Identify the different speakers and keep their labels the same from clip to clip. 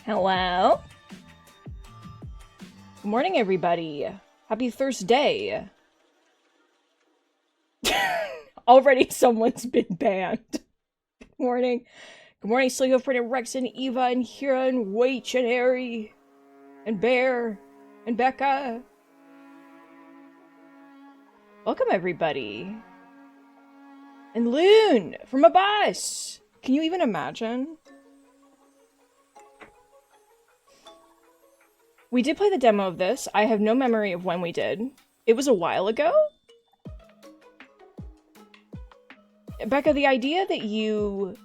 Speaker 1: Hello. Good morning, everybody. Happy Thursday. Already someone's been banned. Good morning. Good morning, Sligo, Fred, and Rex, and Eva, and Hira, and Waich, and Harry, and Bear, and Becca. Welcome, everybody. And Loon from a bus. Can you even imagine? We did play the demo of this. I have no memory of when we did. It was a while ago? Becca, the idea that you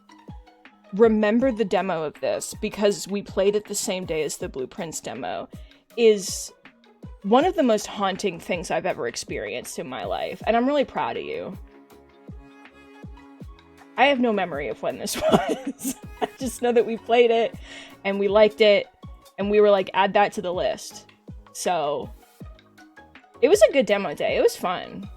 Speaker 1: remember the demo of this because we played it the same day as the Blueprints demo is one of the most haunting things I've ever experienced in my life, and I'm really proud of you. I have no memory of when this was. I just know that we played it, and we liked it, and we were like, add that to the list. So, it was a good demo day. It was fun.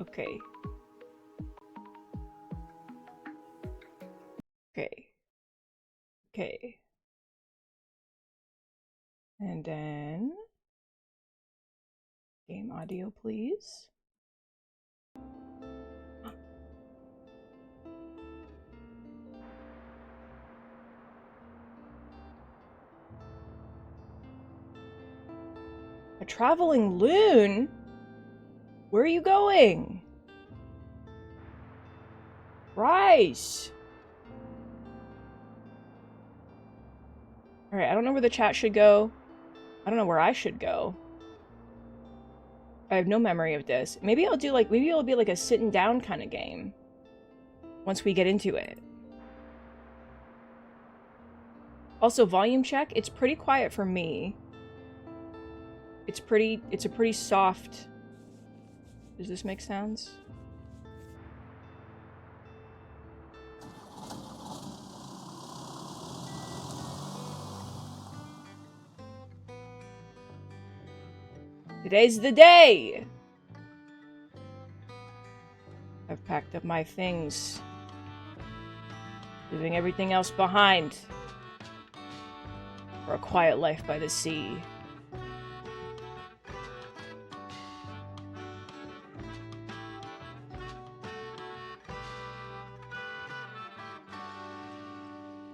Speaker 1: Okay. Okay. Okay. And then game audio, please. A traveling loon? Where are you going? Rise! Alright, I don't know where the chat should go. I don't know where I should go. I have no memory of this. Maybe I'll do maybe it'll be like a sitting down kind of game. Once we get into it. Also, volume check. It's pretty quiet for me. It's a pretty soft... Does this make sounds? Today's the day! I've packed up my things. Leaving everything else behind. For a quiet life by the sea.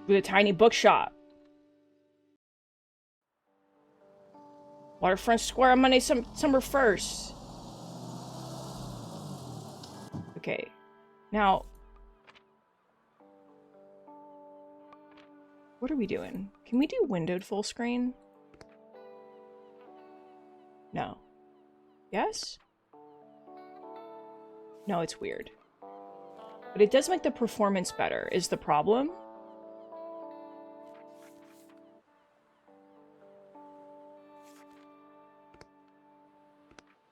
Speaker 1: With a tiny bookshop. Waterfront Square on Monday, December 1st. Okay. Now, what are we doing? Can we do windowed full screen? No. Yes? No, it's weird. But it does make the performance better, is the problem.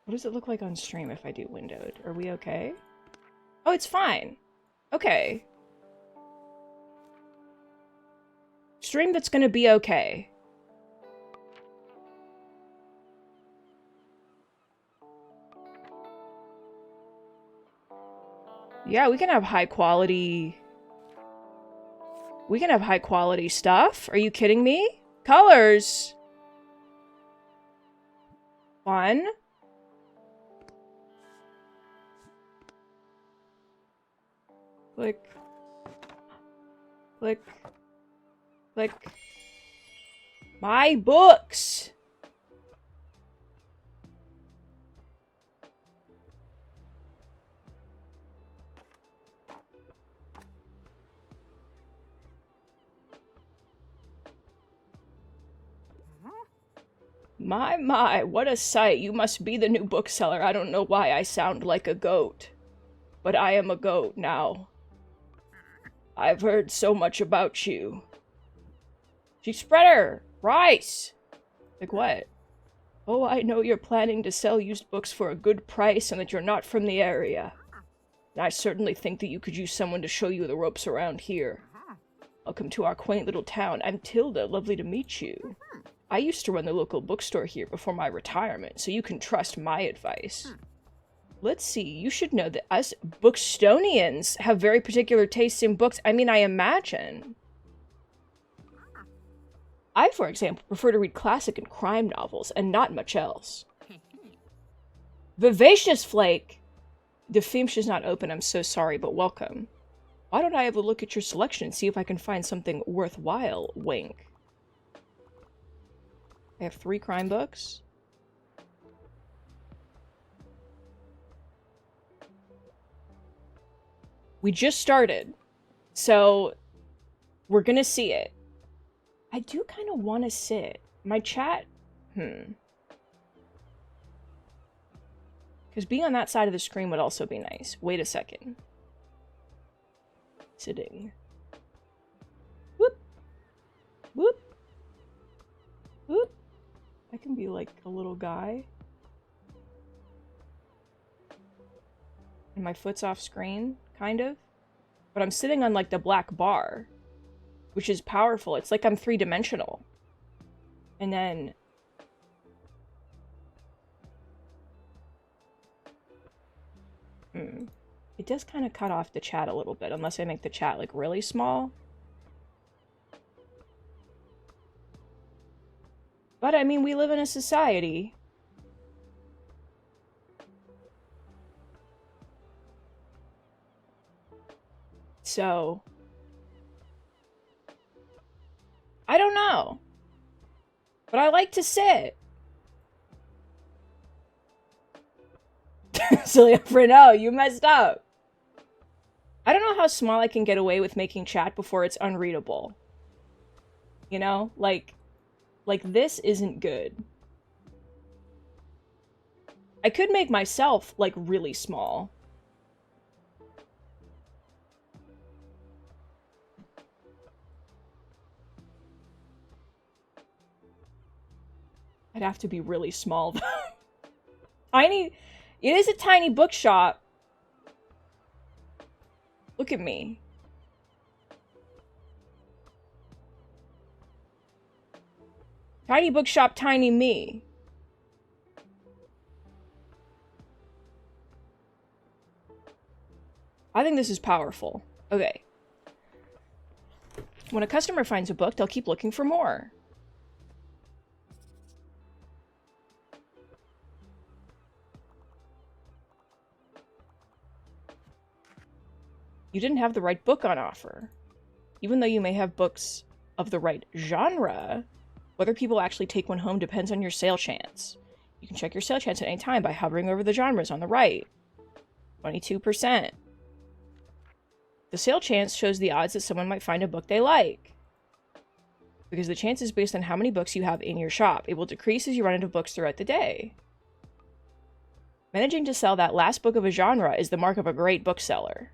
Speaker 1: What does it look like on stream if I do windowed? Are we okay? Oh, it's fine. Okay. Stream that's gonna be okay. Yeah, we can have high quality... We can have high quality stuff. Are you kidding me? Colors! Fun. Click. Click. Click. My books! My, what a sight. You must be the new bookseller. I don't know why I sound like a goat. But I am a goat now. I've heard so much about you. Sheet spreader! Rice! Like what? Oh, I know you're planning to sell used books for a good price and that you're not from the area. And I certainly think that you could use someone to show you the ropes around here. Welcome to our quaint little town. I'm Tilda. Lovely to meet you. I used to run the local bookstore here before my retirement, so you can trust my advice. Let's see, you should know that us Bookstonians have very particular tastes in books. I mean, I imagine. I, for example, prefer to read classic and crime novels, and not much else. Vivacious Flake! The Feemsh is not open, I'm so sorry, but welcome. Why don't I have a look at your selection and see if I can find something worthwhile? Wink. I have 3 crime books. We just started, so we're gonna see it. I do kind of want to sit. My chat, because being on that side of the screen would also be nice. Wait a second. Sitting. Whoop. Whoop. Whoop. I can be like a little guy. And my foot's off screen, kind of. But I'm sitting on like the black bar, which is powerful. It's like I'm 3-dimensional. And then... It does kind of cut off the chat a little bit, unless I make the chat, like, really small. But, I mean, we live in a society. So... I don't know. But I like to sit. Silly no, you messed up. I don't know how small I can get away with making chat before it's unreadable. You know? Like this isn't good. I could make myself, like, really small. I'd have to be really small, though. Tiny... It is a tiny bookshop. Look at me. Tiny bookshop, tiny me. I think this is powerful. Okay. When a customer finds a book, they'll keep looking for more. You didn't have the right book on offer. Even though you may have books of the right genre, whether people actually take one home depends on your sale chance. You can check your sale chance at any time by hovering over the genres on the right. 22%. The sale chance shows the odds that someone might find a book they like. Because the chance is based on how many books you have in your shop. It will decrease as you run into books throughout the day. Managing to sell that last book of a genre is the mark of a great bookseller.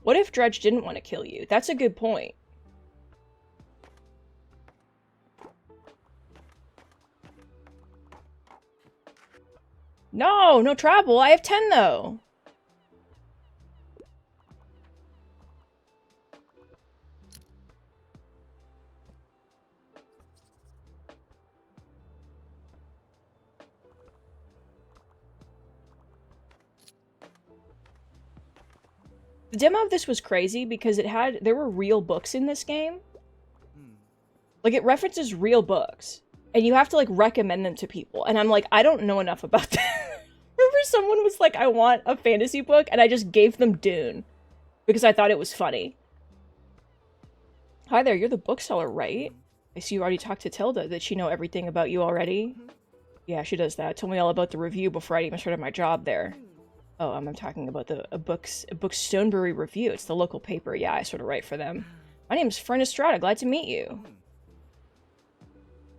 Speaker 1: What if Dredge didn't want to kill you? That's a good point. No, no travel. I have 10 though. The demo of this was crazy because there were real books in this game. Like, it references real books. And you have to, like, recommend them to people. And I'm like, I don't know enough about that. Remember someone was like, I want a fantasy book, and I just gave them Dune. Because I thought it was funny. Hi there, you're the bookseller, right? I see you already talked to Tilda. Did she know everything about you already? Yeah, she does that. Told me all about the review before I even started my job there. Oh, I'm talking about a Bookstonebury review. It's the local paper. Yeah, I sort of write for them. My name's Fern Estrada. Glad to meet you.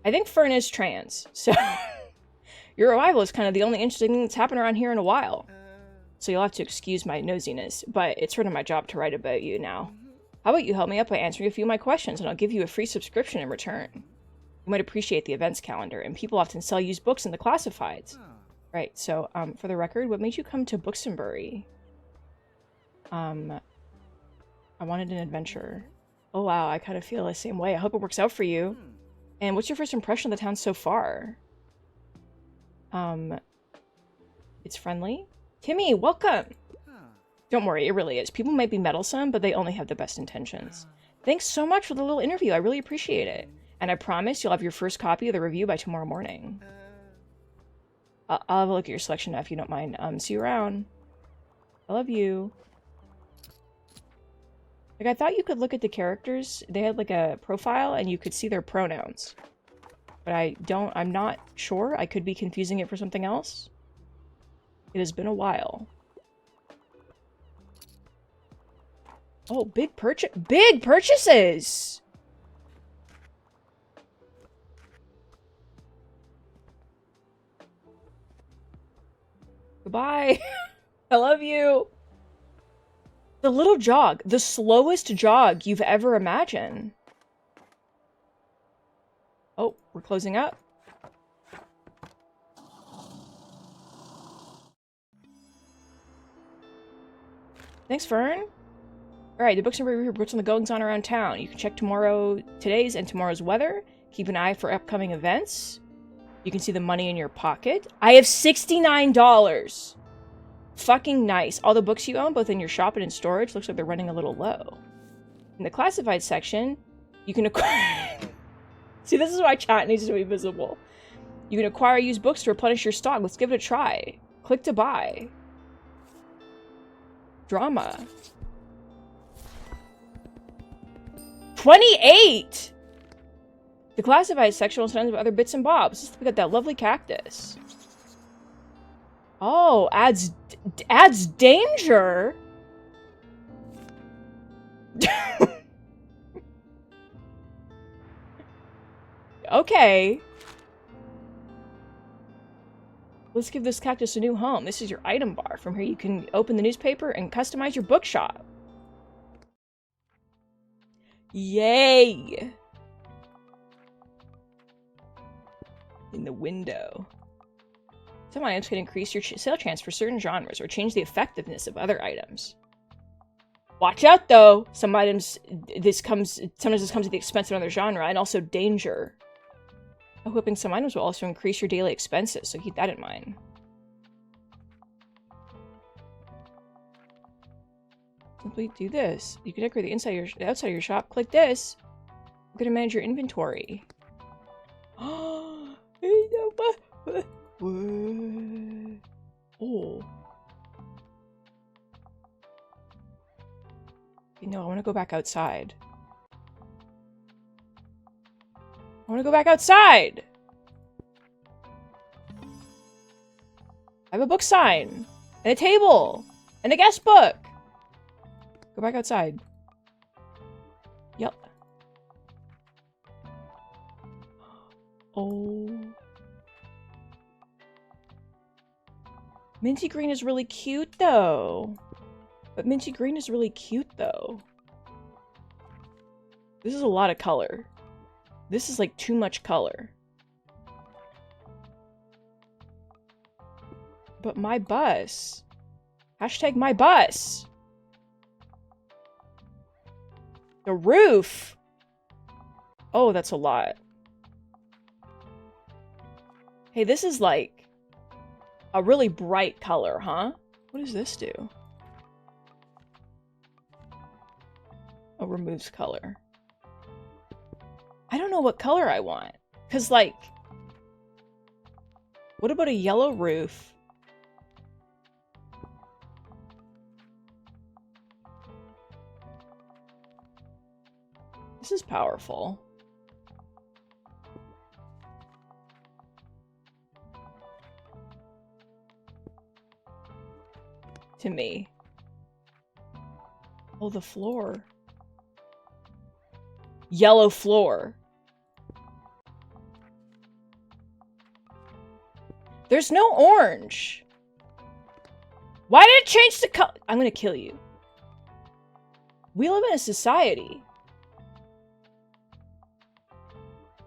Speaker 1: I think Fern is trans, so... Your arrival is kind of the only interesting thing that's happened around here in a while. so you'll have to excuse my nosiness, but it's sort of my job to write about you now. How about you help me out by answering a few of my questions, and I'll give you a free subscription in return. You might appreciate the events calendar, and people often sell used books in the classifieds. Right, so, for the record, what made you come to Bookshop? I wanted an adventure. Oh wow, I kind of feel the same way. I hope it works out for you. And what's your first impression of the town so far? It's friendly. Timmy, welcome! Don't worry, it really is. People might be meddlesome, but they only have the best intentions. Thanks so much for the little interview. I really appreciate it. And I promise you'll have your first copy of the review by tomorrow morning. I'll have a look at your selection now if you don't mind. See you around. I love you. Like, I thought you could look at the characters. They had, like, a profile, and you could see their pronouns. But I'm not sure. I could be confusing it for something else. It has been a while. Oh, big purchases! Goodbye. I love you. The little jog. The slowest jog you've ever imagined. Oh, we're closing up. Thanks, Fern. Alright, the Bookshop reports on the goings-on around town. You can check today's and tomorrow's weather. Keep an eye for upcoming events. You can see the money in your pocket. I have $69! Fucking nice. All the books you own, both in your shop and in storage, looks like they're running a little low. In the classified section, you can acquire... See, this is why chat needs to be visible. You can acquire used books to replenish your stock. Let's give it a try. Click to buy. Drama. 28! The classified section will send other bits and bobs. We got that lovely cactus. Oh, adds danger? Okay. Let's give this cactus a new home. This is your item bar. From here you can open the newspaper and customize your bookshop. Yay! In the window. Some items can increase your sale chance for certain genres or change the effectiveness of other items. Watch out though! Sometimes this comes at the expense of another genre, and also danger. Equipping some items will also increase your daily expenses, so keep that in mind. Simply do this. You can decorate the outside of your shop. Click this. You're gonna manage your inventory. Oh. You know, I want to go back outside. I want to go back outside! I have a book sign! And a table! And a guest book! Go back outside. Yep. Oh. Minty green is really cute, though. But minty green is really cute, though. This is a lot of color. This is like too much color. But my bus. Hashtag my bus. The roof. Oh, that's a lot. Hey, this is like a really bright color, huh? What does this do? Oh, removes color. I don't know what color I want. Because, like, what about a yellow roof? This is powerful. To me. Oh, the floor. Yellow floor. There's no orange. Why did it change the color? I'm gonna kill you. We live in a society.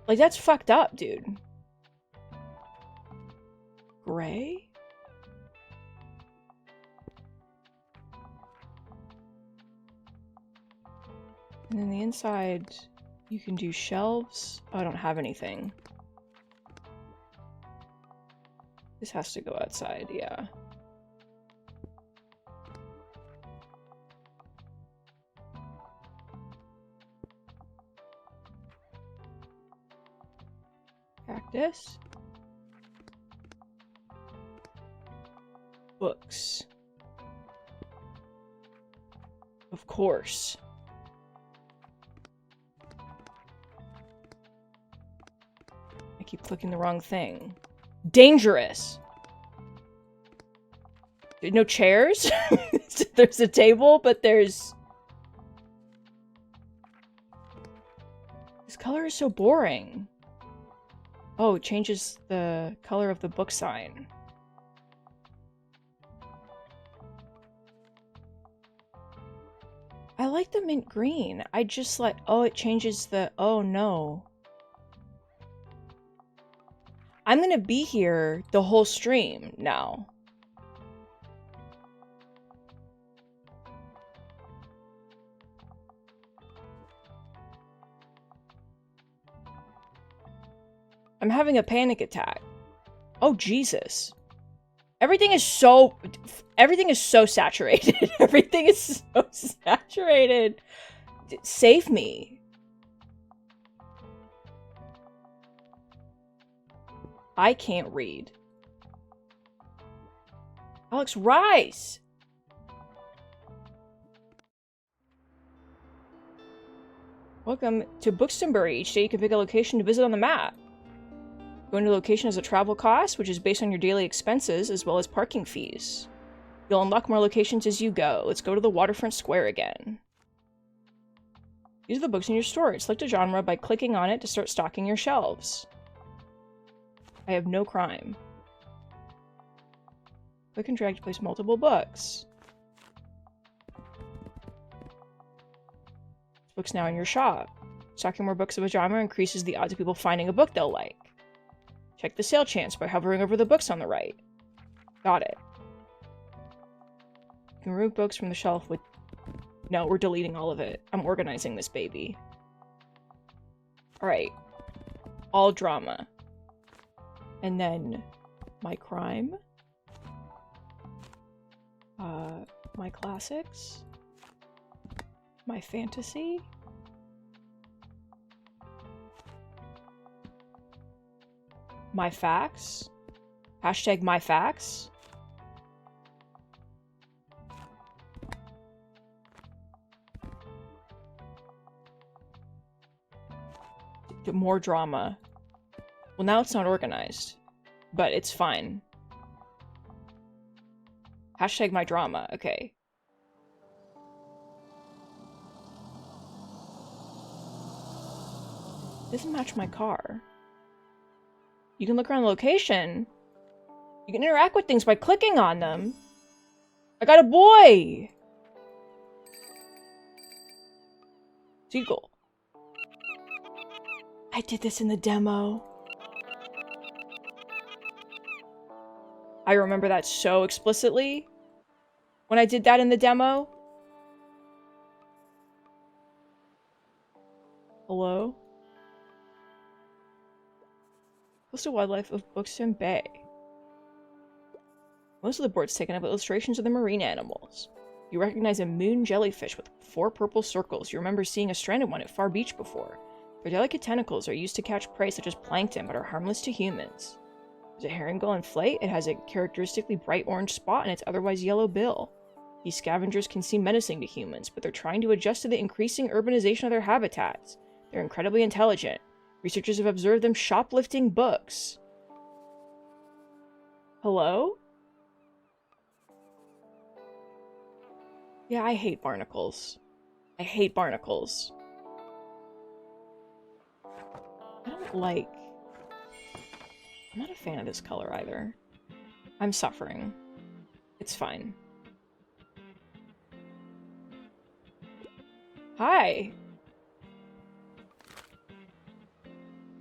Speaker 1: Like, that's fucked up, dude. Gray? And then the inside, you can do shelves. Oh, I don't have anything. This has to go outside, yeah. Cactus. Books. Of course. I keep clicking the wrong thing. Dangerous. No chairs? There's a table, but there's... This color is so boring. Oh, it changes the color of the book sign. I like the mint green. I just like... Oh, it changes the... Oh, no. I'm gonna be here the whole stream now. I'm having a panic attack. Oh, Jesus. Everything is so saturated. Everything is so saturated. Save me. I can't read. Alex, rise! Welcome to Bookshop. Each day you can pick a location to visit on the map. Going to a location has a travel cost, which is based on your daily expenses, as well as parking fees. You'll unlock more locations as you go. Let's go to the waterfront square again. These are the books in your storage. Select a genre by clicking on it to start stocking your shelves. I have no crime. Click and drag to place multiple books. Books now in your shop. Stocking more books of a genre increases the odds of people finding a book they'll like. Check the sale chance by hovering over the books on the right. Got it. You can remove books from the shelf with... No, we're deleting all of it. I'm organizing this baby. Alright. All drama. And then my crime. My classics. My fantasy. My facts. Hashtag my facts. More drama. Well, now it's not organized, but it's fine. Hashtag my drama. Okay. Doesn't match my car. You can look around the location. You can interact with things by clicking on them. I got a boy! Seagull. I did this in the demo. I remember that so explicitly when I did that in the demo. Hello? Coastal wildlife of Bookshop Bay. Most of the boards taken up illustrations of the marine animals. You recognize a moon jellyfish with 4 purple circles. You remember seeing a stranded one at Far Beach before. Their delicate tentacles are used to catch prey such as plankton, but are harmless to humans. There's a herring gull in flight. It has a characteristically bright orange spot and its otherwise yellow bill. These scavengers can seem menacing to humans, but they're trying to adjust to the increasing urbanization of their habitats. They're incredibly intelligent. Researchers have observed them shoplifting books. Hello? Yeah, I hate barnacles. I hate barnacles. I don't like... I'm not a fan of this color either. I'm suffering. It's fine. Hi. You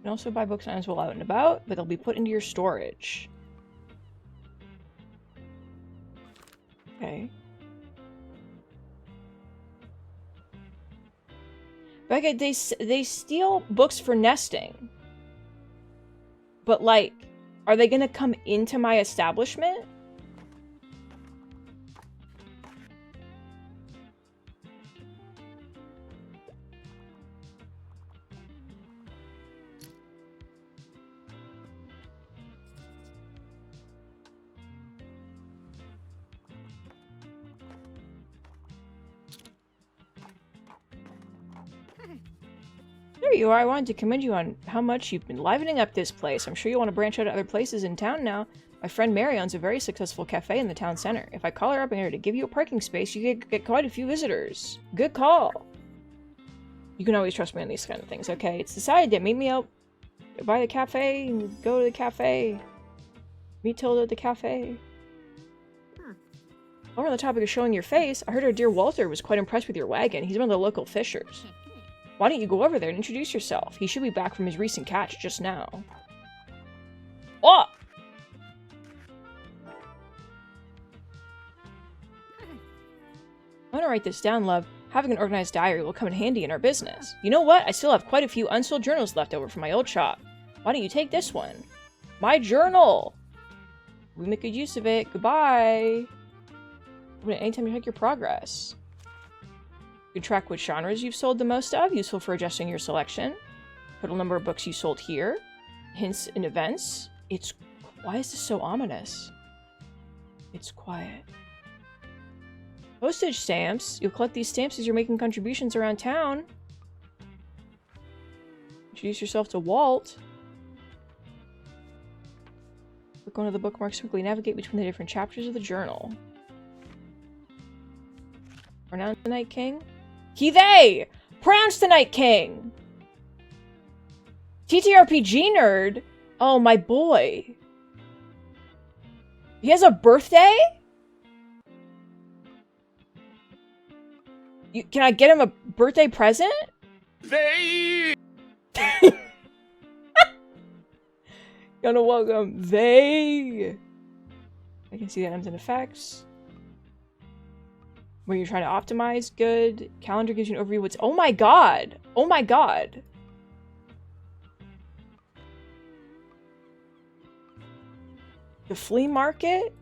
Speaker 1: can also buy books as well out and about, but they'll be put into your storage. Okay. Becca, they steal books for nesting. But, like, are they gonna come into my establishment? There you are. I wanted to commend you on how much you've been livening up this place. I'm sure you want to branch out to other places in town now. My friend Mary owns a very successful cafe in the town center. If I call her up in here to give you a parking space, you get quite a few visitors. Good call. You can always trust me on these kind of things, okay? It's decided to meet me out by the cafe and go to the cafe. Meet Tilda at the cafe. Over on the topic of showing your face, I heard our dear Walter was quite impressed with your wagon. He's one of the local fishers. Why don't you go over there and introduce yourself? He should be back from his recent catch just now. Oh! I'm gonna write this down, love. Having an organized diary will come in handy in our business. You know what? I still have quite a few unsold journals left over from my old shop. Why don't you take this one? My journal! We make good use of it. Goodbye! Open it anytime you check your progress. You can track which genres you've sold the most of, useful for adjusting your selection. Total number of books you sold here. Hints and events. Why is this so ominous? It's quiet. Postage stamps. You'll collect these stamps as you're making contributions around town. Introduce yourself to Walt. Click one of the bookmarks, quickly navigate between the different chapters of the journal. Pronounce the Night King. They! Pronounce the Night King! TTRPG nerd? Oh, my boy. He has a birthday? Can I get him a birthday present?
Speaker 2: They!
Speaker 1: Gonna welcome they. I can see the items and effects. When you're trying to optimize, good. Calendar gives you an overview of what's— oh my god! Oh my god! The flea market?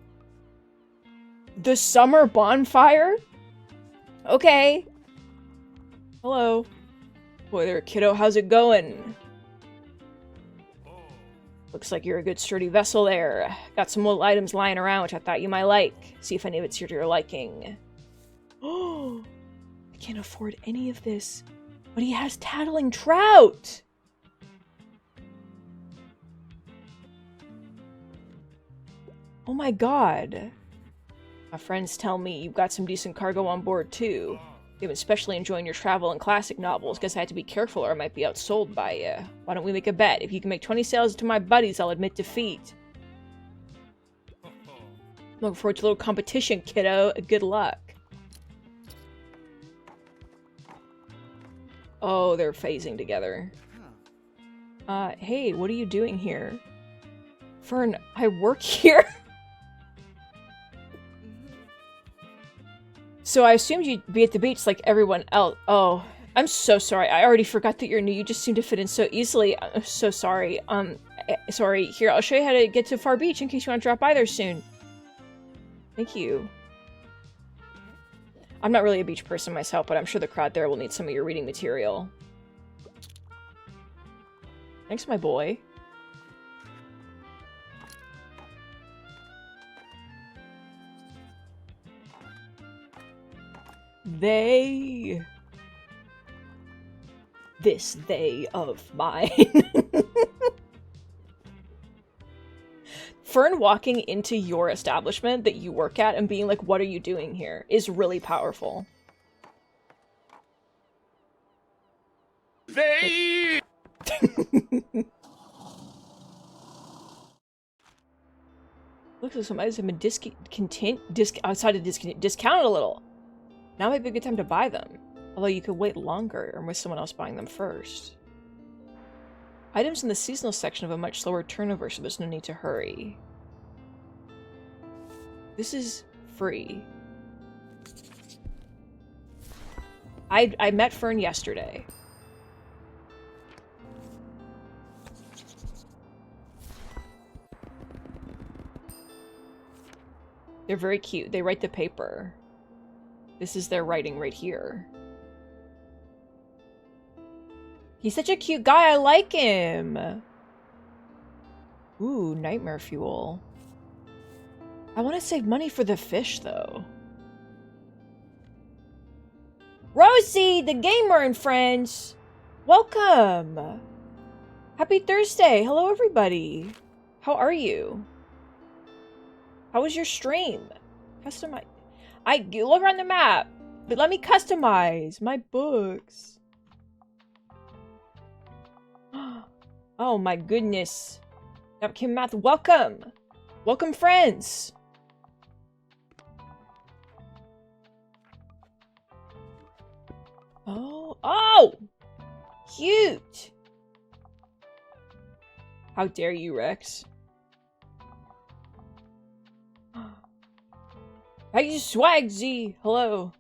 Speaker 1: The summer bonfire? Okay. Hello. Boy there, kiddo, how's it going? Looks like you're a good sturdy vessel there. Got some old items lying around which I thought you might like. See if any of it's to your liking. Oh, I can't afford any of this. But he has tattling trout! Oh my god. My friends tell me you've got some decent cargo on board too. They've been especially enjoying your travel and classic novels. Guess I had to be careful or I might be outsold by you. Why don't we make a bet? If you can make 20 sales to my buddies, I'll admit defeat. Looking forward to a little competition, kiddo. Good luck. Oh, they're phasing together. Hey, what are you doing here? Fern, I work here? So I assumed you'd be at the beach like everyone else. Oh, I'm so sorry. I already forgot that you're new. You just seem to fit in so easily. I'm so sorry. Sorry. Here, I'll show you how to get to Far Beach in case you want to drop by there soon. Thank you. I'm not really a beach person myself, but I'm sure the crowd there will need some of your reading material. Thanks, my boy. They. This they of mine. Fern walking into your establishment that you work at and being like, what are you doing here, is really powerful.
Speaker 2: They!
Speaker 1: Looks like some items have been discounted a little. Now might be a good time to buy them. Although you could wait longer or with someone else buying them first. Items in the seasonal section have a much slower turnover, so there's no need to hurry. This is free. I met Fern yesterday. They're very cute. They write the paper. This is their writing right here. He's such a cute guy. I like him. Ooh, nightmare fuel. I want to save money for the fish, though. Rosie, the gamer and friends. Welcome. Happy Thursday. Hello, everybody. How are you? How was your stream? Customize. You look around the map, but let me customize my books. Oh my goodness. Napkin Math, welcome. Welcome, friends. Oh, cute. How dare you, Rex? Hey, Swagsy! Hello.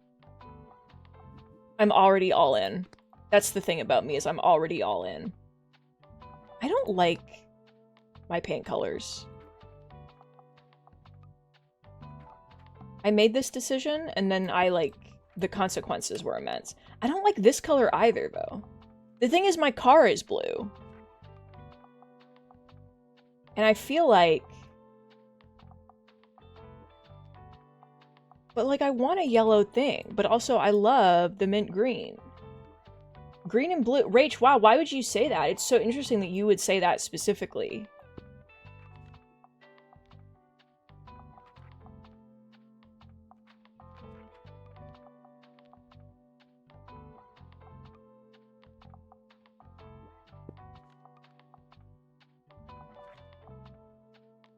Speaker 1: I'm already all in. That's the thing about me, is I'm already all in. I don't like my paint colors. I made this decision, and then the consequences were immense. I don't like this color either, though. The thing is, my car is blue. And I feel like... But, like, I want a yellow thing, but also I love the mint green. Green and blue. Rach, wow, why would you say that? It's so interesting that you would say that specifically.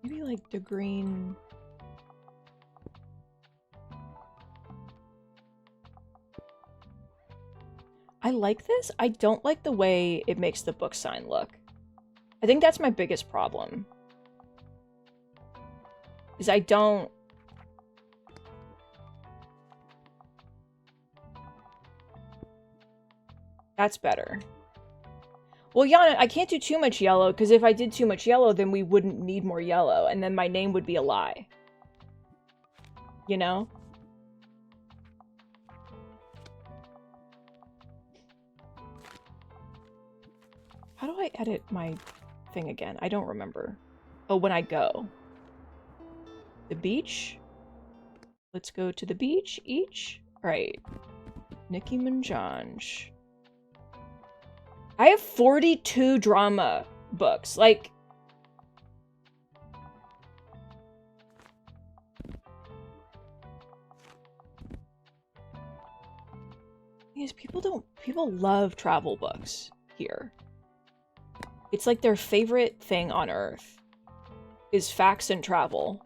Speaker 1: Maybe, like, the green... I like this. I don't like the way it makes the book sign look. I think that's my biggest problem. Is I don't... That's better. Well, Yana, I can't do too much yellow, because if I did too much yellow, then we wouldn't need more yellow, and then my name would be a lie. You know? How do I edit my thing again? I don't remember. Oh, when I go. The beach? Let's go to the beach, each. Right. Nicki Minaj. I have 42 drama books. Like... Because people love travel books here. It's like their favorite thing on earth is facts and travel.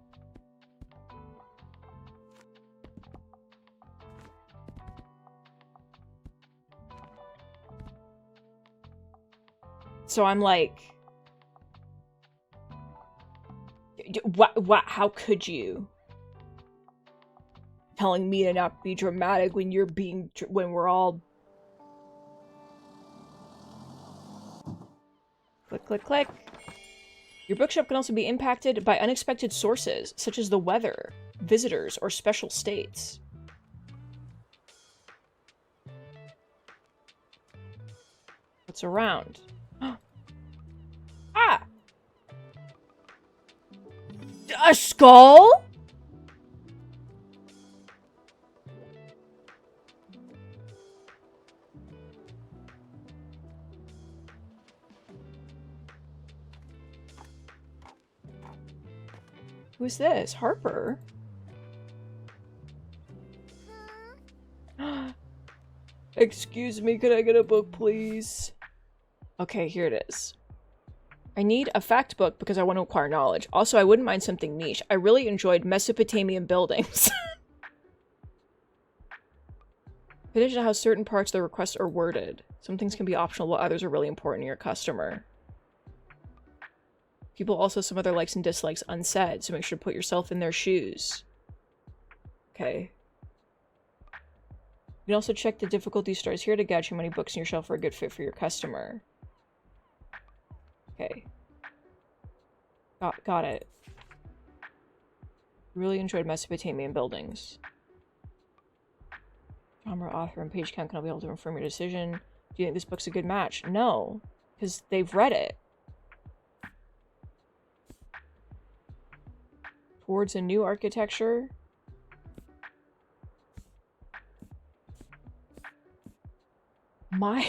Speaker 1: So I'm like, what, how could you? Telling me to not be dramatic when you're being, when we're all... Click, click, click. Your bookshop can also be impacted by unexpected sources, such as the weather, visitors, or special states. What's around? Ah! A skull? Who's this? Harper? Excuse me, could I get a book, please? Okay, here it is. I need a fact book because I want to acquire knowledge. Also, I wouldn't mind something niche. I really enjoyed Mesopotamian buildings. Pay attention to how certain parts of the request are worded. Some things can be optional while others are really important to your customer. People also have some other likes and dislikes unsaid, so make sure to put yourself in their shoes. Okay. You can also check the difficulty stars here to gauge how many books on your shelf are a good fit for your customer. Okay. Got it. Really enjoyed Mesopotamian buildings. Genre, author, and page count can all be able to inform your decision. Do you think this book's a good match? No, because they've read it. Towards a new architecture. My...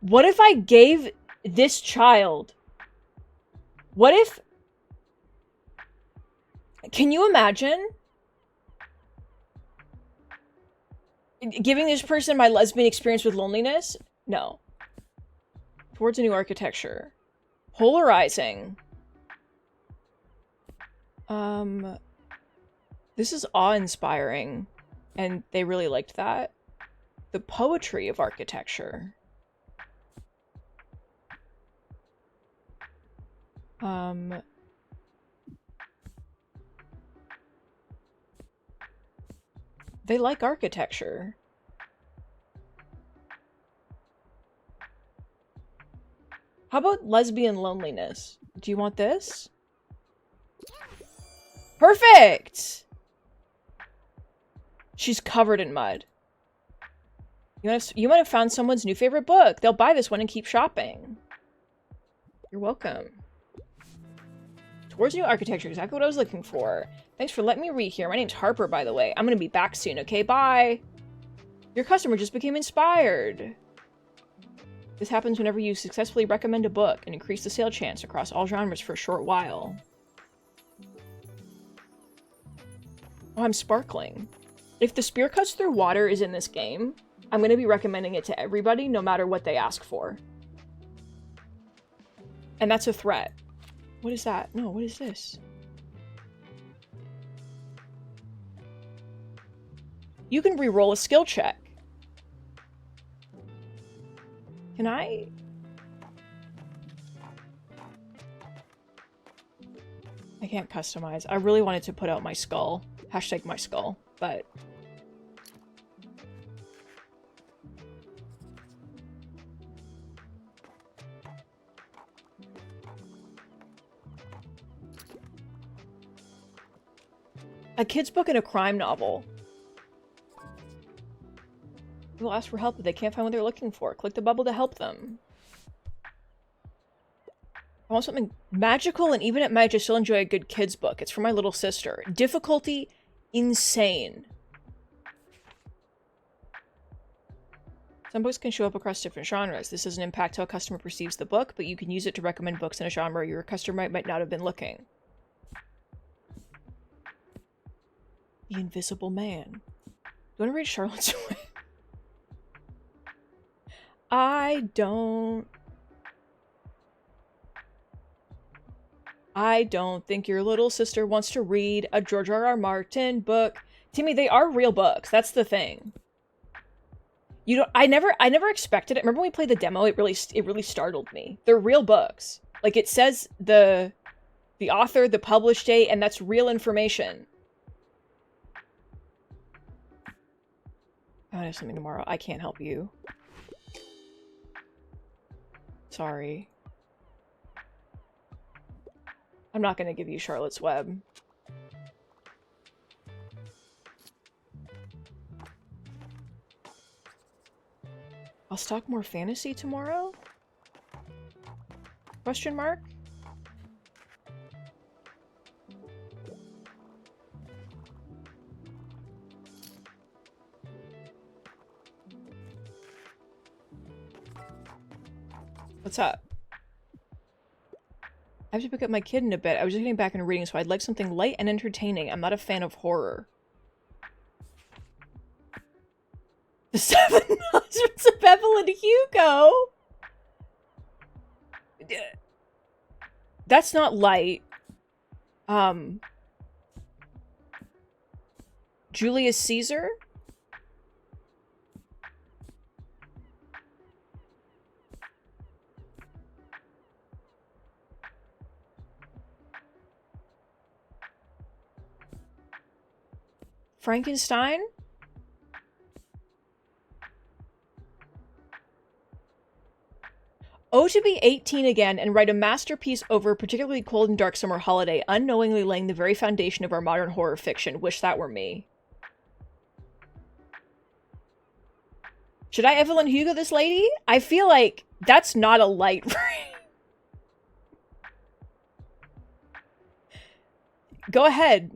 Speaker 1: What if I gave this child... What if... Can you imagine? Giving this person my lesbian experience with loneliness? No. Towards a new architecture. Polarizing. This is awe-inspiring. And they really liked that. The poetry of architecture. They like architecture. How about lesbian loneliness? Do you want this? Perfect! She's covered in mud. You might have found someone's new favorite book. They'll buy this one and keep shopping. You're welcome. Towards new architecture, exactly what I was looking for. Thanks for letting me read here. My name's Harper, by the way. I'm gonna be back soon, okay? Bye! Your customer just became inspired. This happens whenever you successfully recommend a book and increase the sale chance across all genres for a short while. Oh, I'm sparkling. If the spear cuts through water is in this game, I'm going to be recommending it to everybody, no matter what they ask for. And that's a threat. What is that? No, what is this? You can re-roll a skill check. Can I? I can't customize. I really wanted to put out my skull. Hashtag my skull, but... A kid's book and a crime novel. People ask for help if they can't find what they're looking for. Click the bubble to help them. I want something magical, and even at night I still enjoy a good kid's book. It's for my little sister. Difficulty, insane. Some books can show up across different genres. This doesn't impact how a customer perceives the book, but you can use it to recommend books in a genre your customer might not have been looking. The Invisible Man. Do you want to read Charlotte's Web? I don't think your little sister wants to read a George R.R. Martin book. Timmy, they are real books. That's the thing. You know, I never expected it. Remember when we played the demo? It really startled me. They're real books. Like, it says the author, the published date, and that's real information. I have something tomorrow. I can't help you. Sorry. I'm not gonna give you Charlotte's Web. I'll stock more fantasy tomorrow? Question mark? What's up? I have to pick up my kid in a bit. I was just getting back into reading, so I'd like something light and entertaining. I'm not a fan of horror. The Seven Husbands of Evelyn Hugo! That's not light. Julius Caesar? Frankenstein? Oh, to be 18 again and write a masterpiece over a particularly cold and dark summer holiday, unknowingly laying the very foundation of our modern horror fiction. Wish that were me. Should I Evelyn Hugo this lady? I feel like that's not a light read. Go ahead.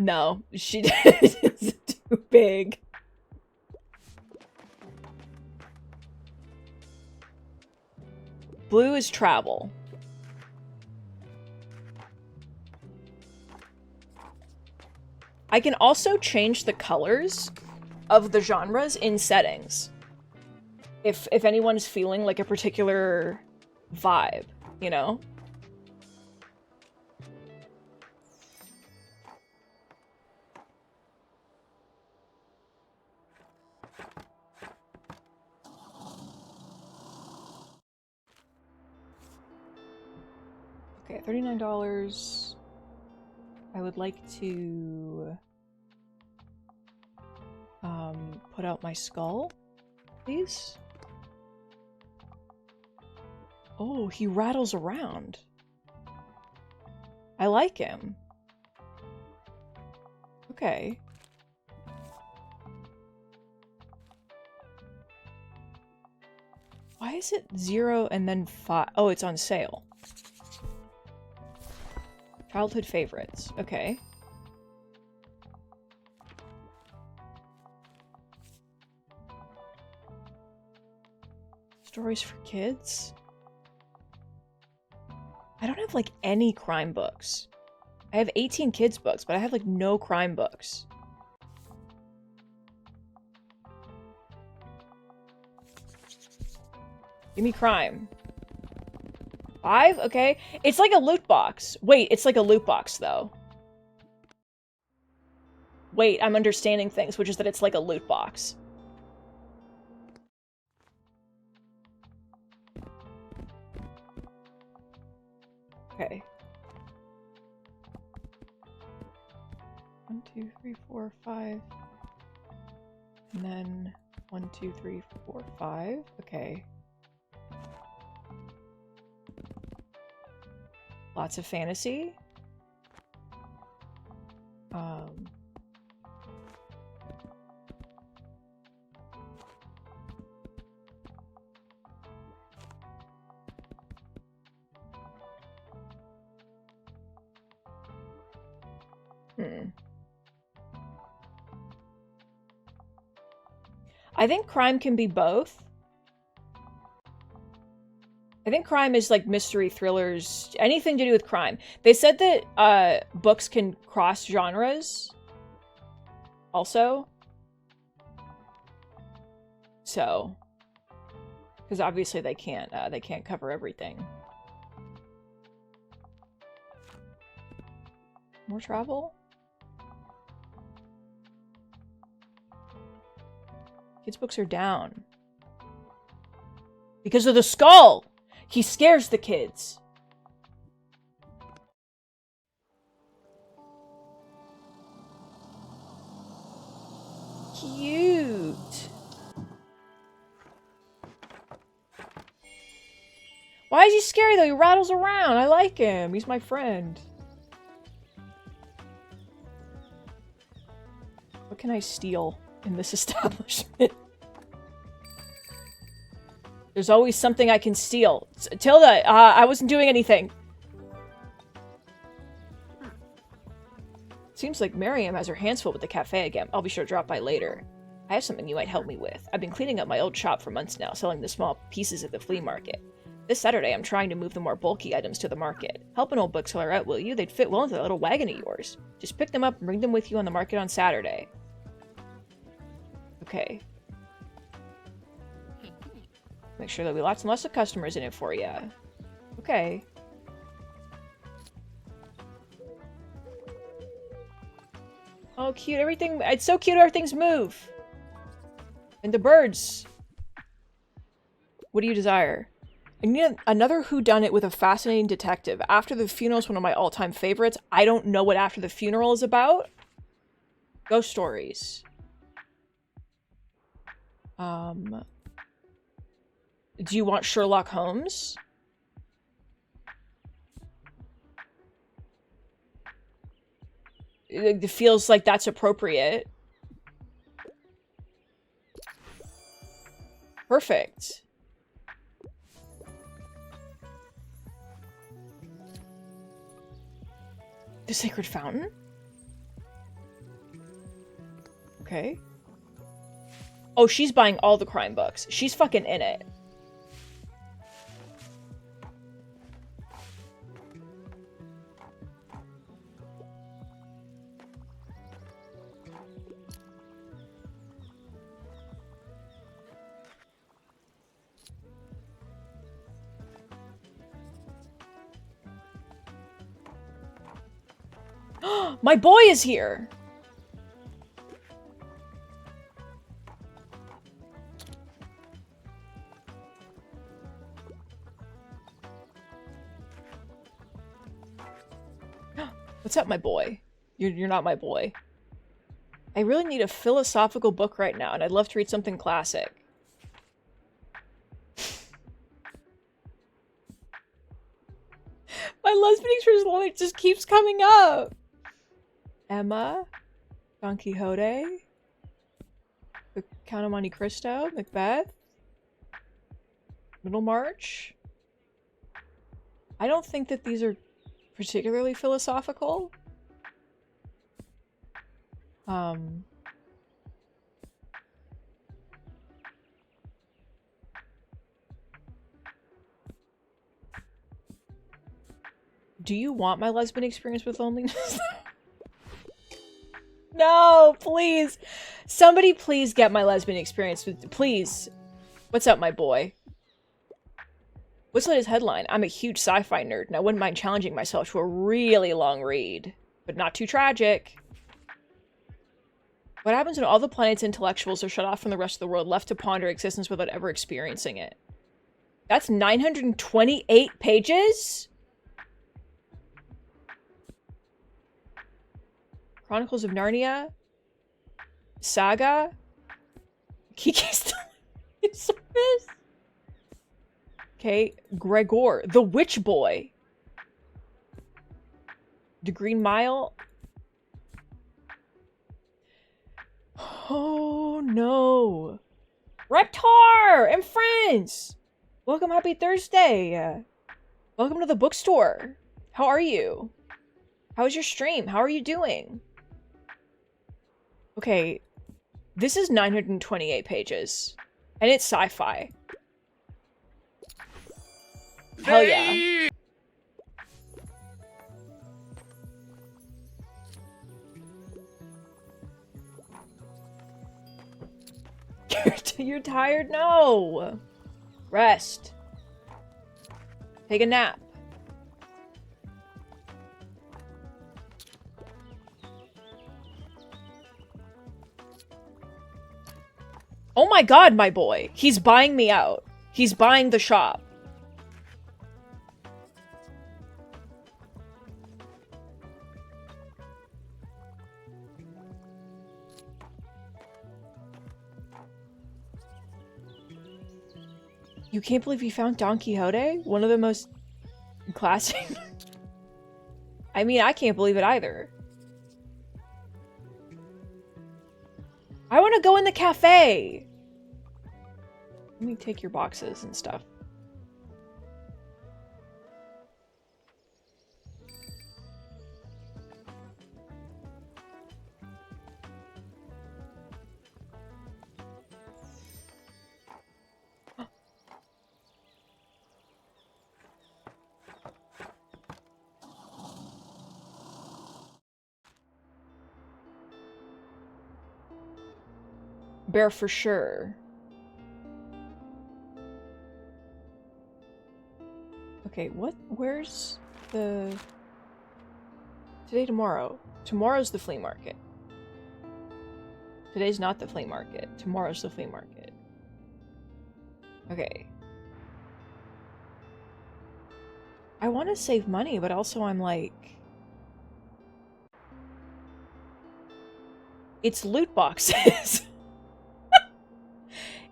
Speaker 1: No, she is too big. Blue is travel. I can also change the colors of the genres in settings. If anyone's feeling like a particular vibe, you know? Okay, $39. I would like to put out my skull, please. Oh, he rattles around. I like him. Okay. Why is it 0 and then 5? Oh, it's on sale. Childhood favorites. Okay. Stories for kids? I don't have, like, any crime books. I have 18 kids books, but I have, like, no crime books. Give me crime. 5? Okay. It's like a loot box. Wait, it's like a loot box, though. Wait, I'm understanding things, which is that it's like a loot box. Okay. 1, 2, 3, 4, 5. And then 1, 2, 3, 4, 5. Okay. Lots of fantasy. I think crime can be both. I think crime is like mystery thrillers, anything to do with crime. They said that books can cross genres also. So, because obviously they can't cover everything. More travel? Kids' books are down. Because of the skull! He scares the kids. Cute. Why is he scary though? He rattles around. I like him. He's my friend. What can I steal in this establishment? There's always something I can steal. Tilda, I wasn't doing anything. Seems like Miriam has her hands full with the cafe again. I'll be sure to drop by later. I have something you might help me with. I've been cleaning up my old shop for months now, selling the small pieces at the flea market. This Saturday, I'm trying to move the more bulky items to the market. Help an old bookseller out, will you? They'd fit well into that little wagon of yours. Just pick them up and bring them with you on the market on Saturday. Okay. Make sure there'll be lots and lots of customers in it for you. Okay. Oh, cute. Everything. It's so cute. Everything's move. And the birds. What do you desire? I need another whodunit with a fascinating detective. After the Funeral is one of my all-time favorites. I don't know what After the Funeral is about. Ghost stories. Do you want Sherlock Holmes? It feels like that's appropriate. Perfect. The Sacred Fountain? Okay. Oh, she's buying all the crime books. She's fucking in it. My boy is here! What's up, my boy? You're not my boy. I really need a philosophical book right now, and I'd love to read something classic. My lesbian experience just keeps coming up. Emma, Don Quixote, The Count of Monte Cristo, Macbeth, Middlemarch. I don't think that these are particularly philosophical. Do you want my lesbian experience with loneliness? No, please. Somebody please get my lesbian experience with- please. What's up, my boy? What's the latest headline? I'm a huge sci-fi nerd, and I wouldn't mind challenging myself to a really long read. But not too tragic. What happens when all the planet's intellectuals are shut off from the rest of the world, left to ponder existence without ever experiencing it? That's 928 pages? Chronicles of Narnia? Saga? Kiki's Service? Okay, Gregor, the Witch Boy. The Green Mile? Oh no. Reptar and friends! Welcome, happy Thursday! Welcome to the bookstore. How are you? How was your stream? How are you doing? Okay, this is 928 pages. And it's sci-fi. Hell yeah. You're tired? No! Rest. Take a nap. Oh my god, my boy. He's buying me out. He's buying the shop. You can't believe you found Don Quixote? One of the most classic... I mean, I can't believe it either. I want to go in the cafe! Let me take your boxes and stuff. Bear for sure. Okay, what? Where's the... Today, tomorrow. Tomorrow's the flea market. Today's not the flea market. Tomorrow's the flea market. Okay. I want to save money, but also I'm like... It's loot boxes.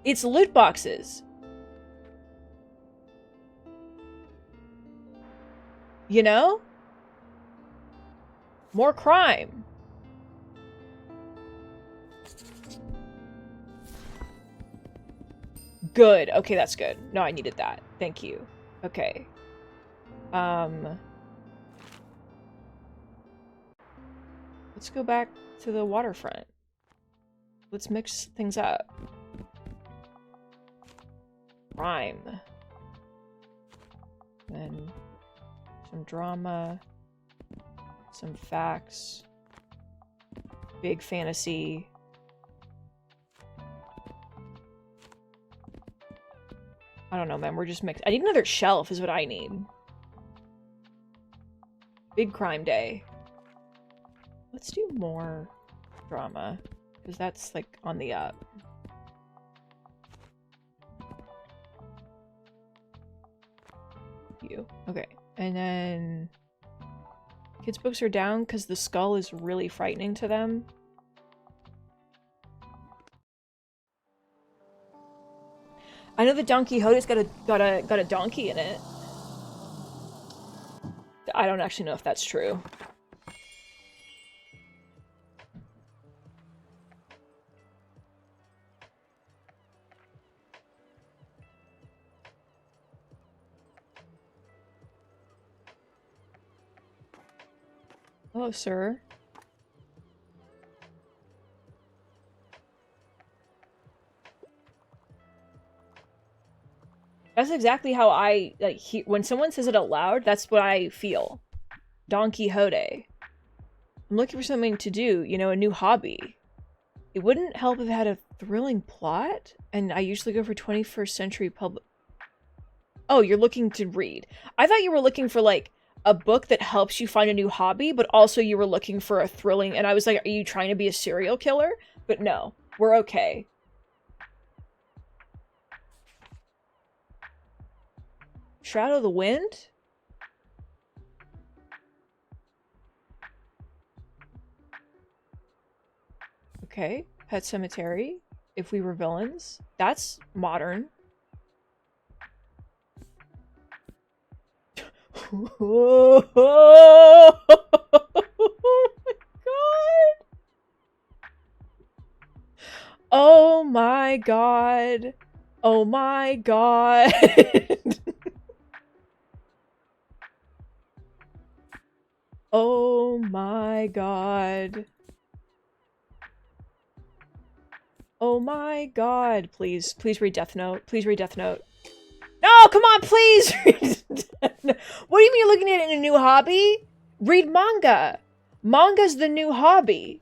Speaker 1: It's loot boxes. You know? More crime. Good. Okay, that's good. No, I needed that. Thank you. Okay. Let's go back to the waterfront. Let's mix things up. Crime. Then some drama. Some facts. Big fantasy. I don't know, man. We're just mixed. I need another shelf is what I need. Big crime day. Let's do more drama. Because that's, like, on the up. You. Okay. And then... Kids' books are down because the skull is really frightening to them. I know that Don Quixote's got a donkey in it. I don't actually know if that's true. Hello, sir. That's exactly how I, like, when someone says it out loud, that's what I feel. Don Quixote. I'm looking for something to do, you know, a new hobby. It wouldn't help if it had a thrilling plot, and I usually go for 21st century public. Oh, you're looking to read. I thought you were looking for, like, a book that helps you find a new hobby, but also you were looking for a thrilling, and I was like, are you trying to be a serial killer? But no, we're okay. Shroud of the Wind? Okay. Pet Cemetery. If We Were Villains. That's modern. Oh my god. Oh my god. Oh my god. Oh my god. Please, please read Death Note. Please read Death Note. No, come on, please read Death Note. What do you mean you're looking at it in a new hobby? Read manga. Manga's the new hobby.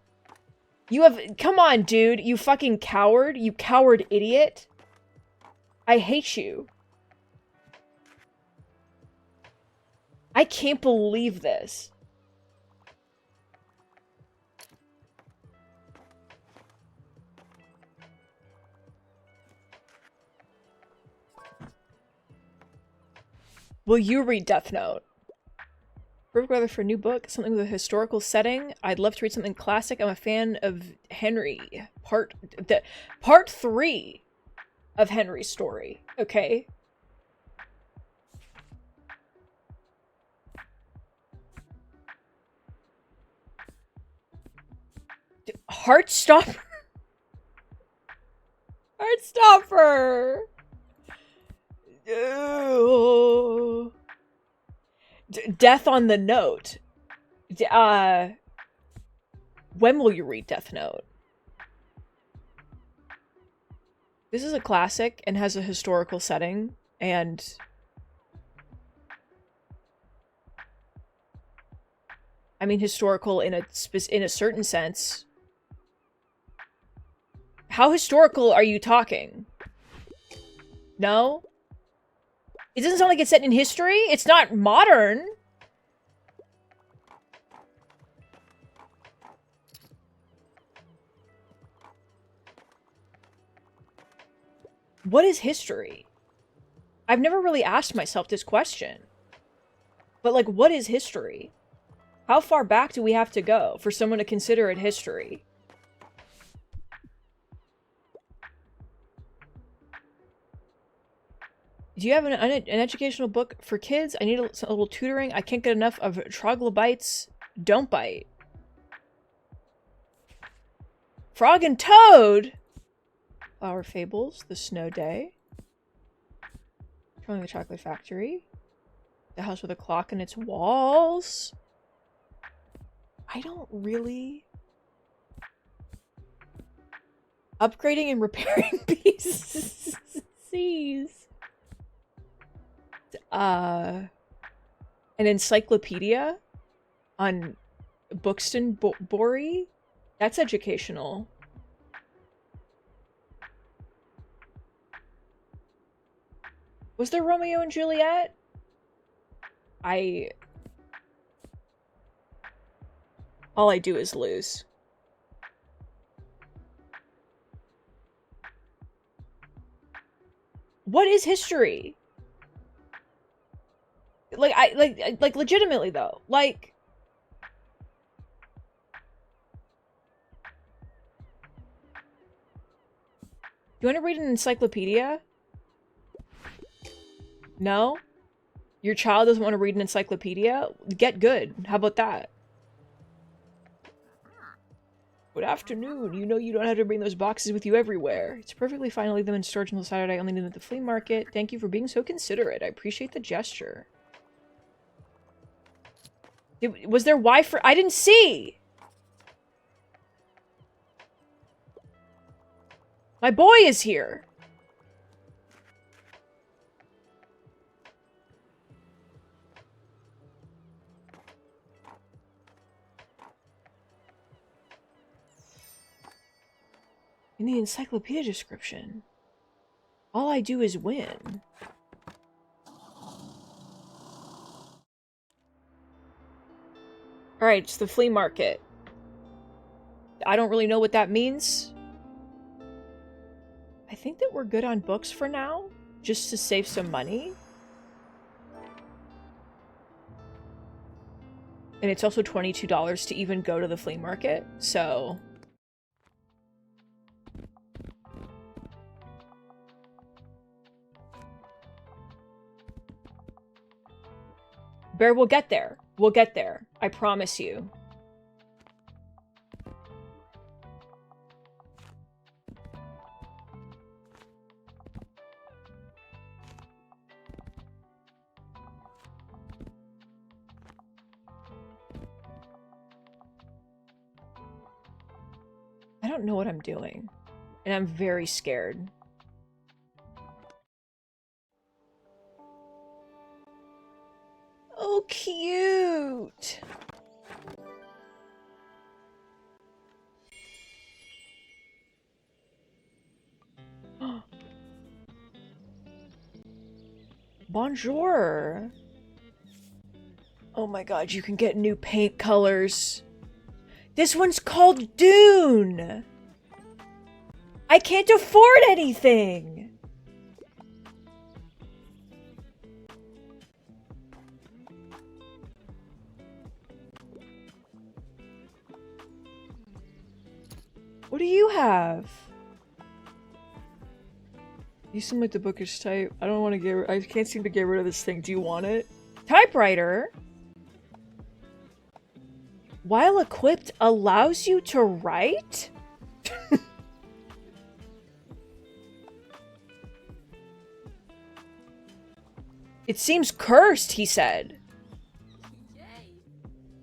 Speaker 1: You have- come on, dude. You fucking coward. You coward idiot. I hate you. I can't believe this. Will you read Death Note? Perfect weather for a new book, something with a historical setting. I'd love to read something classic. I'm a fan of Henry. Part 3 of Henry's story. Okay. Heartstopper. Heartstopper. Death on the Note. When will you read Death Note? This is a classic and has a historical setting, and I mean historical in a certain sense. How historical are you talking? No? It doesn't sound like it's set in history. It's not modern. What is history? I've never really asked myself this question. But, like, what is history? How far back do we have to go for someone to consider it history? Do you have an educational book for kids? I need a little tutoring. I can't get enough of troglobites. Don't bite. Frog and Toad! Flower Fables. The Snow Day. Controlling the Chocolate Factory. The House with a Clock in its Walls. I don't really... Upgrading and repairing pieces. An encyclopedia on Buxton Bori? That's educational. Was there Romeo and Juliet? All I do is lose. What is history? Like legitimately though. Like, you want to read an encyclopedia? No? Your child doesn't want to read an encyclopedia? Get good. How about that? Good afternoon. You know you don't have to bring those boxes with you everywhere. It's perfectly fine to leave them in storage until Saturday. I only need them at the flea market. Thank you for being so considerate. I appreciate the gesture. Was there Wi-Fi? I didn't see! My boy is here! In the encyclopedia description, all I do is win. Alright, it's the flea market. I don't really know what that means. I think that we're good on books for now, just to save some money. And it's also $22 to even go to the flea market, so... Bear, we'll get there. We'll get there. I promise you. I don't know what I'm doing. And I'm very scared. Oh, cute! Bonjour! Oh my god, you can get new paint colors. This one's called Dune! I can't afford anything! What do you have? You seem like the bookish type. I don't want to get. I can't seem to get rid of this thing. Do you want it? Typewriter? While equipped, allows you to write? It seems cursed, he said.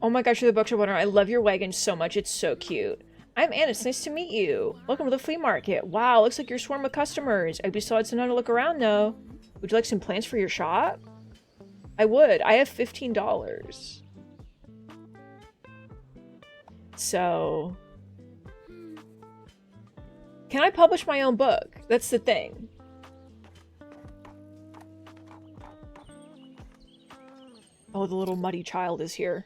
Speaker 1: Oh my gosh, you're the Bookshop owner. I love your wagon so much. It's so cute. I'm Anna. It's nice to meet you. Welcome to the flea market. Wow, looks like you're a swarm of customers. I'd be so had some time to look around, though. Would you like some plants for your shop? I would. I have $15. So... Can I publish my own book? That's the thing. Oh, the little muddy child is here.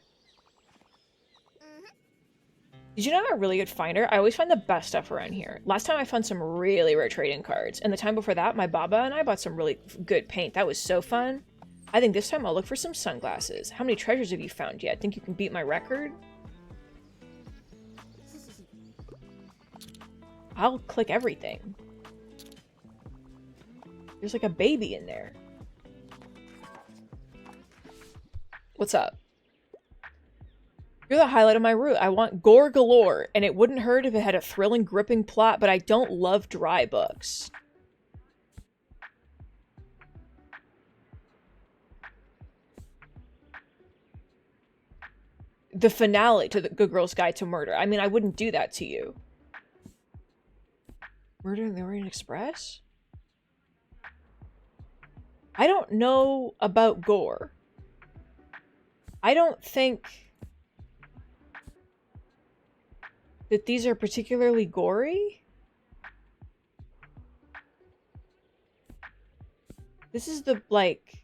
Speaker 1: Did you know I'm a really good finder? I always find the best stuff around here. Last time I found some really rare trading cards, and the time before that, my Baba and I bought some really good paint. That was so fun. I think this time I'll look for some sunglasses. How many treasures have you found yet? Think you can beat my record? I'll click everything. There's like a baby in there. What's up? You're the highlight of my route. I want gore galore, and it wouldn't hurt if it had a thrilling, gripping plot, but I don't love dry books. The finale to The Good Girl's Guide to Murder. I mean, I wouldn't do that to you. Murder in the Orient Express? I don't know about gore. I don't think that these are particularly gory. This is the, like...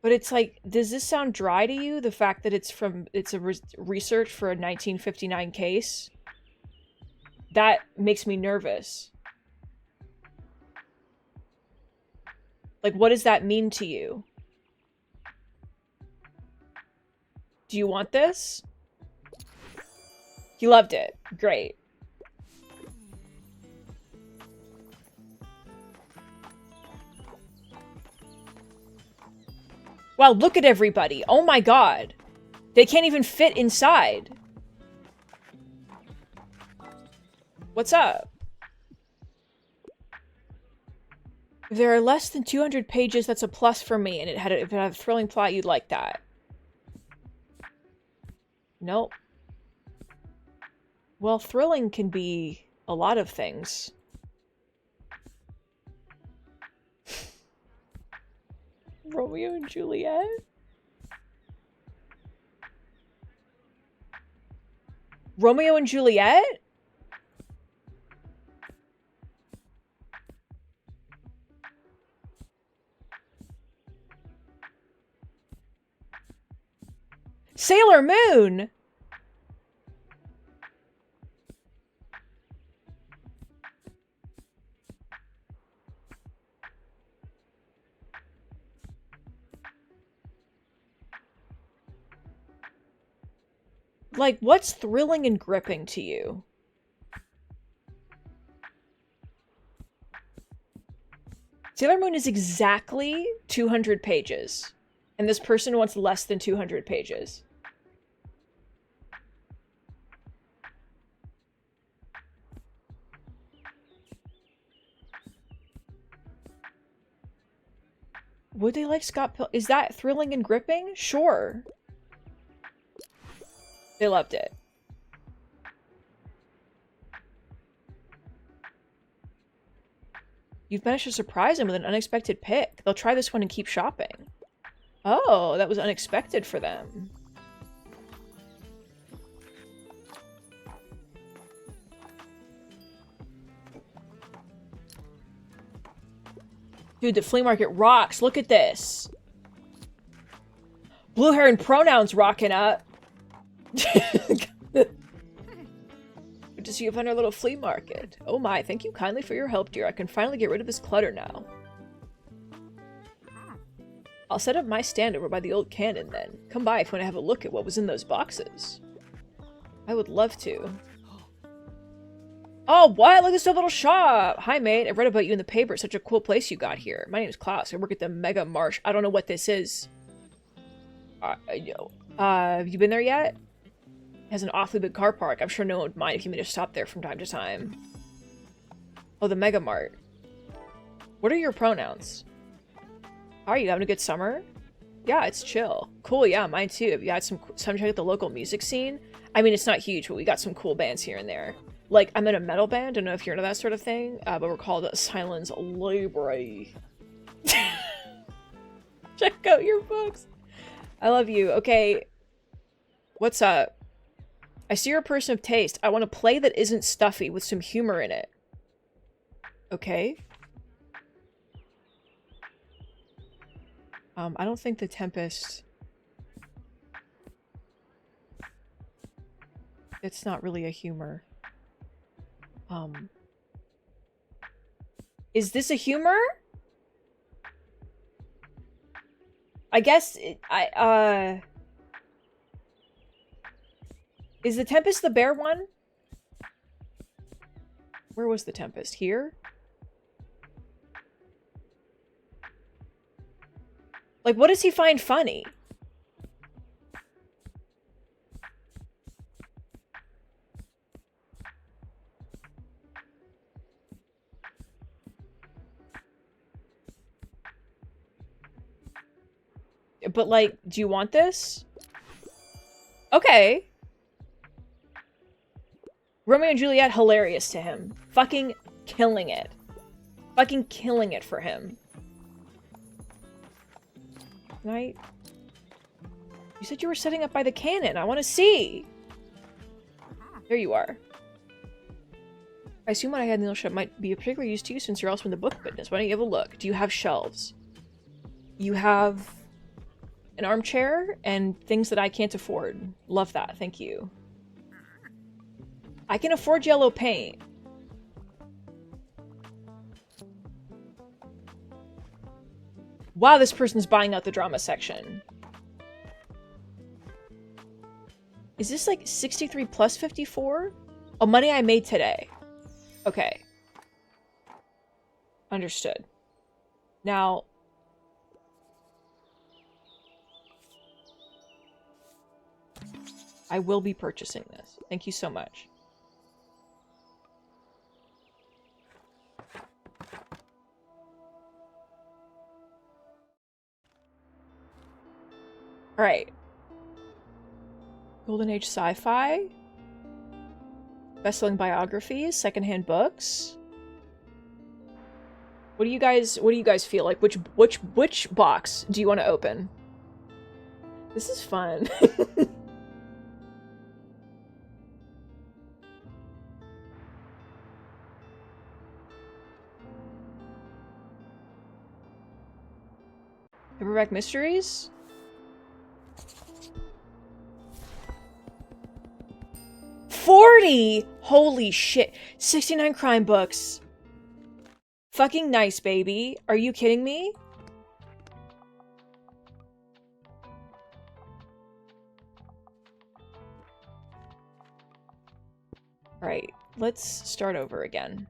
Speaker 1: But it's like, does this sound dry to you? The fact that it's a research for a 1959 case? That makes me nervous. Like, what does that mean to you? Do you want this? He loved it. Great. Wow, look at everybody. Oh my god. They can't even fit inside. What's up? If there are less than 200 pages, that's a plus for me, and if it had a thrilling plot, you'd like that. Nope. Well, thrilling can be a lot of things. Romeo and Juliet? Romeo and Juliet? Sailor Moon! Like, what's thrilling and gripping to you? Sailor Moon is exactly 200 pages. And this person wants less than 200 pages. Would they like Scott Pilgrim? Is that thrilling and gripping? Sure. They loved it. You've managed to surprise them with an unexpected pick. They'll try this one and keep shopping. Oh, that was unexpected for them. Dude, the flea market rocks. Look at this. Blue hair and pronouns rocking up. Good to see you find our little flea market. Oh my, thank you kindly for your help, dear. I can finally get rid of this clutter now. I'll set up my stand over by the old cannon then. Come by if you want to have a look at what was in those boxes. I would love to. Oh, what? Look at this little shop! Hi, mate. I read about you in the paper. It's such a cool place you got here. My name is Klaus. I work at the Mega Marsh. I don't know what this is. Have you been there yet? It has an awfully big car park. I'm sure no one would mind if you made a stop there from time to time. Oh, the Mega Mart. What are your pronouns? How are you? Having a good summer? Yeah, it's chill. Cool, yeah, mine too. Have you had some check out the local music scene? I mean, it's not huge, but we got some cool bands here and there. Like, I'm in a metal band. I don't know if you're into that sort of thing, but we're called Silence Libre. Check out your books. I love you. Okay. What's up? I see you're a person of taste. I want a play that isn't stuffy with some humor in it. Okay. I don't think the Tempest... It's not really a humor. Is this a humor? I guess is the Tempest the bear one? Where was the Tempest? Here? Like, what does he find funny? But, like, do you want this? Okay. Romeo and Juliet, hilarious to him. Fucking killing it. Fucking killing it for him. Night. You said you were setting up by the cannon. I want to see. There you are. I assume what I had in the shop might be of particular use to you since you're also in the book business. Why don't you have a look? Do you have shelves? You have an armchair and things that I can't afford. Love that. Thank you. I can afford yellow paint. Wow, this person's buying out the drama section. Is this like 63 plus 54? Oh, money I made today. Okay. Understood. Now... I will be purchasing this. Thank you so much. Alright. Golden Age sci-fi. Best-selling biographies, secondhand books. What do you guys feel like? Which box do you want to open? This is fun. Paperback Mysteries? $40! Holy shit. 69 crime books. Fucking nice, baby. Are you kidding me? Alright, let's start over again.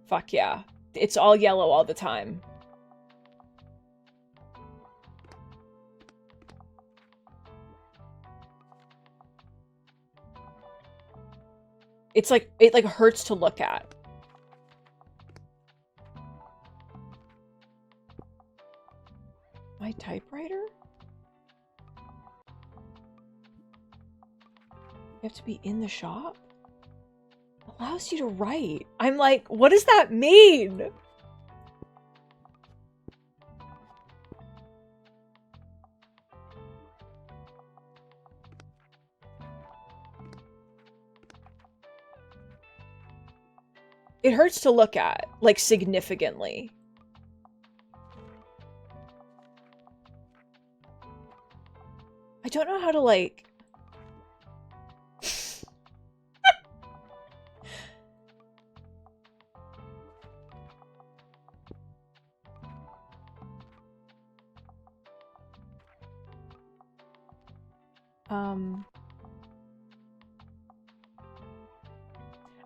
Speaker 1: Fuck yeah. It's all yellow all the time. It's like, it like hurts to look at. My typewriter? You have to be in the shop? Allows you to write. I'm like, what does that mean? It hurts to look at, like, significantly. I don't know how to, like...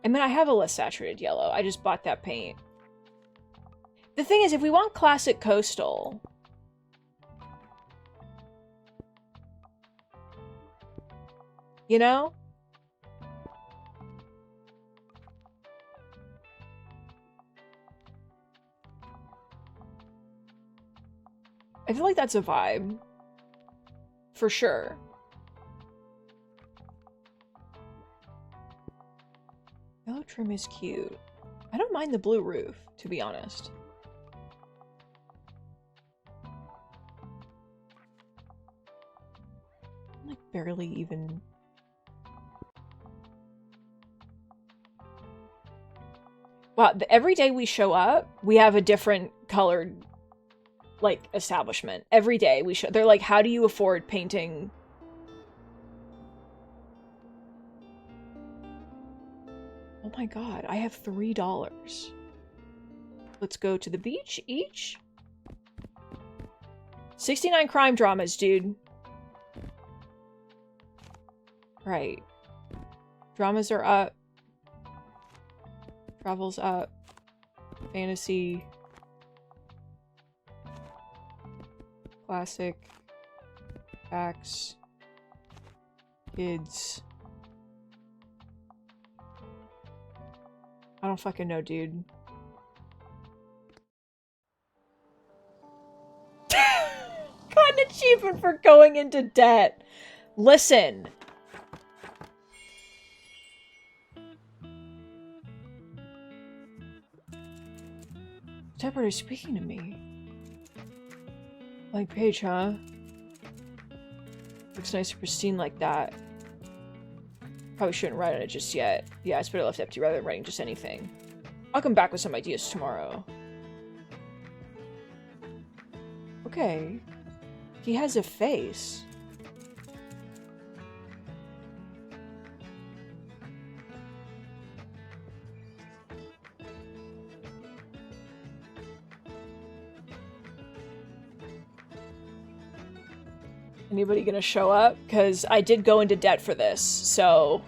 Speaker 1: I mean, I have a less saturated yellow. I just bought that paint. The thing is, if we want classic coastal... You know? I feel like that's a vibe. For sure. Yellow trim is cute. I don't mind the blue roof, to be honest. I'm like barely even Wow, every day we show up, we have a different colored, like, establishment. Every day we show... They're like, how do you afford painting... Oh my god, I have $3. Let's go to the beach, each. 69 crime dramas, dude. Right. Dramas are up. Travel's up. Fantasy. Classic. Facts. Kids. I don't fucking know, dude. Got an achievement for going into debt. Listen. Typewriter's speaking to me. Blank page, huh? Looks nice and pristine like that. Probably shouldn't write on it just yet. Yeah, it's better left empty rather than writing just anything. I'll come back with some ideas tomorrow. Okay. He has a face. Anybody gonna show up? Because I did go into debt for this, so...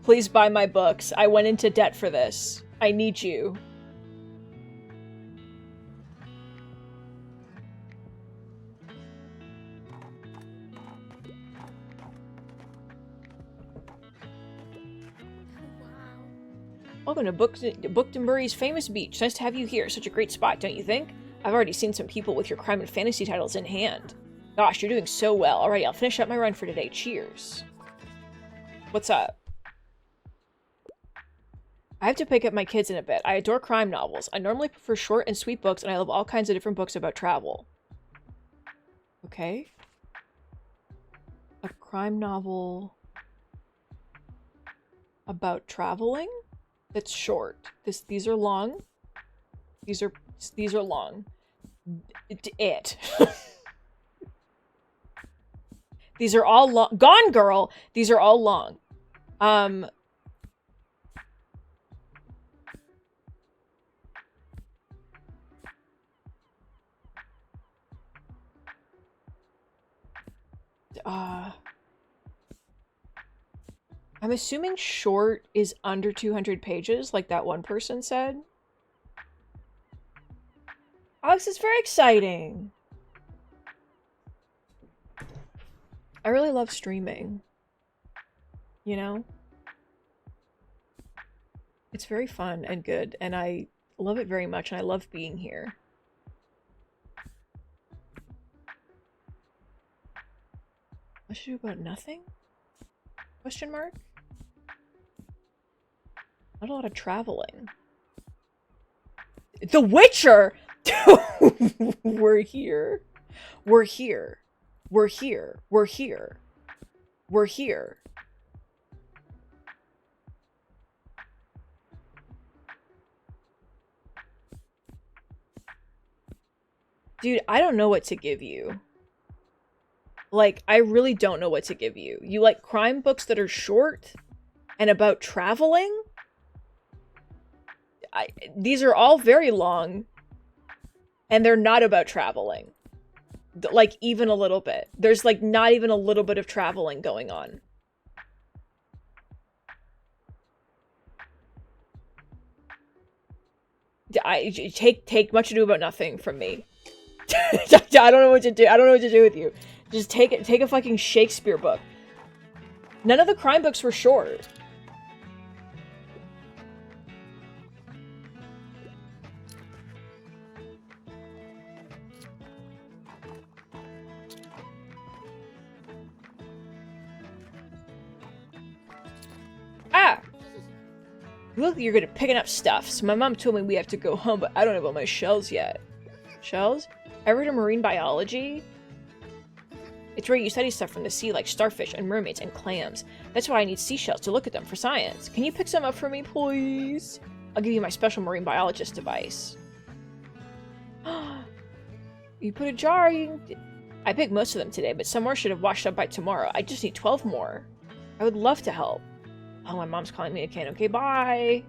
Speaker 1: Please buy my books. I went into debt for this. I need you. Welcome to Bookdenbury's famous beach. Nice to have you here. Such a great spot, don't you think? I've already seen some people with your crime and fantasy titles in hand. Gosh, you're doing so well. Alrighty, I'll finish up my run for today. Cheers. What's up? I have to pick up my kids in a bit. I adore crime novels. I normally prefer short and sweet books, and I love all kinds of different books about travel. Okay. A crime novel about traveling? That's short. These are long. These are long. These are all long. Gone Girl! These are all long. I'm assuming short is under 200 pages, like that one person said. Alex, is very exciting. I really love streaming. You know? It's very fun and good, and I love it very much, and I love being here. What should I do about nothing? Question mark? Not a lot of traveling. The Witcher! We're here. We're here. We're here. We're here. We're here. Dude, I don't know what to give you. Like, I really don't know what to give you. You like crime books that are short and about traveling? These are all very long, and they're not about traveling. Like, even a little bit. There's, like, not even a little bit of traveling going on. Take Much Ado About Nothing from me. I don't know what to do. I don't know what to do with you. Just take a fucking Shakespeare book. None of the crime books were short. Ah! Look, you're good at picking up stuff. So my mom told me we have to go home, but I don't have all my shells yet. Shells? I read a marine biology. It's where you study stuff from the sea, like starfish and mermaids and clams. That's why I need seashells to look at them for science. Can you pick some up for me, please? I'll give you my special marine biologist device. You put a jar, I picked most of them today, but some more should have washed up by tomorrow. I just need 12 more. I would love to help. Oh, my mom's calling me again. Okay, bye.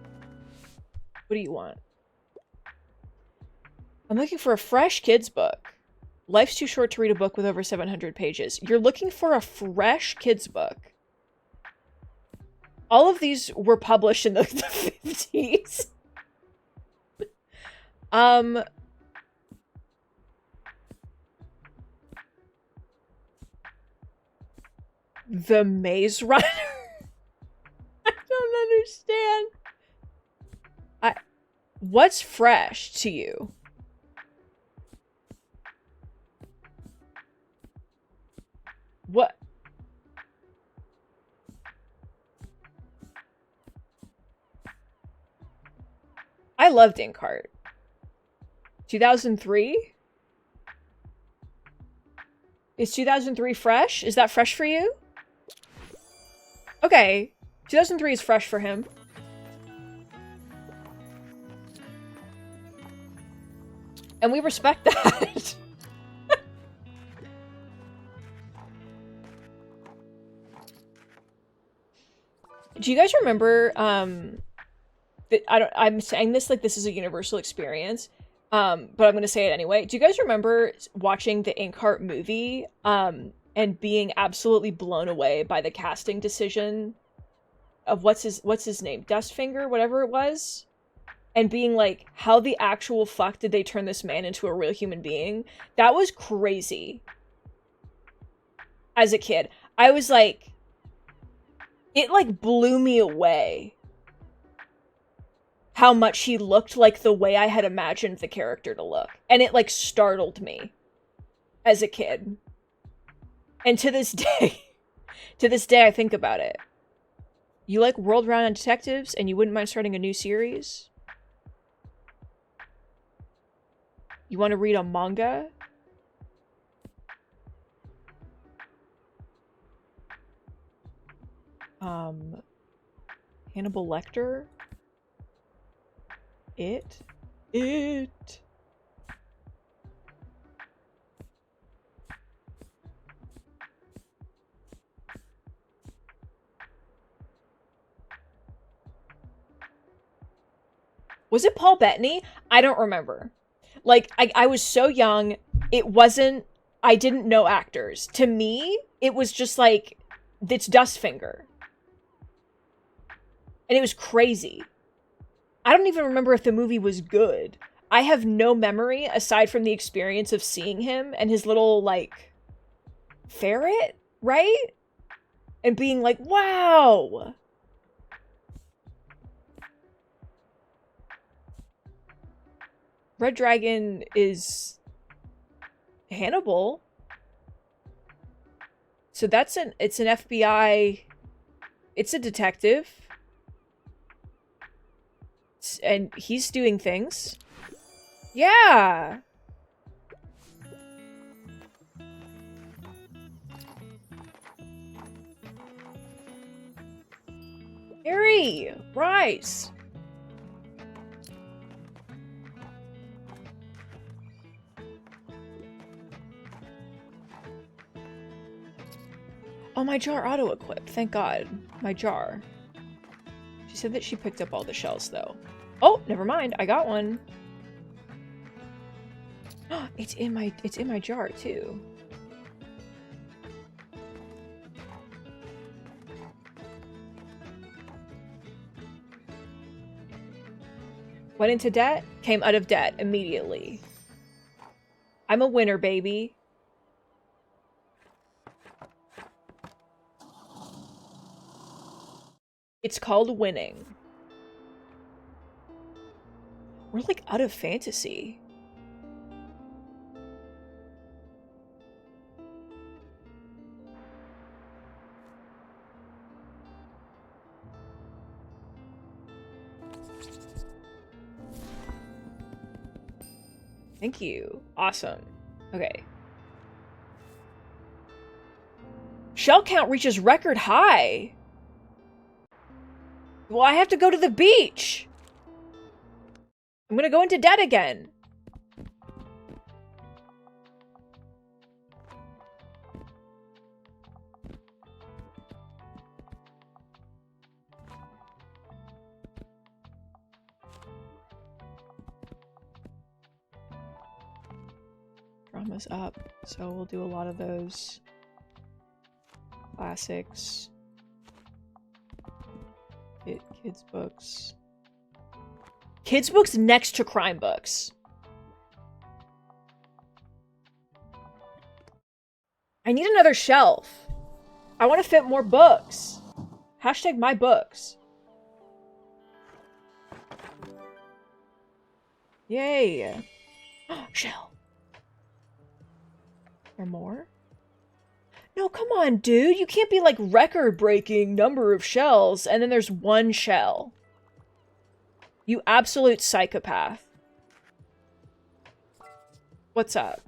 Speaker 1: What do you want? I'm looking for a fresh kids book. Life's too short to read a book with over 700 pages. You're looking for a fresh kids book. All of these were published in the 50s. The Maze Runner? I don't understand. What's fresh to you? What? I loved Inkheart. 2003? Is 2003 fresh? Is that fresh for you? Okay. 2003 is fresh for him. And we respect that. Do you guys remember, I'm saying this like this is a universal experience, but I'm gonna say it anyway. Do you guys remember watching the Inkheart movie, and being absolutely blown away by the casting decision of what's his name? Dustfinger, whatever it was? And being like, how the actual fuck did they turn this man into a real human being? That was crazy. As a kid. I was like, it like blew me away how much he looked like the way I had imagined the character to look. And it like startled me as a kid. And to this day I think about it. You like world-renowned detectives and you wouldn't mind starting a new series? You want to read a manga? Hannibal Lecter? It. Was it Paul Bettany? I don't remember. Like, I was so young, I didn't know actors. To me, it was just like, it's Dustfinger. And it was crazy. I don't even remember if the movie was good. I have no memory, aside from the experience of seeing him and his little, like, ferret, right? And being like, wow! Red Dragon is Hannibal. So it's an FBI, it's a detective. And he's doing things. Yeah! Harry! Rise! Oh, my jar auto-equipped. Thank God. My jar. She said that she picked up all the shells, though. Oh, never mind. I got one. It's in my jar, too. Went into debt, came out of debt immediately. I'm a winner, baby. It's called winning. We're like out of fantasy. Thank you. Awesome. Okay. Shell count reaches record high. Well, I have to go to the beach. I'm gonna go into debt again. Drama's up, so we'll do a lot of those classics. Kids books. Kids books next to crime books. I need another shelf. I want to fit more books. Hashtag my books. Yay. Shell. Or more? No, come on, dude. You can't be like record-breaking number of shells and then there's one shell. You absolute psychopath. What's up?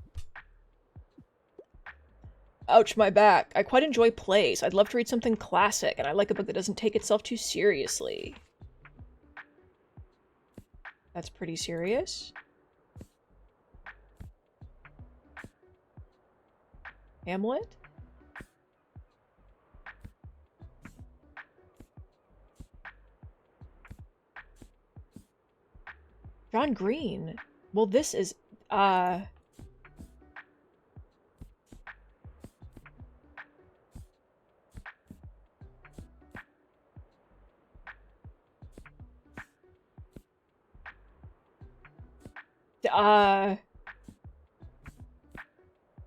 Speaker 1: Ouch, my back. I quite enjoy plays. I'd love to read something classic, and I like a book that doesn't take itself too seriously. That's pretty serious. Hamlet? John Green. Well, this is,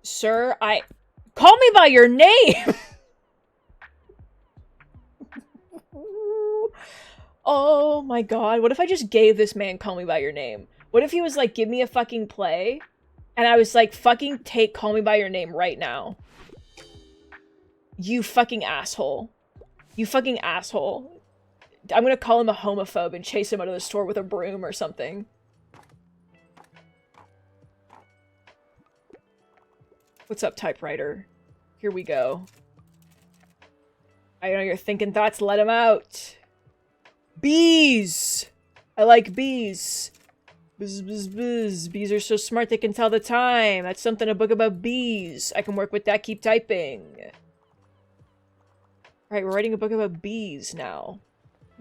Speaker 1: Sir, call me by your name! Oh my god, what if I just gave this man Call Me By Your Name? What if he was like, give me a fucking play? And I was like, fucking take Call Me By Your Name right now. You fucking asshole. You fucking asshole. I'm gonna call him a homophobe and chase him out of the store with a broom or something. What's up, typewriter? Here we go. I know you're thinking thoughts, let him out. Bees! I like bees. Buzz, buzz, buzz. Bees are so smart they can tell the time. That's something, a book about bees. I can work with that, keep typing. Alright, we're writing a book about bees now.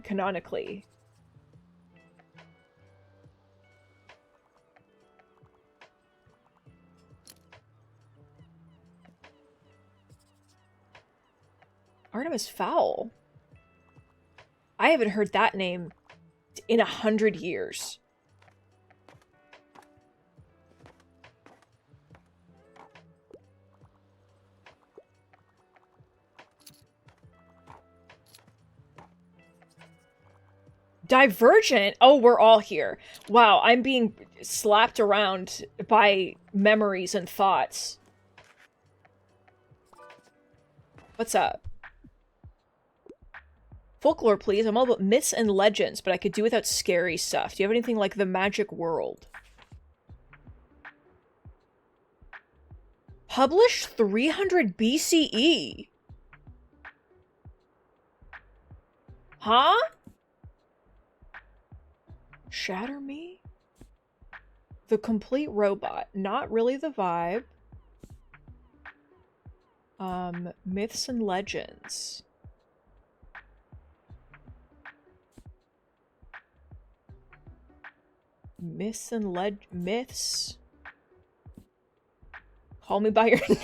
Speaker 1: Canonically. Artemis Fowl? I haven't heard that name in 100 years. Divergent? Oh, we're all here. Wow, I'm being slapped around by memories and thoughts. What's up? Folklore, please. I'm all about myths and legends, but I could do without scary stuff. Do you have anything like The Magic World? Published 300 BCE. Huh? Shatter Me? The Complete Robot. Not really the vibe. Myths and legends. Myths. Call Me By Your Name.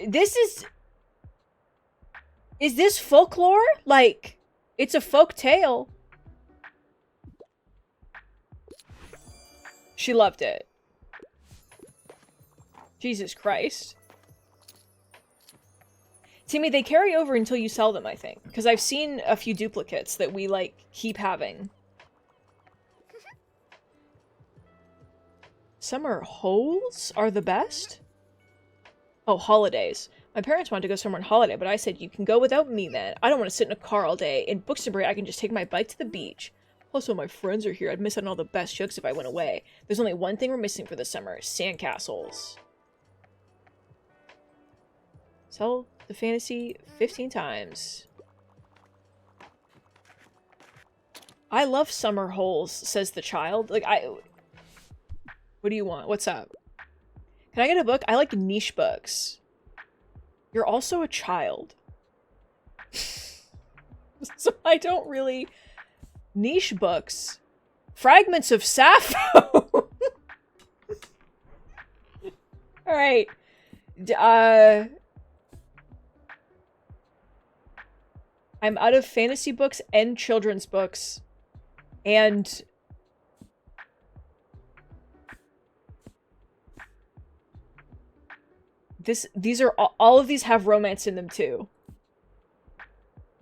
Speaker 1: This is this folklore? Like, it's a folk tale. She loved it. Jesus Christ. Timmy, they carry over until you sell them, I think. Because I've seen a few duplicates that we, like, keep having. Summer holes are the best? Oh, holidays. My parents wanted to go somewhere on holiday, but I said, you can go without me, man. I don't want to sit in a car all day. In Bookshop, I can just take my bike to the beach. Plus, all my friends are here. I'd miss out on all the best jokes if I went away. There's only one thing we're missing for the summer. Sandcastles. Sell the fantasy 15 times. I love summer holes, says the child. Like, what do you want? What's up? Can I get a book? I like niche books. You're also a child. So I don't really... Niche books. Fragments of Sappho! Alright. I'm out of fantasy books and children's books. And... These are... All of these have romance in them, too.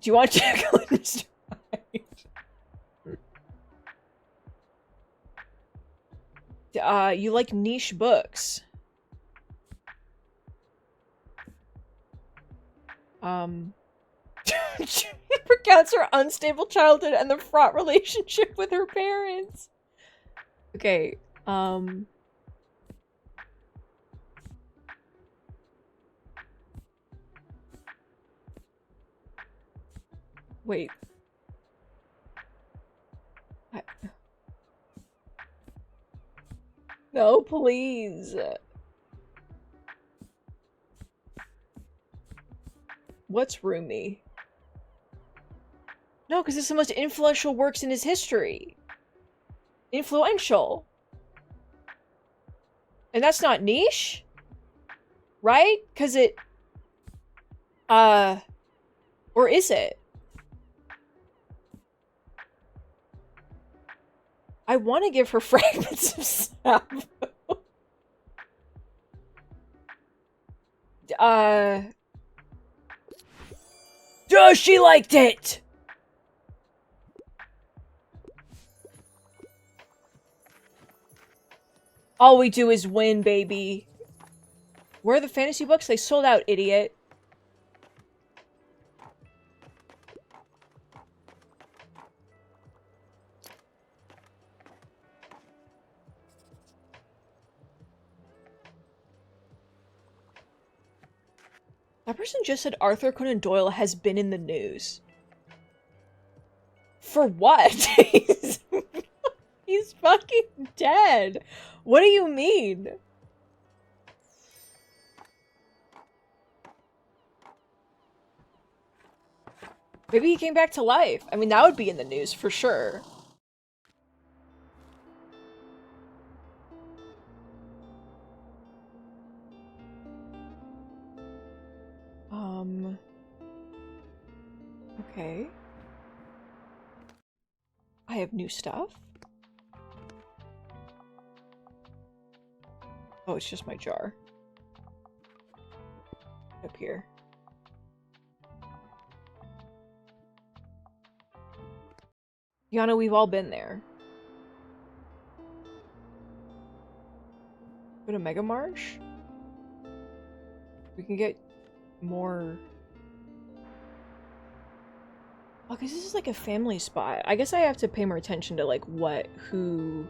Speaker 1: Do you want to check out Mr. Hyde? You like niche books. Recounts her unstable childhood and the fraught relationship with her parents. Okay, wait. No, please. What's Rumi? No, because it's the most influential works in his history. Influential. And that's not niche? Right? Because it... Or is it? I want to give her fragments of Sappho. Oh, she liked it! All we do is win, baby. Where are the fantasy books? They sold out, idiot. That person just said Arthur Conan Doyle has been in the news. For what? He's fucking dead. What do you mean? Maybe he came back to life. I mean, that would be in the news for sure. Okay. I have new stuff. Oh, it's just my jar. Up here. Yana, we've all been there. Go to Mega Marsh? We can get more... Oh, because this is like a family spot. I guess I have to pay more attention to like who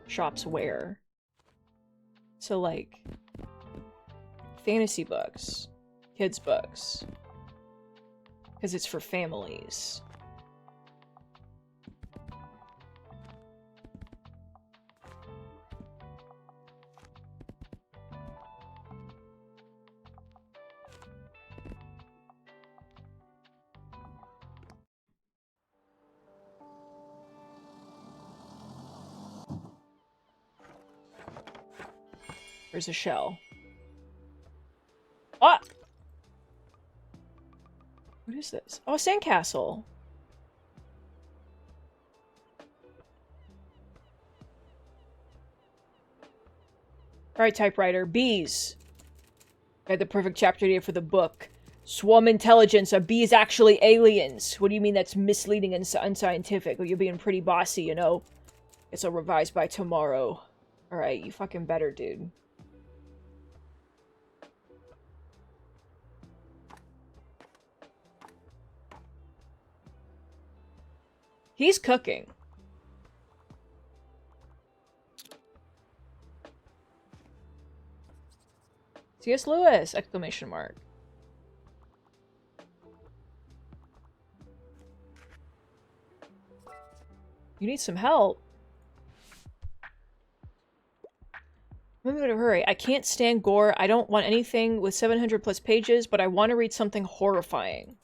Speaker 1: shops where. So like, fantasy books, kids books, because it's for families. There's a shell. Ah! What is this? Oh, a sandcastle. Alright, typewriter. Bees. I had the perfect chapter idea for the book. Swarm intelligence. A bee is actually aliens. What do you mean that's misleading and unscientific? Well, you're being pretty bossy, you know? It's a revised by tomorrow. Alright, you fucking better, dude. He's cooking. C.S. Lewis! Exclamation mark. You need some help. I'm in a hurry. I can't stand gore. I don't want anything with 700 plus pages, but I want to read something horrifying.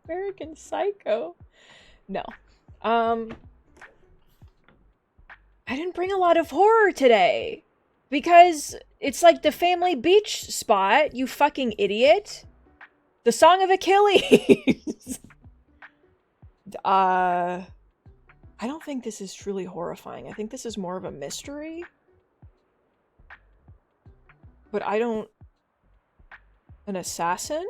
Speaker 1: American Psycho. No. I didn't bring a lot of horror today. Because it's like the family beach spot, you fucking idiot. The Song of Achilles. I don't think this is truly horrifying. I think this is more of a mystery. But I don't... An assassin?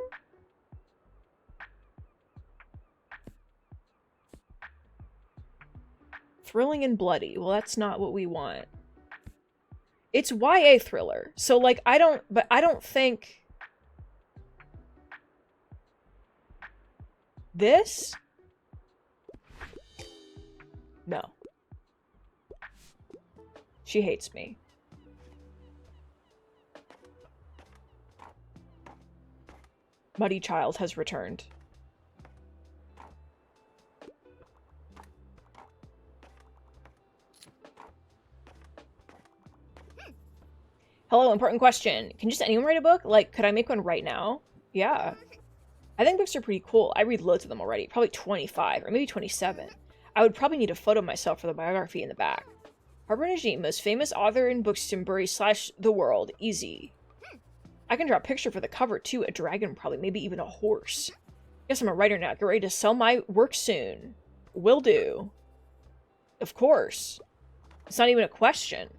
Speaker 1: Thrilling and bloody. Well, that's not what we want. It's YA thriller. So, like, I don't think... This? No. She hates me. Muddy Child has returned. Hello, important question. Can just anyone write a book? Like, could I make one right now? Yeah. I think books are pretty cool. I read loads of them already. Probably 25, or maybe 27. I would probably need a photo of myself for the biography in the back. Harper Najim, most famous author in Bookstone / the world. Easy. I can draw a picture for the cover, too. A dragon, probably. Maybe even a horse. Guess I'm a writer now. Get ready to sell my work soon. Will do. Of course. It's not even a question.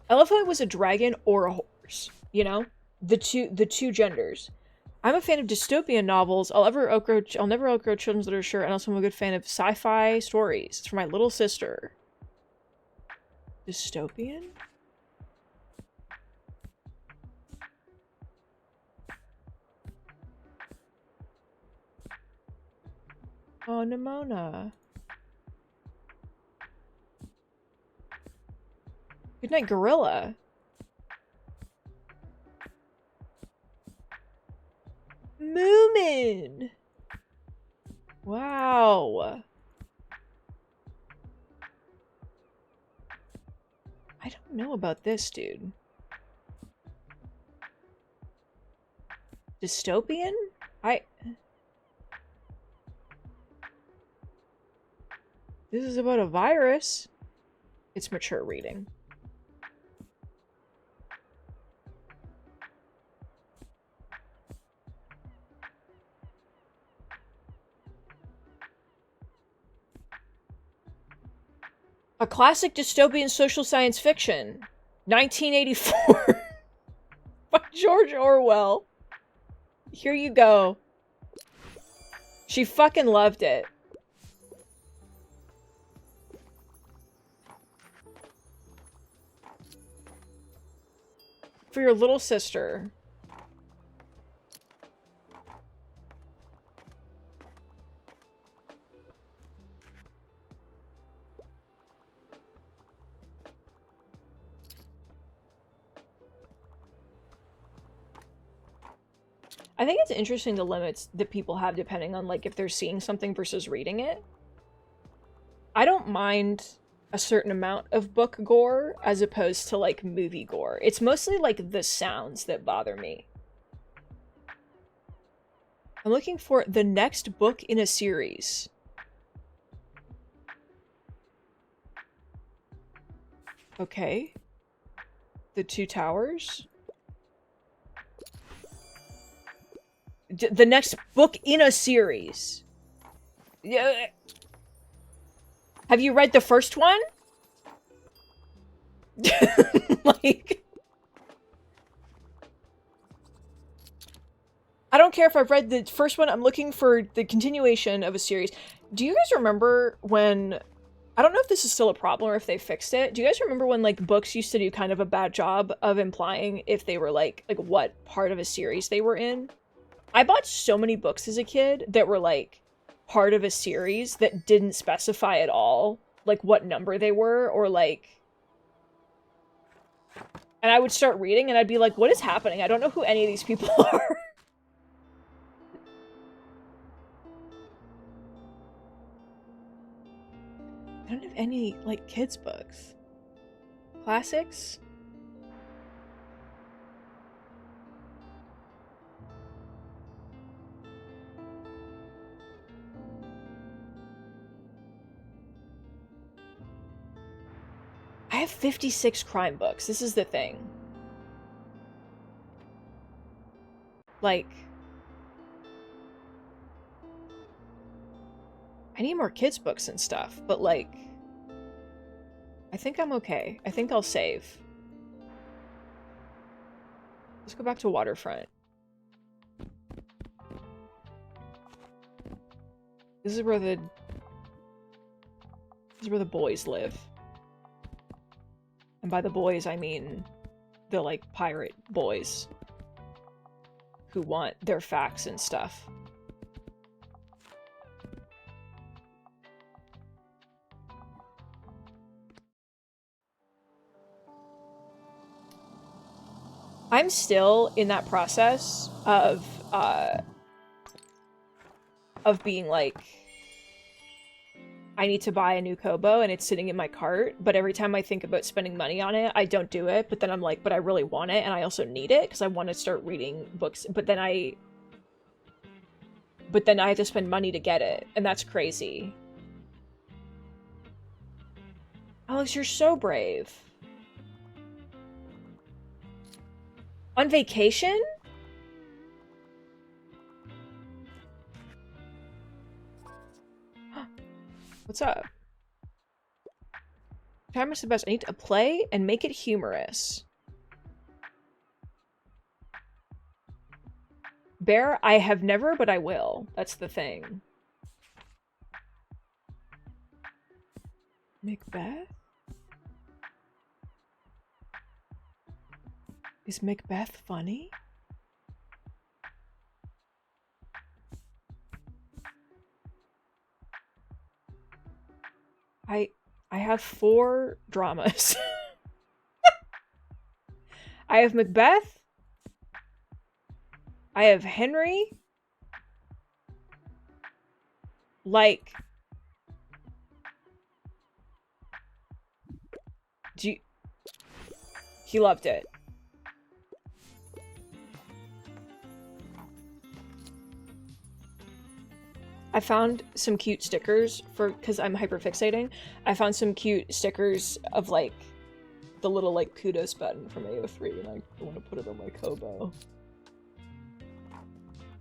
Speaker 1: I love how it was a dragon or a horse, you know? The two genders. I'm a fan of dystopian novels. I'll never outgrow children's literature, and also I'm a good fan of sci-fi stories. It's for my little sister. Dystopian? Oh, Nimona. Good night, Gorilla. Moomin! Wow. I don't know about this, dude. Dystopian? This is about a virus. It's mature reading. A classic dystopian social science fiction. 1984. By George Orwell. Here you go. She fucking loved it. For your little sister. I think it's interesting the limits that people have depending on, like, if they're seeing something versus reading it. I don't mind a certain amount of book gore as opposed to, like, movie gore. It's mostly, like, the sounds that bother me. I'm looking for the next book in a series. Okay. The Two Towers? The next book in a series. Yeah. Have you read the first one? Like... I don't care if I've read the first one. I'm looking for the continuation of a series. Do you guys remember when... I don't know if this is still a problem or if they fixed it. Do you guys remember when, like, books used to do kind of a bad job of implying if they were, like what part of a series they were in? I bought so many books as a kid that were, like, part of a series that didn't specify at all like, what number they were, or, like... And I would start reading, and I'd be like, what is happening? I don't know who any of these people are. I don't have any, like, kids' books. Classics? I have 56 crime books. This is the thing. Like... I need more kids' books and stuff, but, like... I think I'm okay. I think I'll save. Let's go back to Waterfront. This is where the boys live. And by the boys, I mean the, like, pirate boys who want their facts and stuff. I'm still in that process of being like, I need to buy a new Kobo and it's sitting in my cart, but every time I think about spending money on it, I don't do it, but then I'm like, but I really want it and I also need it because I want to start reading books, but then I have to spend money to get it, and that's crazy. Alex, you're so brave. On vacation? What's up? Timer's the best. I need to play and make it humorous. Bear, I have never, but I will. That's the thing. Macbeth? Is Macbeth funny? I have 4 dramas. I have Macbeth. I have Henry. Like... He loved it. I found some cute stickers because I'm hyperfixating. I found some cute stickers of, like, the little, like, kudos button from AO3, and I want to put it on my Kobo.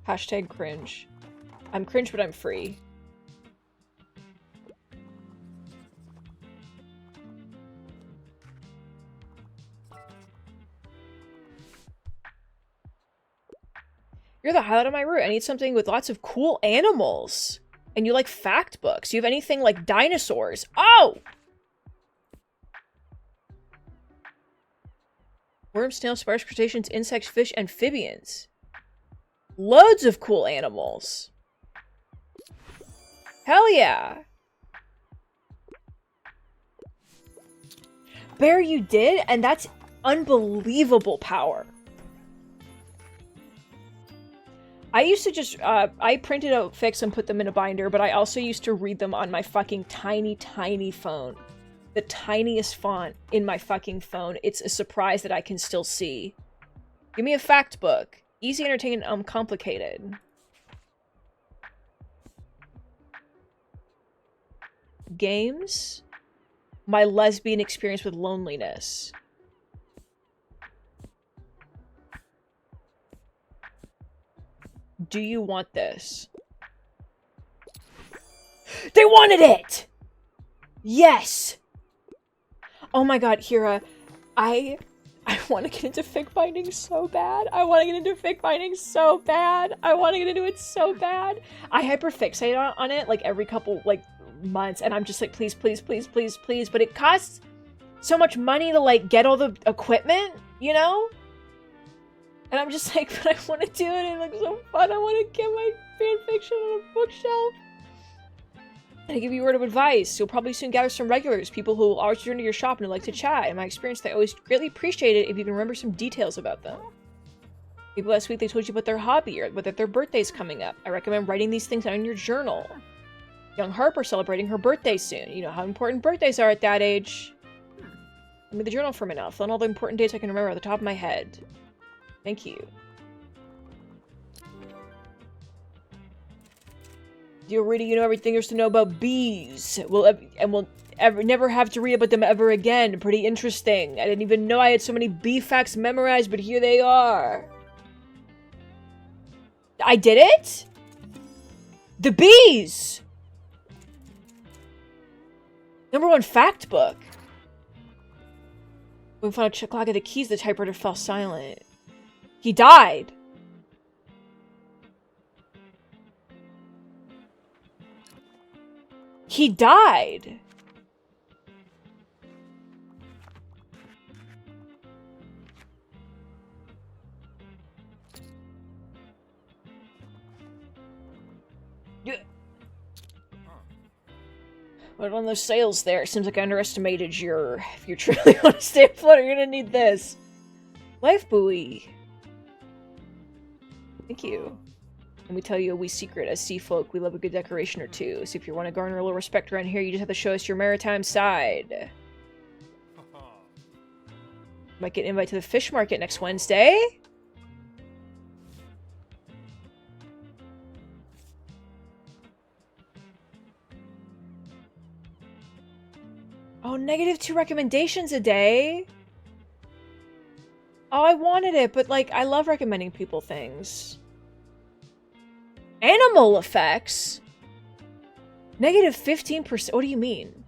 Speaker 1: Hashtag cringe. I'm cringe, but I'm free. You're the highlight of my route. I need something with lots of cool animals. And you like fact books. You have anything like dinosaurs. Oh! Worms, snails, spiders, crustaceans, insects, fish, amphibians. Loads of cool animals. Hell yeah. Bear, you did? And that's unbelievable power. I used to just, I printed out fics and put them in a binder, but I also used to read them on my fucking tiny, tiny phone. The tiniest font in my fucking phone. It's a surprise that I can still see. Give me a fact book. Easy, entertaining, uncomplicated. Games. My lesbian experience with loneliness. Do you want this? They wanted it! Yes! Oh my god, Hira, I want to get into fic binding so bad. I want to get into fic binding so bad. I want to get into it so bad. I hyperfixate on it like every couple like months, and I'm just like, please, please, please, please, please. But it costs so much money to like get all the equipment, you know? And I'm just like, but I want to do it. It looks so fun. I want to get my fanfiction on a bookshelf. And I give you a word of advice. You'll probably soon gather some regulars, people who will always return to your shop and who like to chat. In my experience, they always greatly appreciate it if you can remember some details about them. People last week, they told you about their hobby or that their birthday's coming up. I recommend writing these things down in your journal. Young Harper's celebrating her birthday soon. You know how important birthdays are at that age. Give me the journal for a minute. I'll fill in all the important dates I can remember at the top of my head. Thank you. Dear reader, you know everything there's to know about bees. We'll never have to read about them ever again. Pretty interesting. I didn't even know I had so many bee facts memorized, but here they are. I did it? The bees! #1 fact book. When we found a clock of the keys, the typewriter fell silent. He died. He died. What on those sails there? Seems like I underestimated your... If you truly want to stay afloat, you're gonna need this. Life buoy. Thank you. Let me tell you a wee secret. As sea folk, we love a good decoration or two. So if you want to garner a little respect around here, you just have to show us your maritime side. Might get an invite to the fish market next Wednesday. Oh, -2 recommendations a day? Oh, I wanted it, but, like, I love recommending people things. Animal effects? -15%? What do you mean?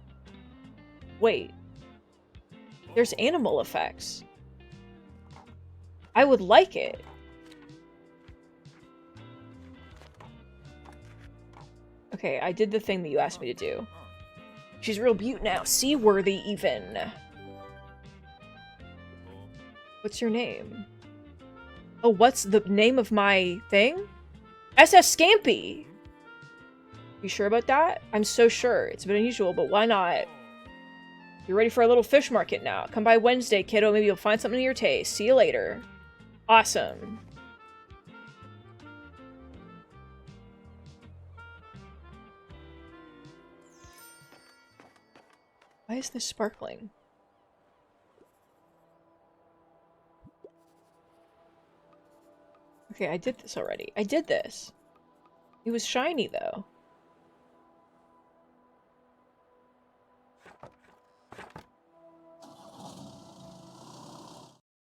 Speaker 1: Wait. There's animal effects. I would like it. Okay, I did the thing that you asked me to do. She's real beaut now. Seaworthy, even. What's your name? Oh, what's the name of my thing? SS Scampy! You sure about that? I'm so sure. It's a bit unusual, but why not? You're ready for a little fish market now. Come by Wednesday, kiddo. Maybe you'll find something to your taste. See you later. Awesome. Why is this sparkling? Okay, I did this already. I did this. It was shiny, though.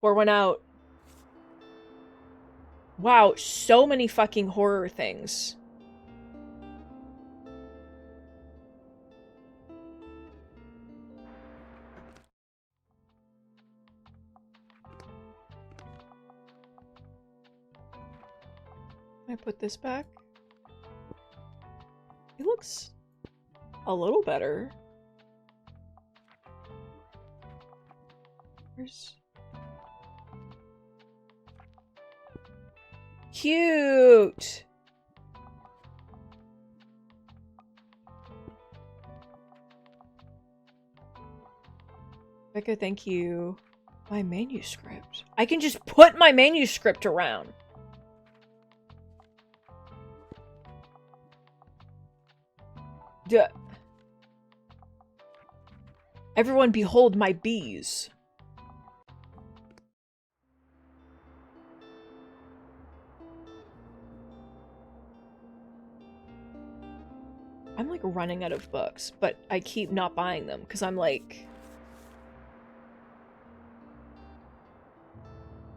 Speaker 1: Or went out. Wow, so many fucking horror things. Can I put this back? It looks a little better. Where's... Cute! Becca, thank you. My manuscript. I can just put my manuscript around. Duh. Everyone behold my bees. I'm like running out of books, but I keep not buying them because I'm like...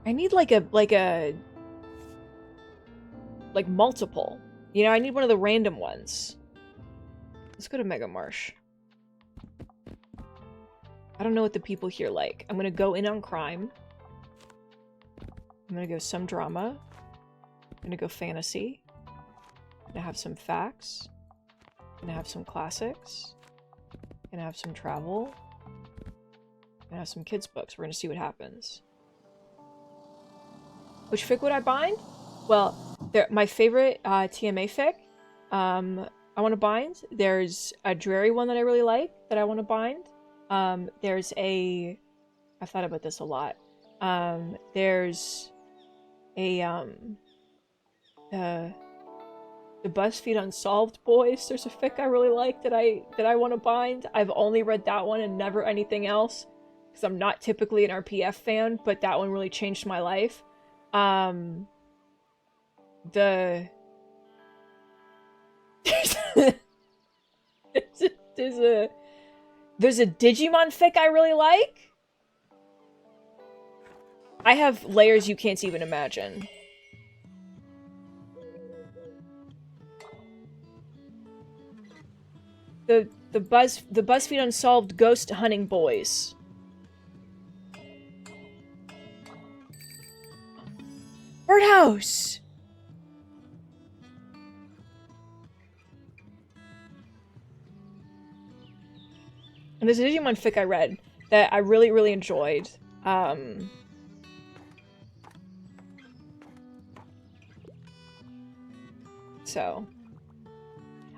Speaker 1: I need like multiple. You know, I need one of the random ones. Let's go to Mega Marsh. I don't know what the people here like. I'm gonna go in on crime. I'm gonna go some drama. I'm gonna go fantasy. I'm gonna have some facts. I'm gonna have some classics. I'm gonna have some travel. I'm gonna have some kids' books. We're gonna see what happens. Which fic would I bind? Well, my favorite TMA fic I want to bind. There's a dreary one that I really like that I want to bind. There's a... I've thought about this a lot. There's a, the BuzzFeed Unsolved Boys. There's a fic I really like that I want to bind. I've only read that one and never anything else, because I'm not typically an RPF fan, but that one really changed my life. There's a Digimon fic I really like. I have layers you can't even imagine. The BuzzFeed Unsolved Ghost Hunting Boys. Birdhouse! And there's a Digimon fic I read that I really, really enjoyed. So,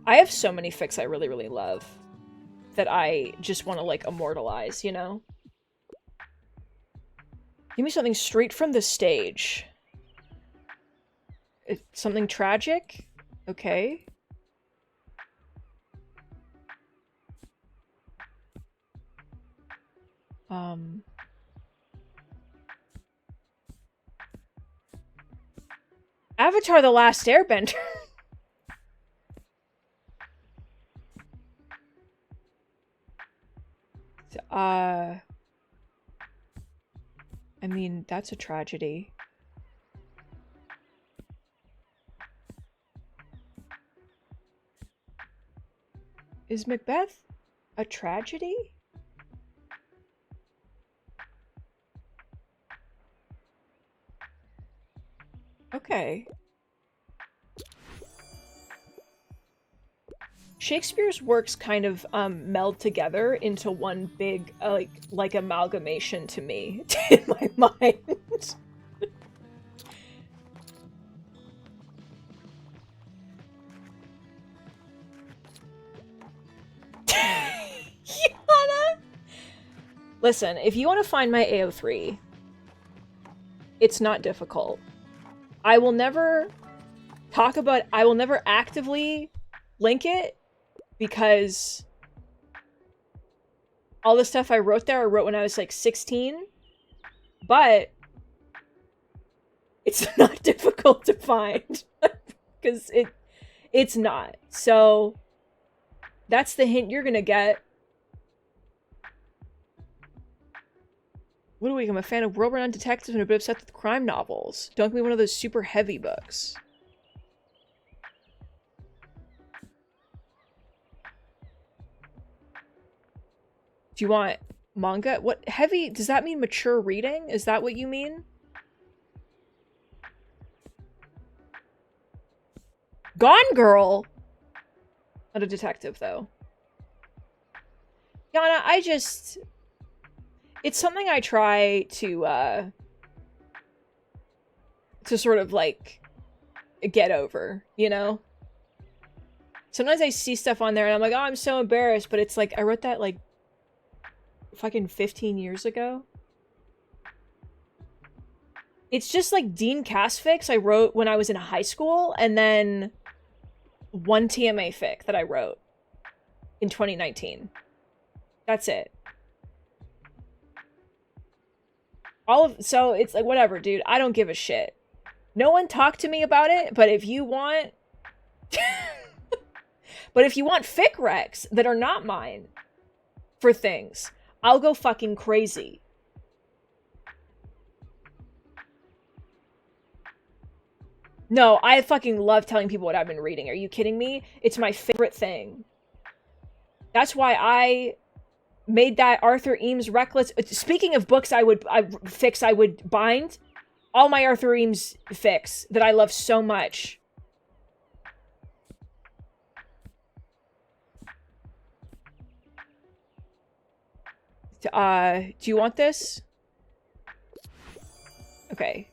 Speaker 1: I have so many fics I really, really love that I just want to, like, immortalize, you know? Give me something straight from the stage. Something tragic? Okay. Avatar: The Last Airbender. I mean, that's a tragedy. Is Macbeth a tragedy? Okay. Shakespeare's works kind of meld together into one big like amalgamation to me in my mind. Yana! Listen, if you want to find my AO3, it's not difficult. I will never actively link it, because all the stuff I wrote there, I wrote when I was like 16, but it's not difficult to find, because it's not. So that's the hint you're gonna get. Ludwig, I'm a fan of world-renowned detectives and a bit obsessed with crime novels. Don't give me one of those super heavy books. Do you want manga? What heavy? Does that mean mature reading? Is that what you mean? Gone Girl! Not a detective, though. Yana, it's something I try to sort of, like, get over, you know? Sometimes I see stuff on there and I'm like, oh, I'm so embarrassed, but it's like, I wrote that, like, fucking 15 years ago. It's just like Dean Cass fics I wrote when I was in high school, and then one TMA fic that I wrote in 2019. That's it. So it's like, whatever, dude. I don't give a shit. No one talked to me about it, but if you want... but if you want fic recs that are not mine for things, I'll go fucking crazy. No, I fucking love telling people what I've been reading. Are you kidding me? It's my favorite thing. That's why I made that Arthur Eames Reckless... Speaking of books I would bind, all my Arthur Eames fics that I love so much. Do you want this? Okay.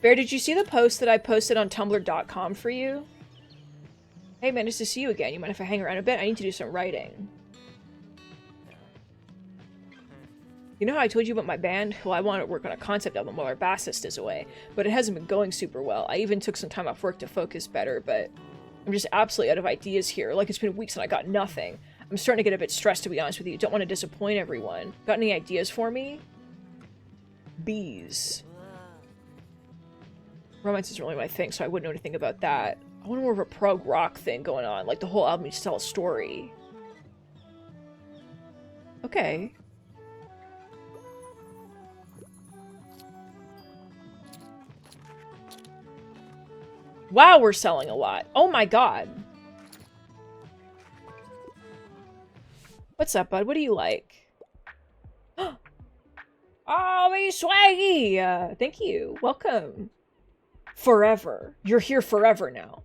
Speaker 1: Bear, did you see the post that I posted on tumblr.com for you? Hey man, nice to see you again. You mind if I hang around a bit? I need to do some writing. You know how I told you about my band? Well, I want to work on a concept album while our bassist is away, but it hasn't been going super well. I even took some time off work to focus better, but I'm just absolutely out of ideas here. Like, it's been weeks and I got nothing. I'm starting to get a bit stressed, to be honest with you. Don't want to disappoint everyone. Got any ideas for me? Bees. Romance isn't really my thing, so I wouldn't know anything about that. I want more of a prog rock thing going on. Like, the whole album needs to tell a story. Okay. Wow, we're selling a lot. Oh my god. What's up, bud? What do you like? Oh, me swaggy! Thank you. Welcome. Forever. You're here forever now.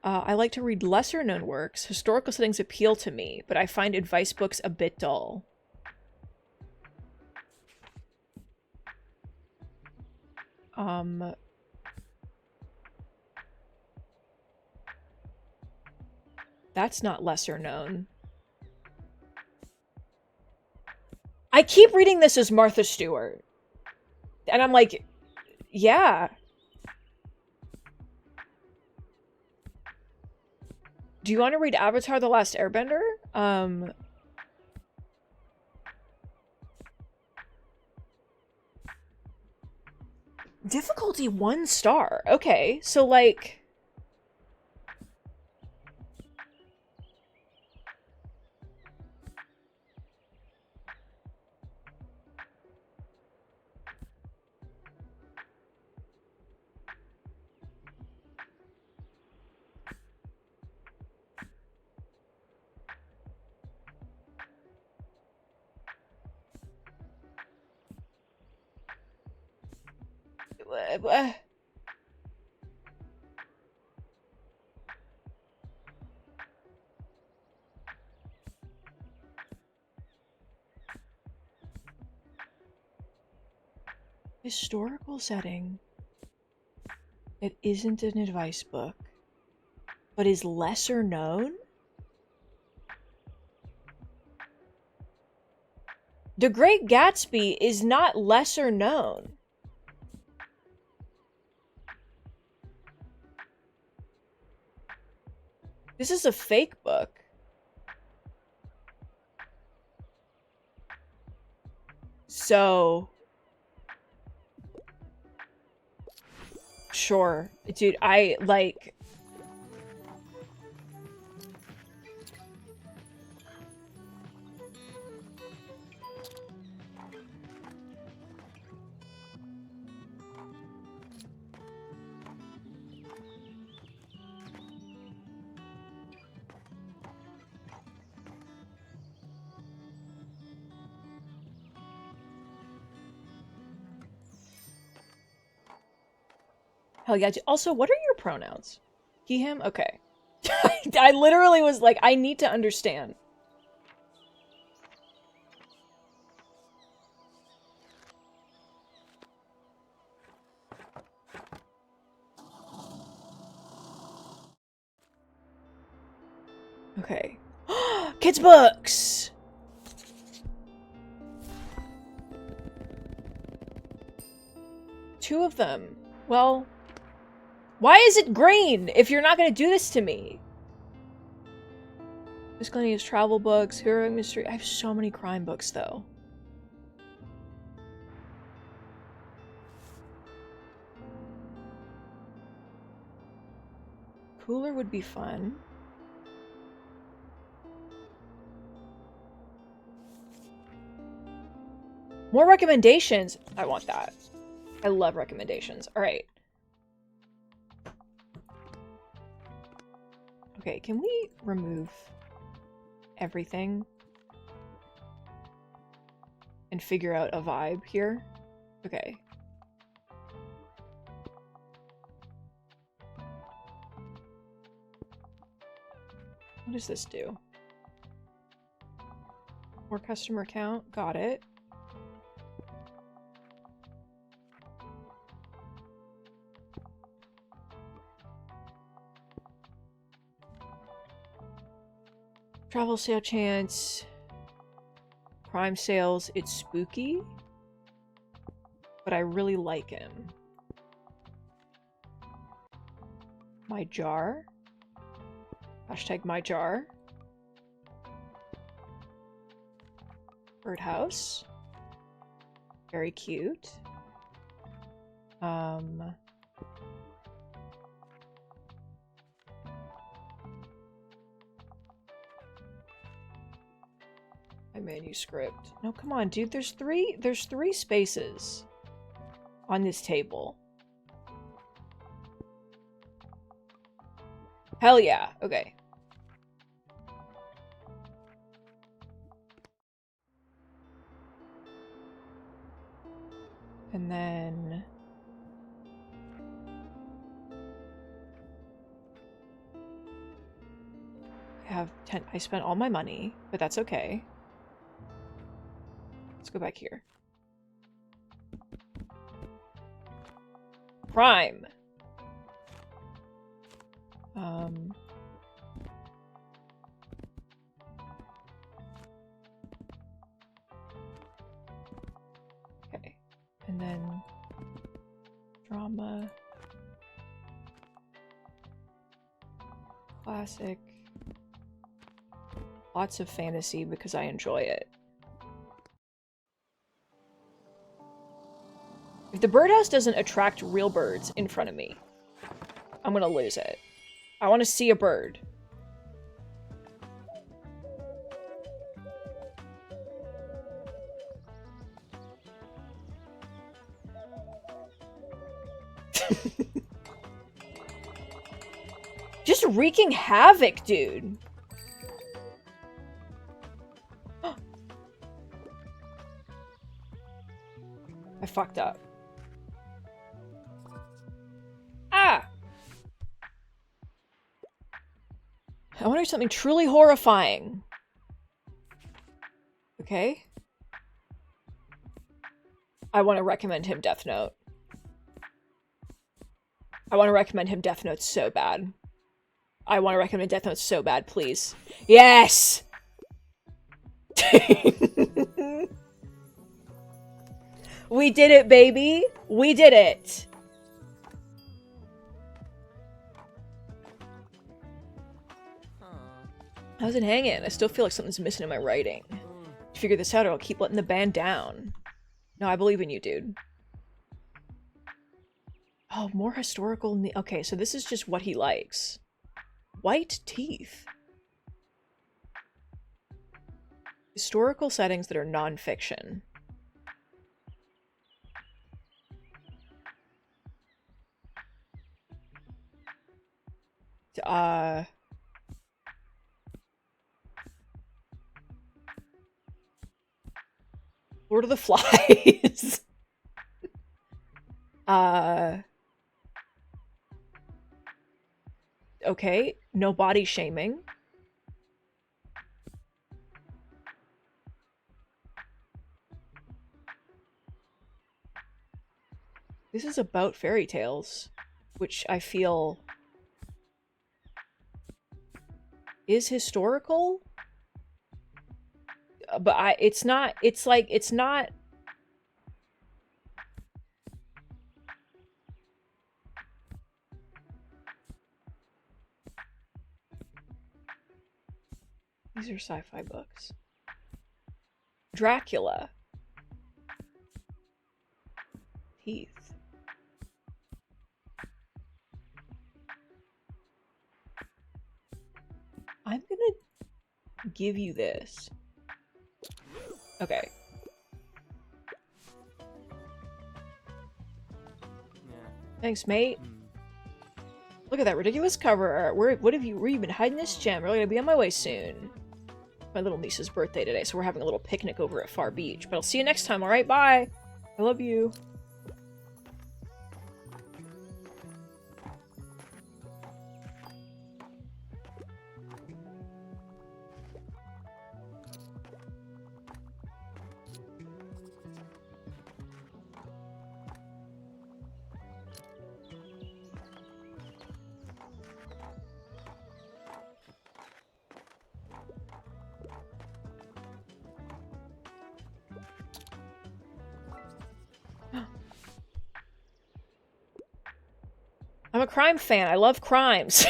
Speaker 1: I like to read lesser-known works. Historical settings appeal to me, but I find advice books a bit dull. That's not lesser-known. I keep reading this as Martha Stewart. And I'm like, yeah. Do you want to read Avatar: The Last Airbender? Difficulty 1 star. Okay, so like... Historical setting. It isn't an advice book, but is lesser known? The Great Gatsby is not lesser known. This is a fake book. So... Sure. Dude, I, like... Hell yeah. Also, what are your pronouns? He, him? Okay. I literally was like, I need to understand. Okay. Kids' books! Two of them. Well... Why is it green if you're not going to do this to me? Miscellaneous travel books, hero mystery. I have so many crime books, though. Cooler would be fun. More recommendations. I want that. I love recommendations. All right. Okay, can we remove everything and figure out a vibe here? Okay. What does this do? More customer count. Got it. Travel sale chance. Prime sales. It's spooky. But I really like him. My jar. Hashtag my jar. Birdhouse. Very cute. My manuscript. No, come on, dude. There's three spaces on this table. Hell yeah. Okay. And then I have 10. I spent all my money, but that's okay. Let's go back here. Prime. Okay. And then drama. Classic. Lots of fantasy because I enjoy it. If the birdhouse doesn't attract real birds in front of me, I'm gonna lose it. I want to see a bird. Just wreaking havoc, dude. I fucked up. Ah! I wonder something truly horrifying. Okay. I want to recommend him Death Note. I want to recommend him Death Note so bad. I want to recommend Death Note so bad, please. Yes! We did it, baby! We did it! How's it hanging? I still feel like something's missing in my writing. To figure this out or I'll keep letting the band down. No, I believe in you, dude. Oh, more historical... Okay, so this is just what he likes. White teeth. Historical settings that are non-fiction. Lord of the Flies. Okay, no body shaming. This is about fairy tales, which I feel is historical. But it's not, it's like, it's not. These are sci-fi books. Dracula. Teeth. I'm gonna give you this. Okay.
Speaker 3: Yeah.
Speaker 1: Thanks, mate. Look at that ridiculous cover art. Where have you been hiding this gem? Really gonna be on my way soon. My little niece's birthday today, so we're having a little picnic over at Far Beach. But I'll see you next time, alright? Bye! I love you. I'm a crime fan. I love crimes.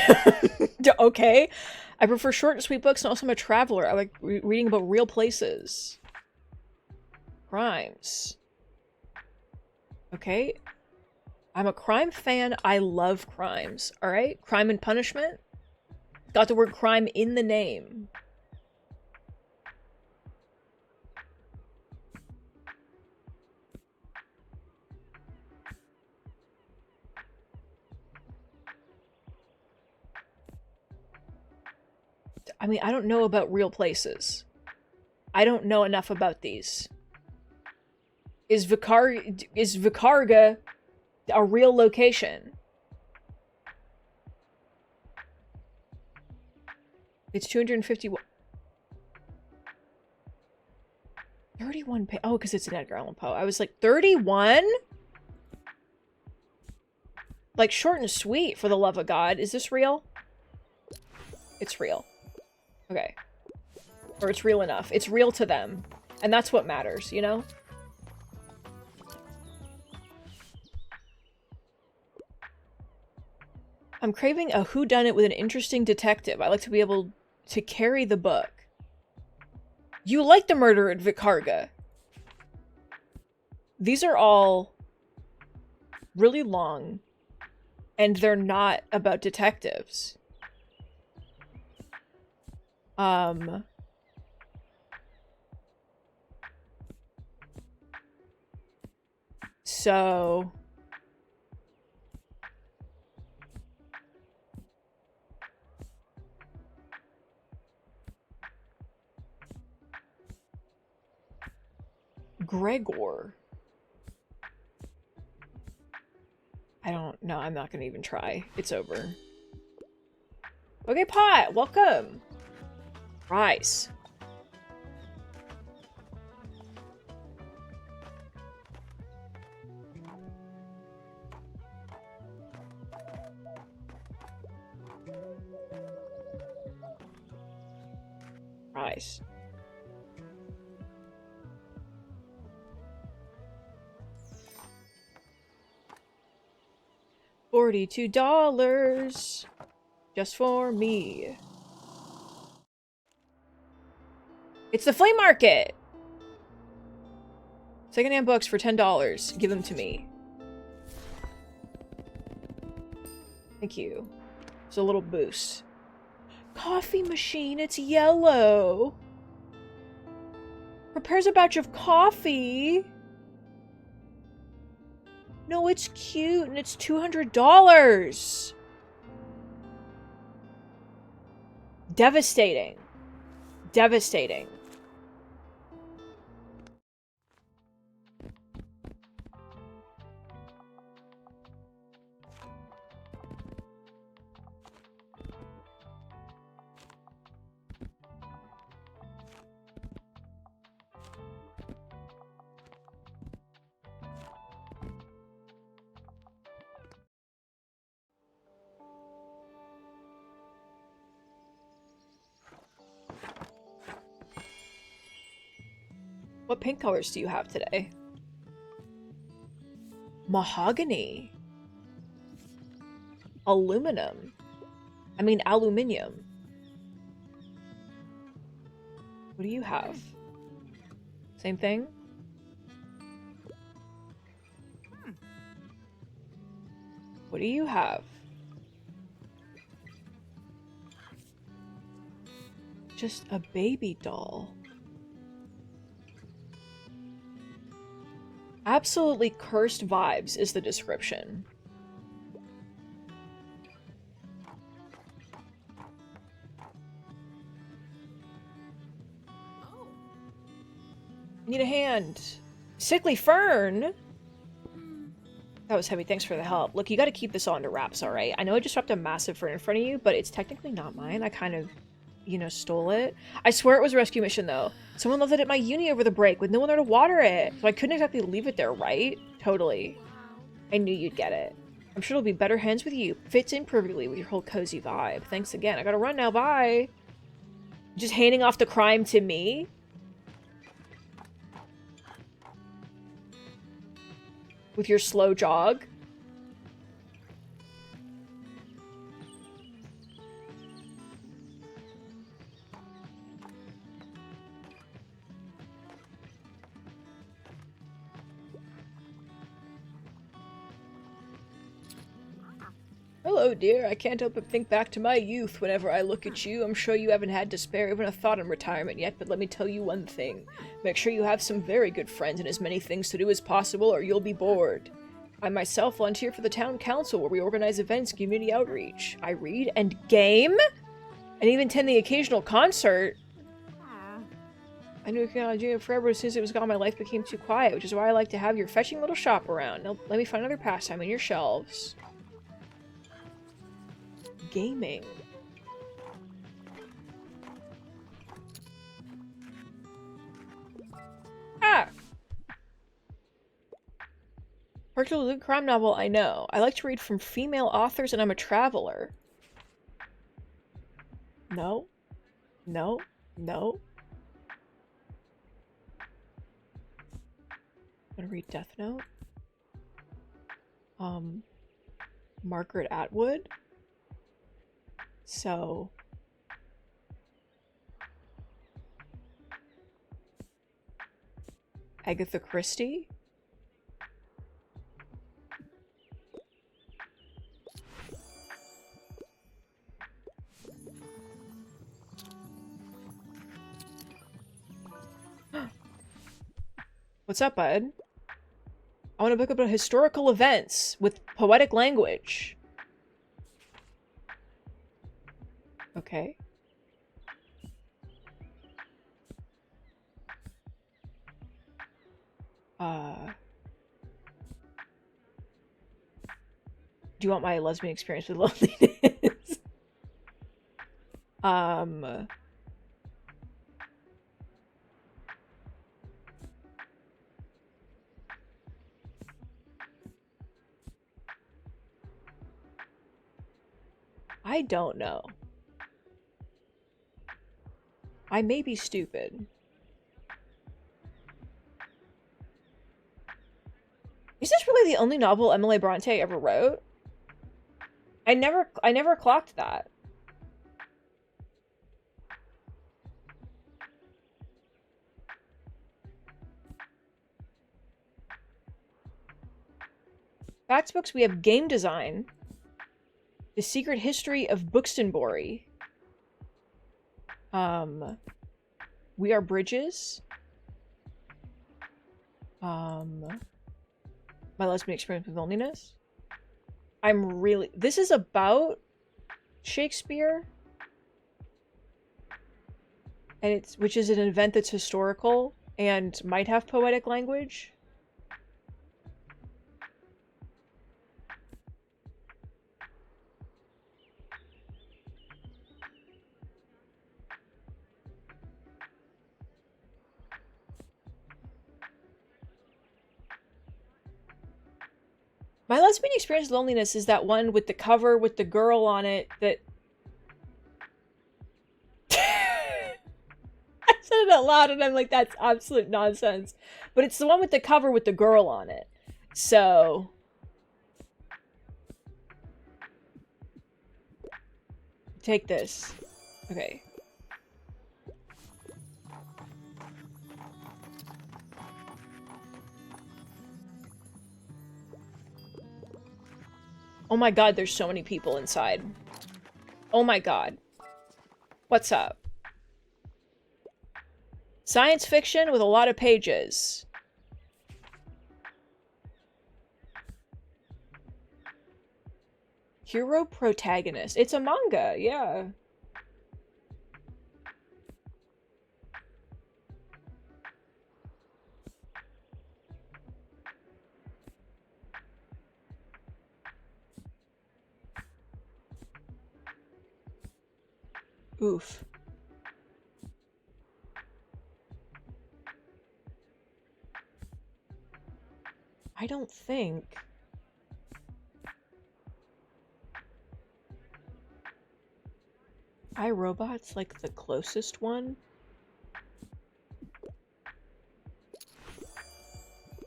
Speaker 1: Okay. I prefer short and sweet books, and also I'm a traveler. I like reading about real places. Crimes. Okay. I'm a crime fan. I love crimes. Alright? Crime and Punishment. Got the word crime in the name. I mean, I don't know about real places. I don't know enough about these. Is Vicarga a real location? It's 250. 31 pages. Oh, because it's an Edgar Allan Poe. I was like, 31? Like, short and sweet, for the love of God. Is this real? It's real. Okay. Or it's real enough. It's real to them. And that's what matters, you know? I'm craving a whodunit with an interesting detective. I like to be able to carry the book. You like the murder at Vicarga. These are all really long, and they're not about detectives. So... Gregor. I don't know. I'm not gonna even try. It's over. Okay, Pot, welcome. Rice. Rice. $42 just for me. It's the flea market. Secondhand books for $10. Give them to me. Thank you. It's a little boost. Coffee machine. It's yellow. Prepares a batch of coffee. No, it's cute, and it's $200. Devastating. Devastating. What pink colors do you have today? Mahogany. Aluminum. I mean, aluminium. What do you have? Same thing? What do you have? Just a baby doll. Absolutely cursed vibes is the description. Need a hand. Sickly Fern! That was heavy. Thanks for the help. Look, you gotta keep this all under wraps, alright? I know I just dropped a massive fern in front of you, but it's technically not mine. I kind of, you know, stole it. I swear it was a rescue mission, though. Someone left it at my uni over the break with no one there to water it. So I couldn't exactly leave it there, right? Totally. I knew you'd get it. I'm sure it'll be better hands with you. Fits in perfectly with your whole cozy vibe. Thanks again. I gotta run now. Bye. Just handing off the crime to me? With your slow jog? Hello, dear. I can't help but think back to my youth whenever I look at you. I'm sure you haven't had to spare even a thought on retirement yet, but let me tell you one thing. Make sure you have some very good friends and as many things to do as possible, or you'll be bored. I myself volunteer for the town council, where we organize events, community outreach. I read and game? And even attend the occasional concert. I knew I could do it forever. As soon as it was gone, my life became too quiet, which is why I like to have your fetching little shop around. Now, let me find another pastime in your shelves. Gaming. Ah! Particularly good crime novel, I know. I like to read from female authors and I'm a traveler. No. No. No. I'm gonna read Death Note. Margaret Atwood. So... Agatha Christie? What's up, bud? I want a book about historical events with poetic language. Okay. Do you want my lesbian experience with loneliness? I don't know. I may be stupid. Is this really the only novel Emily Bronte ever wrote? I never clocked that. Facts books, we have game design. The Secret History of Buxtonbury. We Are Bridges. My Lesbian Experience with Loneliness. This is about Shakespeare. And which is an event that's historical and might have poetic language. My Lesbian Experience with Loneliness is that one with the cover with the girl on it that... I said it out loud and I'm like, that's absolute nonsense. But it's the one with the cover with the girl on it. So... Take this. Okay. Oh my god, there's so many people inside. Oh my god. What's up? Science fiction with a lot of pages. Hero protagonist. It's a manga, yeah. Oof. I don't think... iRobot's like the closest one.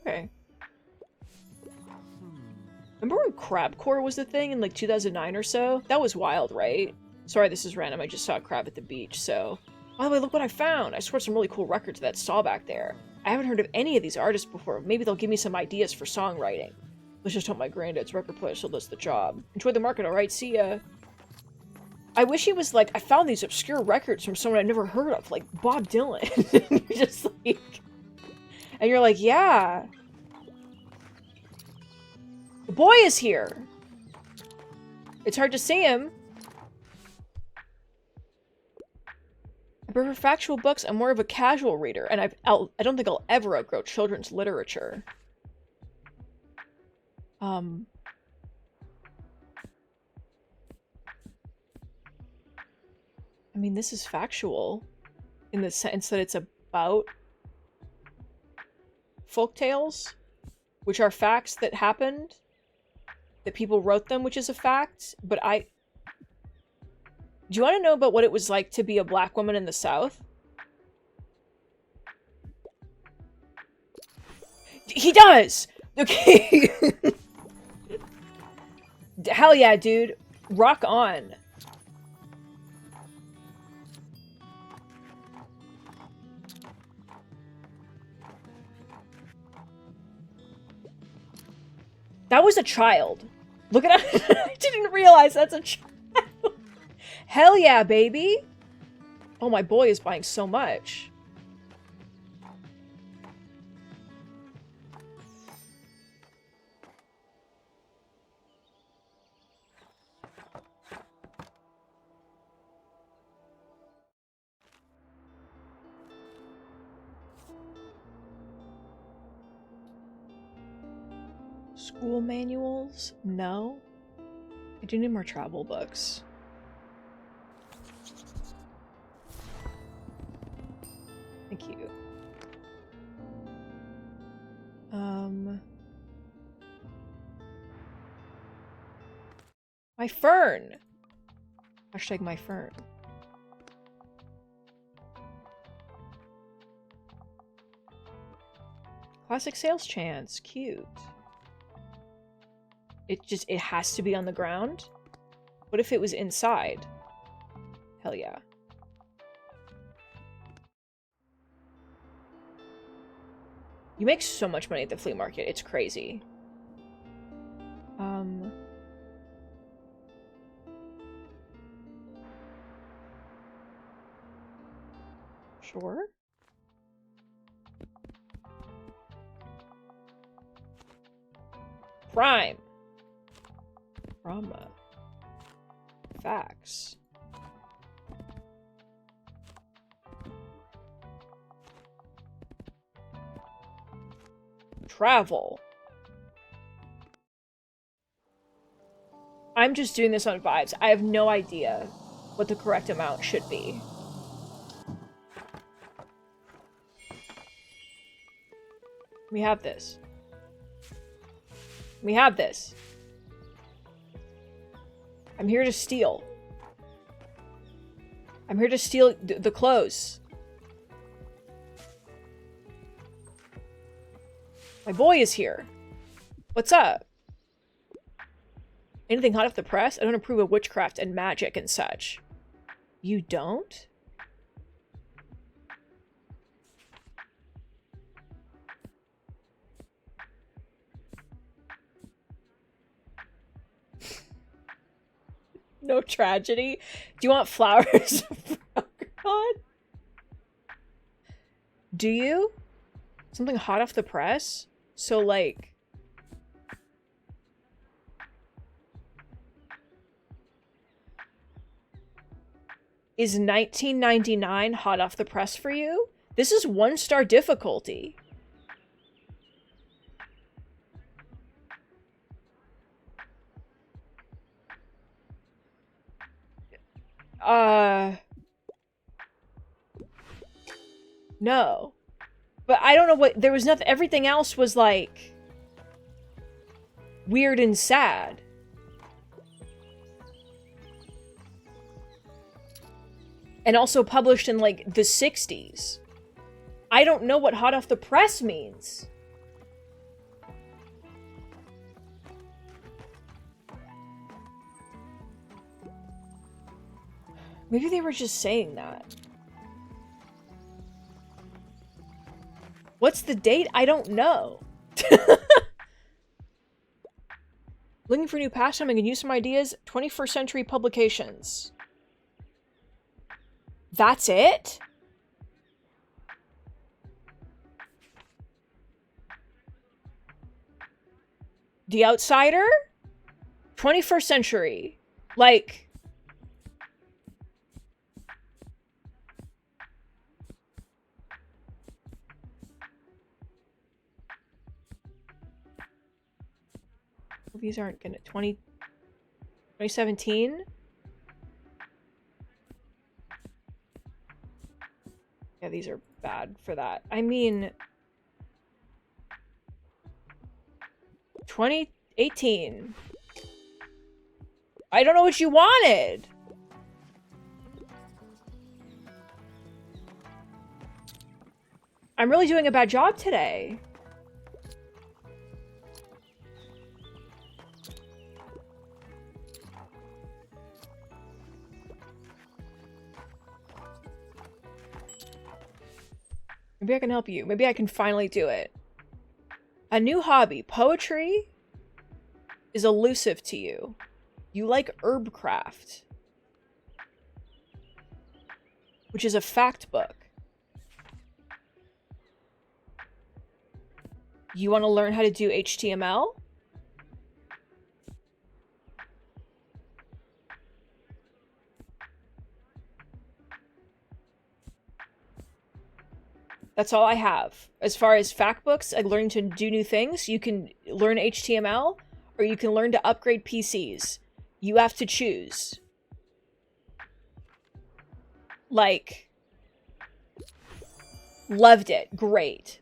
Speaker 1: Okay. Remember when Crabcore was the thing in like 2009 or so? That was wild, right? Sorry, this is random. I just saw a crab at the beach, so... By the way, look what I found! I scored some really cool records to that stall back there. I haven't heard of any of these artists before. Maybe they'll give me some ideas for songwriting. Let's just hope my granddad's record player still does the job. Enjoy the market, alright? See ya. I wish he was like, I found these obscure records from someone I'd never heard of, like Bob Dylan. Just like... And you're like, yeah. The boy is here. It's hard to see him. I prefer factual books. I'm more of a casual reader, and I don't think I'll ever outgrow children's literature. I mean, this is factual in the sense that it's about folktales, which are facts that happened, that people wrote them, which is a fact, but do you want to know about what it was like to be a black woman in the South? He does! Okay. Hell yeah, dude. Rock on. That was a child. Look at that. I didn't realize that's a child. Hell yeah, baby. Oh, my boy is buying so much. School manuals? No. I do need more travel books. Thank you. My fern! Hashtag my fern. Classic sales chance. Cute. It has to be on the ground? What if it was inside? Hell yeah. You make so much money at the flea market, it's crazy. Sure. Crime. Drama. Facts. Travel. I'm just doing this on vibes. I have no idea what the correct amount should be. We have this. We have this. I'm here to steal. I'm here to steal the clothes. My boy is here. What's up? Anything hot off the press? I don't approve of witchcraft and magic and such. You don't? No tragedy. Do you want flowers? God. Do you? Something hot off the press? So, like... Is 1999 hot off the press for you? This is 1-star difficulty. No. But I don't know what... There was nothing... Everything else was, like... weird and sad. And also published in, like, the 60s. I don't know what hot off the press means. Maybe they were just saying that. What's the date? I don't know. Looking for new pastime and can use some ideas? 21st century publications. That's it? The Outsider? 21st century. Like... These aren't gonna... 2017? Yeah, these are bad for that. I mean... 2018. I don't know what you wanted! I'm really doing a bad job today. Maybe I can help you. Maybe I can finally do it. A new hobby. Poetry is elusive to you. You like herbcraft, which is a fact book. You want to learn how to do HTML? That's all I have. As far as fact books and learning to do new things, you can learn HTML or you can learn to upgrade PCs. You have to choose. Like, loved it. Great.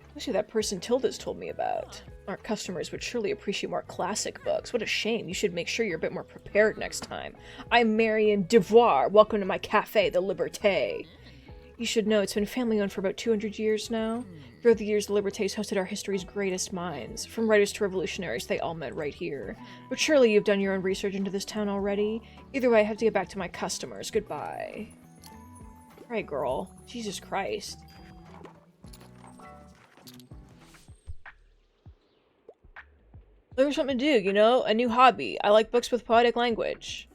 Speaker 1: Especially that person Tilda's told me about. Our customers would surely appreciate more classic books. What a shame. You should make sure you're a bit more prepared next time. I'm Marion Devoir. Welcome to my cafe, the Liberté. You should know it's been family-owned for about 200 years now. Throughout the years, the Liberté's hosted our history's greatest minds. From writers to revolutionaries, they all met right here. But surely you've done your own research into this town already? Either way, I have to get back to my customers. Goodbye. Alright, girl. Jesus Christ. Looking for something to do, you know? A new hobby. I like books with poetic language.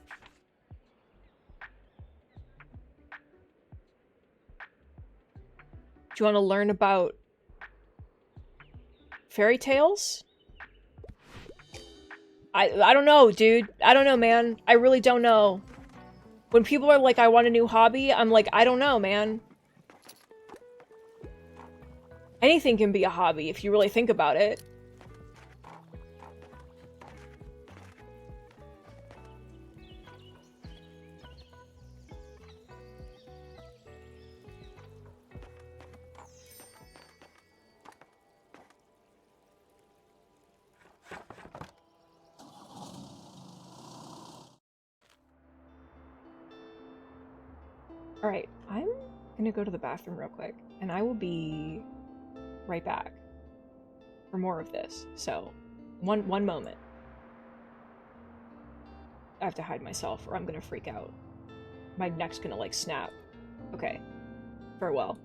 Speaker 1: Do you want to learn about fairy tales? I don't know, dude. I don't know, man. I really don't know. When people are like, I want a new hobby, I'm like, I don't know, man. Anything can be a hobby if you really think about it. Alright, I'm gonna go to the bathroom real quick, and I will be right back for more of this. So, one moment. I have to hide myself, or I'm gonna freak out. My neck's gonna, like, snap. Okay. Farewell.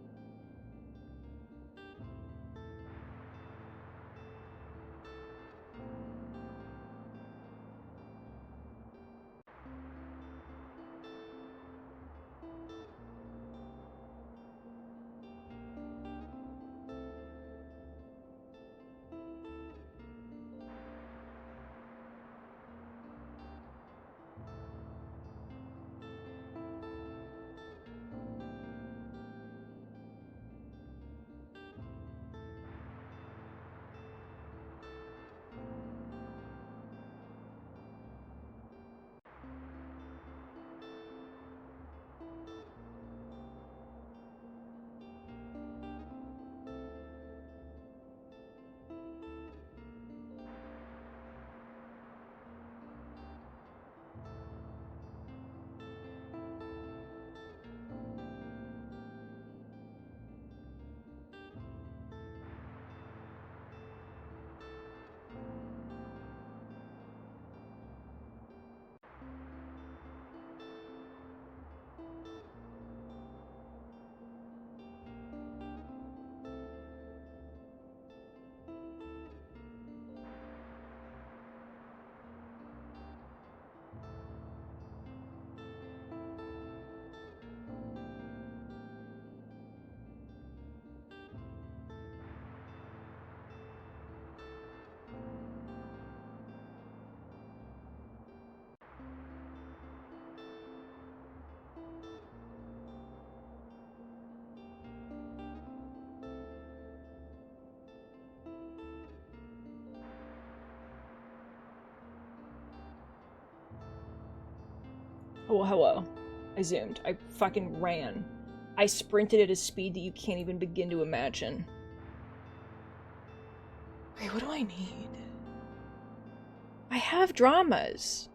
Speaker 1: Oh, hello. I zoomed. I fucking ran. I sprinted at a speed that you can't even begin to imagine. Okay, what do I need? I have dramas.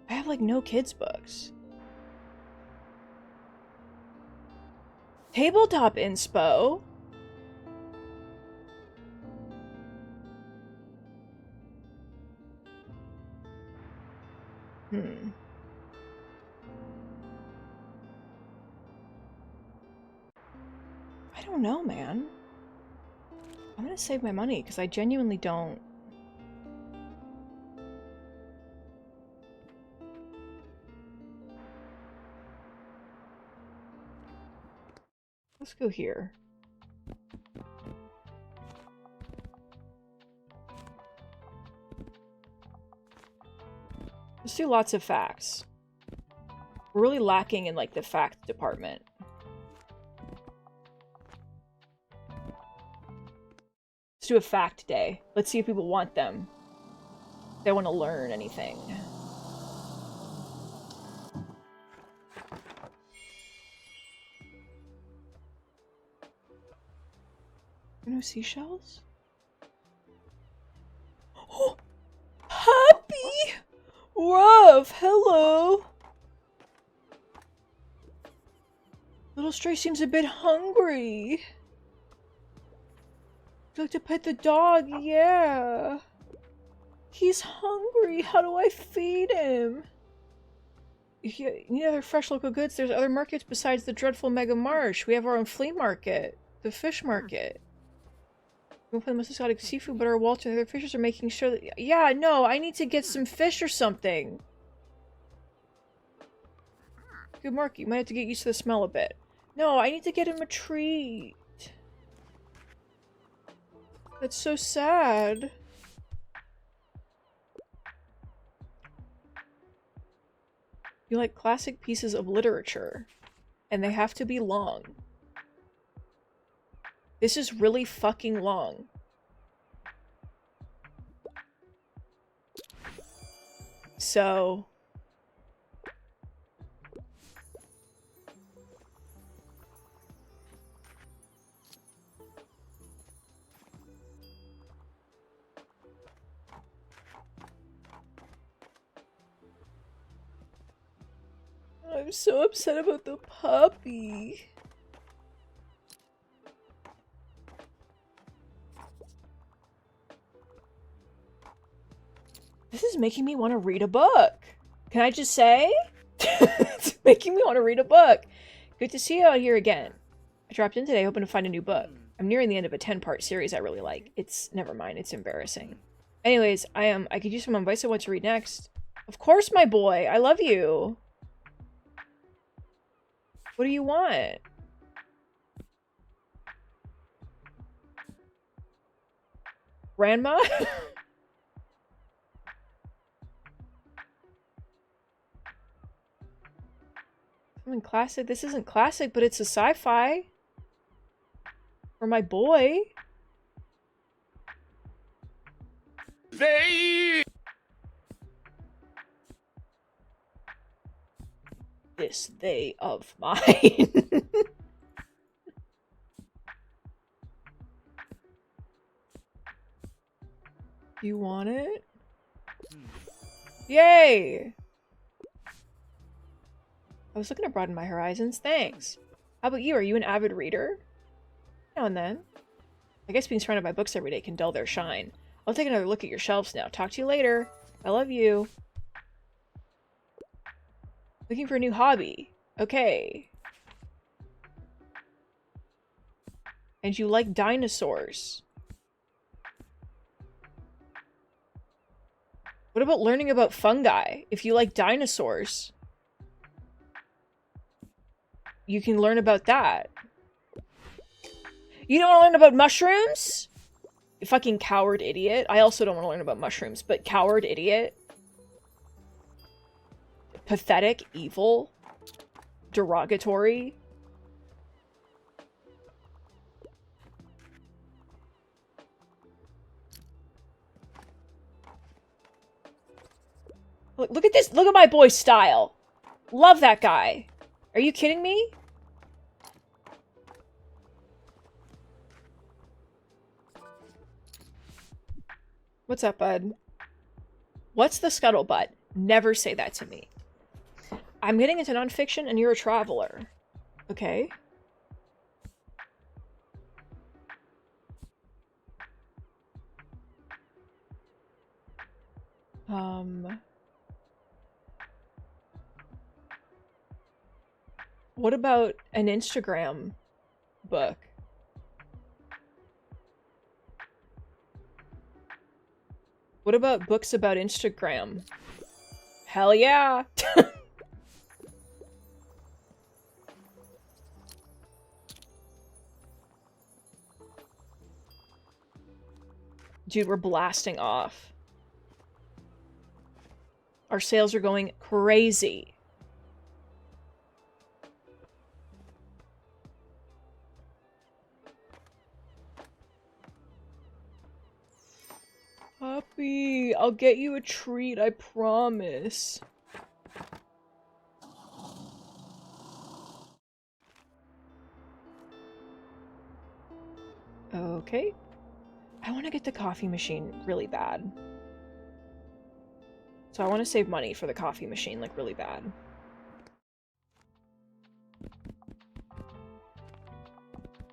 Speaker 1: I have, like, no kids' books. Tabletop inspo? I don't know, man. I'm gonna save my money, because I genuinely don't. Let's go here. Let's do lots of facts. We're really lacking in, like, the fact department. Let's do a fact day. Let's see if people want them. If they want to learn anything. No seashells? Oh! Happy! Ruff! Hello! Little Stray seems a bit hungry. Would you like to pet the dog? Yeah. He's hungry. How do I feed him? You need other fresh local goods. There's other markets besides the dreadful Mega Marsh. We have our own flea market. The fish market. We won't put the most exotic seafood, but our Walter and the other fishers are making sure that... Yeah, no, I need to get some fish or something. Good Mark, you might have to get used to the smell a bit. No, I need to get him a treat. That's so sad. You like classic pieces of literature, and they have to be long. This is really fucking long. So... I'm so upset about the puppy. This is making me want to read a book. Can I just say? It's making me want to read a book. Good to see you out here again. I dropped in today hoping to find a new book. I'm nearing the end of a 10-part series I really like. Never mind, it's embarrassing. Anyways, I could use some advice on what to read next. Of course, my boy. I love you. What do you want? Grandma? Something classic? This isn't classic, but it's a sci-fi. For my boy. This they of mine. You want it? Yay! I was looking to broaden my horizons. Thanks. How about you? Are you an avid reader? Now and then. I guess being surrounded by books every day can dull their shine. I'll take another look at your shelves now. Talk to you later. I love you. Looking for a new hobby. Okay. And you like dinosaurs. What about learning about fungi? If you like dinosaurs, you can learn about that. You don't want to learn about mushrooms? You fucking coward idiot. I also don't want to learn about mushrooms, but coward idiot. Pathetic, evil, derogatory. Look at this. Look at my boy's style. Love that guy. Are you kidding me? What's up, bud? What's the scuttlebutt? Never say that to me. I'm getting into nonfiction and you're a traveler. Okay. What about an Instagram book? What about books about Instagram? Hell yeah! Dude, we're blasting off. Our sales are going crazy. Puppy, I'll get you a treat, I promise. Okay. I want to get the coffee machine really bad. So I want to save money for the coffee machine, like, really bad.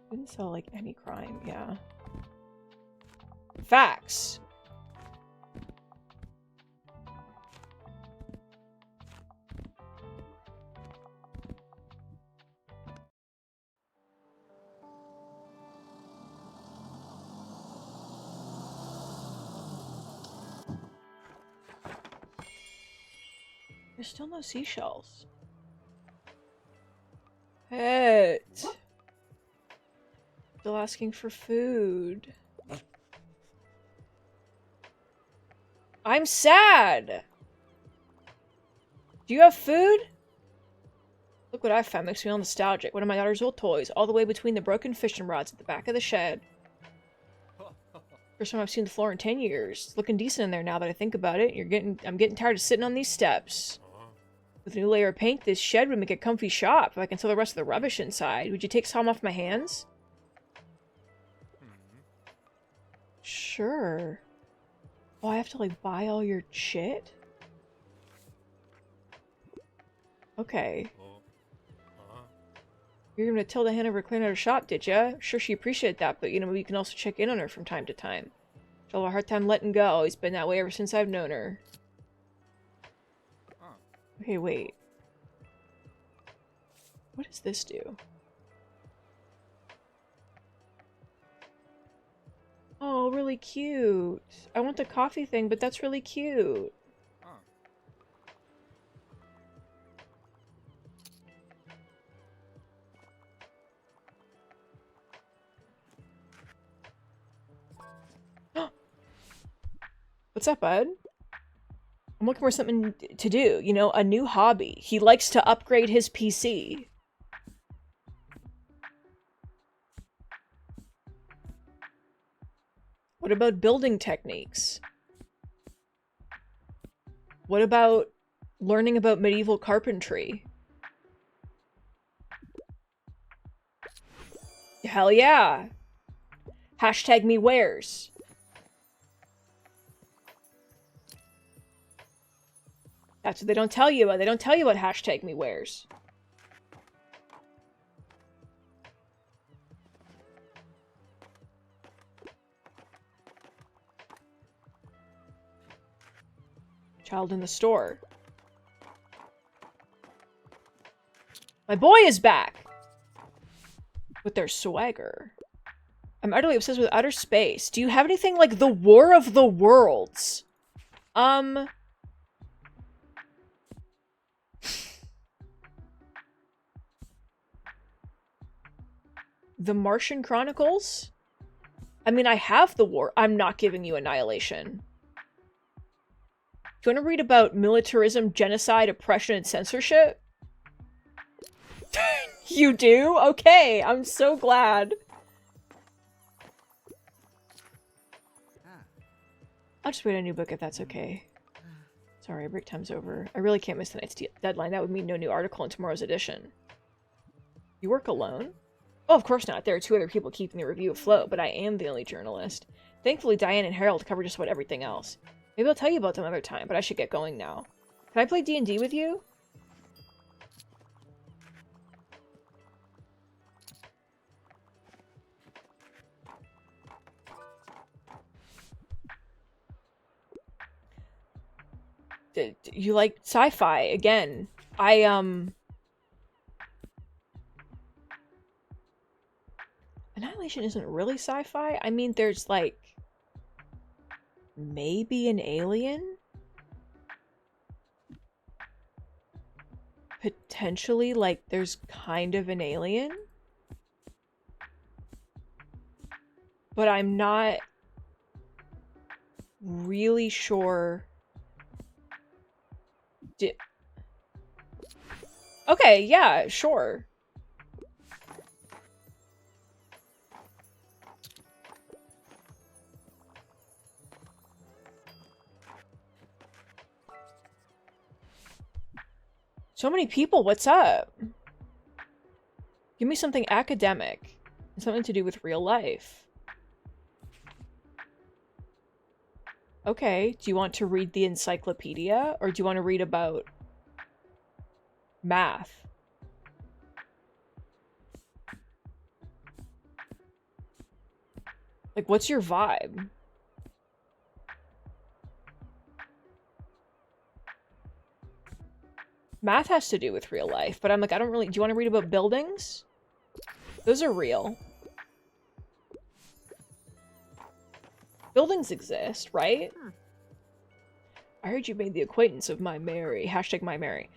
Speaker 1: Didn't sell, like, any crime, yeah. Facts! There's still no seashells. Pet! Still asking for food. I'm sad! Do you have food? Look what I found, makes me all nostalgic. One of my daughter's old toys, all the way between the broken fishing rods at the back of the shed. First time I've seen the floor in 10 years. It's looking decent in there now that I think about it. I'm getting tired of sitting on these steps. With a new layer of paint, this shed would make a comfy shop if I can sell the rest of the rubbish inside. Would you take some off my hands? Sure. Oh, I have to, like, buy all your shit? Okay. You're gonna tell the Hanover clean out her shop, did ya? Sure, she appreciated that, but, you know, we can also check in on her from time to time. She'll have a hard time letting go. It's been that way ever since I've known her. Okay, wait. What does this do? Oh, really cute. I want the coffee thing, but that's really cute. What's up, bud? I'm looking for something to do, you know, a new hobby. He likes to upgrade his PC. What about building techniques? What about learning about medieval carpentry? Hell yeah! Hashtag me wares. That's what they don't tell you about. They don't tell you about hashtag me wares. Child in the store. My boy is back! With their swagger. I'm utterly obsessed with outer space. Do you have anything like the War of the Worlds? The Martian Chronicles? I mean, I have the war. I'm not giving you Annihilation. Do you want to read about militarism, genocide, oppression, and censorship? You do? Okay, I'm so glad. I'll just read a new book if that's okay. Sorry, break time's over. I really can't miss tonight's deadline. That would mean no new article in tomorrow's edition. You work alone? Oh, of course not. There are 2 other people keeping the review afloat, but I am the only journalist. Thankfully, Diane and Harold cover just about everything else. Maybe I'll tell you about them another time, but I should get going now. Can I play D&D with you? You like sci-fi again. Annihilation isn't really sci-fi. I mean, there's like maybe an alien? Potentially, like there's kind of an alien? But I'm not really sure. Okay, yeah, sure. So many people, what's up? Give me something academic and something to do with real life. Okay, do you want to read the encyclopedia or do you want to read about math? Like, what's your vibe? Math has to do with real life, but I'm like, I don't really... Do you want to read about buildings? Those are real. Buildings exist, right? I heard you made the acquaintance of my Mary. Hashtag my Mary.